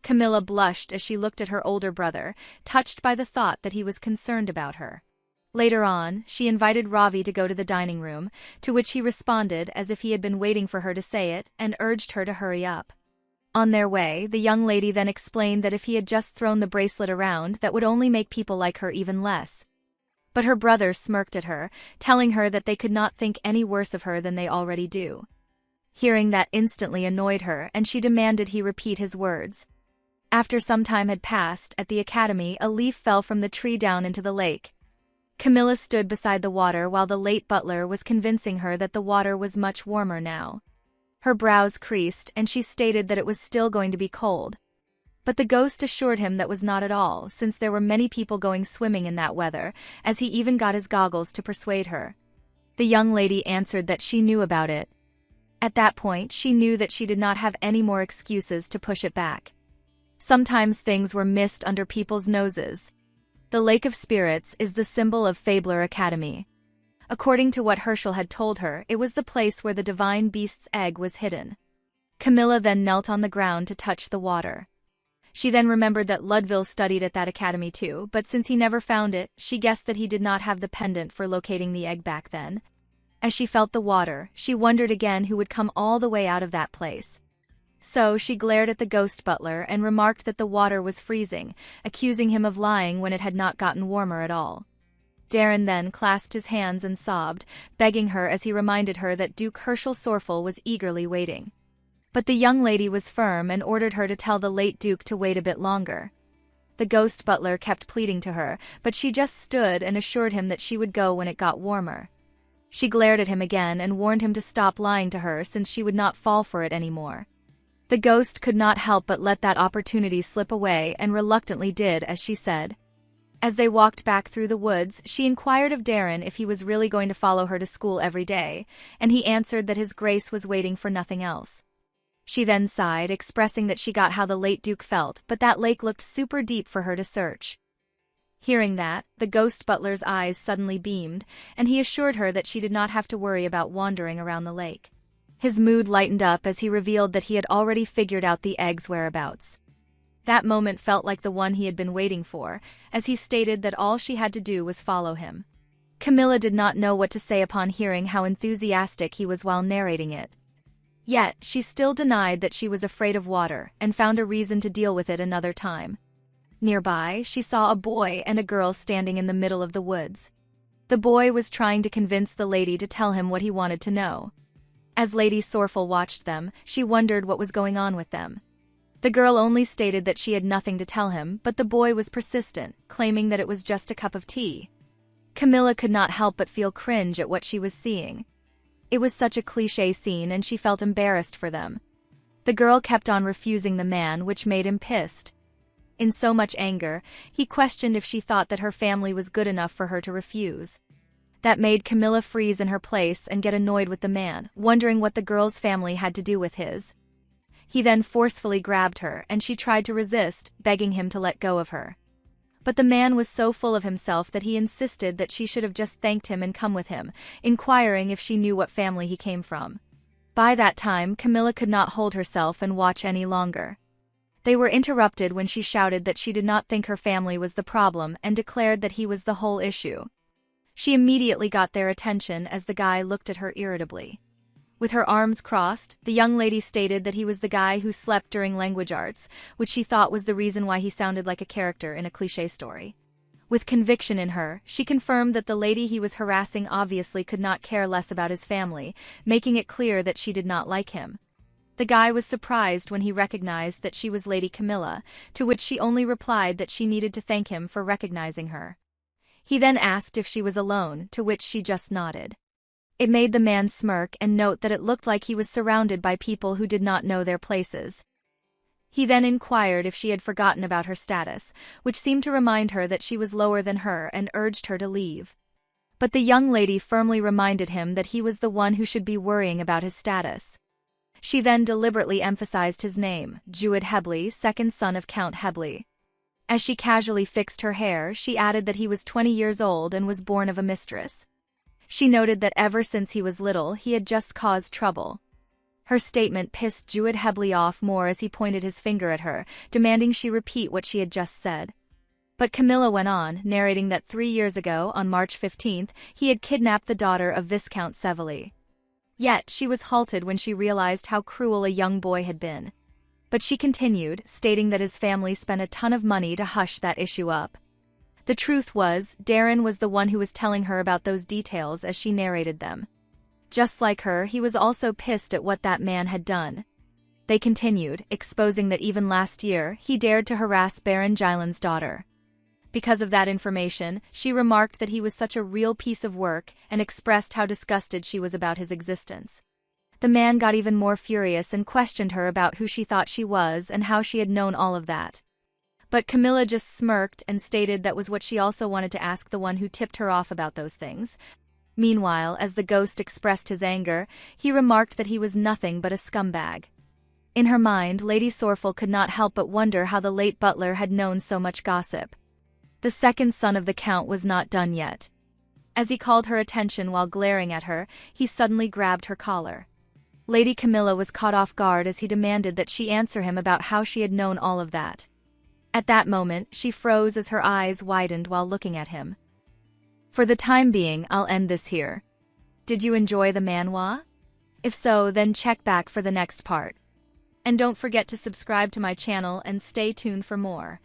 Camilla blushed as she looked at her older brother, touched by the thought that he was concerned about her. Later on, she invited Ravi to go to the dining room, to which he responded as if he had been waiting for her to say it, and urged her to hurry up. On their way, the young lady then explained that if he had just thrown the bracelet around, that would only make people like her even less. But her brother smirked at her, telling her that they could not think any worse of her than they already do. Hearing that instantly annoyed her, and she demanded he repeat his words. After some time had passed, at the academy, a leaf fell from the tree down into the lake. Camilla stood beside the water while the late butler was convincing her that the water was much warmer now. Her brows creased, and she stated that it was still going to be cold. But the ghost assured him that was not at all, since there were many people going swimming in that weather, as he even got his goggles to persuade her. The young lady answered that she knew about it. At that point, she knew that she did not have any more excuses to push it back. Sometimes things were missed under people's noses. The Lake of Spirits is the symbol of Fabler Academy. According to what Herschel had told her, it was the place where the divine beast's egg was hidden. Camilla then knelt on the ground to touch the water. She then remembered that Ludwig studied at that academy too, but since he never found it, she guessed that he did not have the pendant for locating the egg back then. As she felt the water, she wondered again who would come all the way out of that place. So she glared at the ghost butler and remarked that the water was freezing, accusing him of lying when it had not gotten warmer at all. Darren then clasped his hands and sobbed, begging her as he reminded her that Duke Herschel Sorfel was eagerly waiting. But the young lady was firm and ordered her to tell the late Duke to wait a bit longer. The ghost butler kept pleading to her, but she just stood and assured him that she would go when it got warmer. She glared at him again and warned him to stop lying to her since she would not fall for it anymore. The ghost could not help but let that opportunity slip away and reluctantly did as she said. As they walked back through the woods, she inquired of Darren if he was really going to follow her to school every day, and he answered that his grace was waiting for nothing else. She then sighed, expressing that she got how the late Duke felt, but that lake looked super deep for her to search. Hearing that, the ghost butler's eyes suddenly beamed, and he assured her that she did not have to worry about wandering around the lake. His mood lightened up as he revealed that he had already figured out the egg's whereabouts. That moment felt like the one he had been waiting for, as he stated that all she had to do was follow him. Camilla did not know what to say upon hearing how enthusiastic he was while narrating it. Yet, she still denied that she was afraid of water, and found a reason to deal with it another time. Nearby, she saw a boy and a girl standing in the middle of the woods. The boy was trying to convince the lady to tell him what he wanted to know. As Lady Sorfel watched them, she wondered what was going on with them. The girl only stated that she had nothing to tell him, but the boy was persistent, claiming that it was just a cup of tea. Camilla could not help but feel cringe at what she was seeing. It was such a cliché scene and she felt embarrassed for them. The girl kept on refusing the man, which made him pissed. In so much anger, he questioned if she thought that her family was good enough for her to refuse. That made Camilla freeze in her place and get annoyed with the man, wondering what the girl's family had to do with his. He then forcefully grabbed her, and she tried to resist, begging him to let go of her. But the man was so full of himself that he insisted that she should have just thanked him and come with him, inquiring if she knew what family he came from. By that time, Camilla could not hold herself and watch any longer. They were interrupted when she shouted that she did not think her family was the problem and declared that he was the whole issue. She immediately got their attention as the guy looked at her irritably. With her arms crossed, the young lady stated that he was the guy who slept during language arts, which she thought was the reason why he sounded like a character in a cliché story. With conviction in her, she confirmed that the lady he was harassing obviously could not care less about his family, making it clear that she did not like him. The guy was surprised when he recognized that she was Lady Camilla, to which she only replied that she needed to thank him for recognizing her. He then asked if she was alone, to which she just nodded. It made the man smirk and note that it looked like he was surrounded by people who did not know their places. He then inquired if she had forgotten about her status, which seemed to remind her that she was lower than her and urged her to leave. But the young lady firmly reminded him that he was the one who should be worrying about his status. She then deliberately emphasized his name, Jewett Hebley, second son of Count Hebley. As she casually fixed her hair, she added that he was 20 years old and was born of a mistress. She noted that ever since he was little, he had just caused trouble. Her statement pissed Jewett Hebley off more as he pointed his finger at her, demanding she repeat what she had just said. But Camilla went on, narrating that 3 years ago, on March 15th, he had kidnapped the daughter of Viscount Sevely. Yet, she was halted when she realized how cruel a young boy had been. But she continued, stating that his family spent a ton of money to hush that issue up. The truth was, Darren was the one who was telling her about those details as she narrated them. Just like her, he was also pissed at what that man had done. They continued, exposing that even last year, he dared to harass Baron Gyland's daughter. Because of that information, she remarked that he was such a real piece of work and expressed how disgusted she was about his existence. The man got even more furious and questioned her about who she thought she was and how she had known all of that. But Camilla just smirked and stated that was what she also wanted to ask the one who tipped her off about those things. Meanwhile, as the ghost expressed his anger, he remarked that he was nothing but a scumbag. In her mind, Lady Sorfel could not help but wonder how the late butler had known so much gossip. The second son of the Count was not done yet. As he called her attention while glaring at her, he suddenly grabbed her collar. Lady Camilla was caught off guard as he demanded that she answer him about how she had known all of that. At that moment, she froze as her eyes widened while looking at him. For the time being, I'll end this here. Did you enjoy the manhwa? If so, then check back for the next part. And don't forget to subscribe to my channel and stay tuned for more.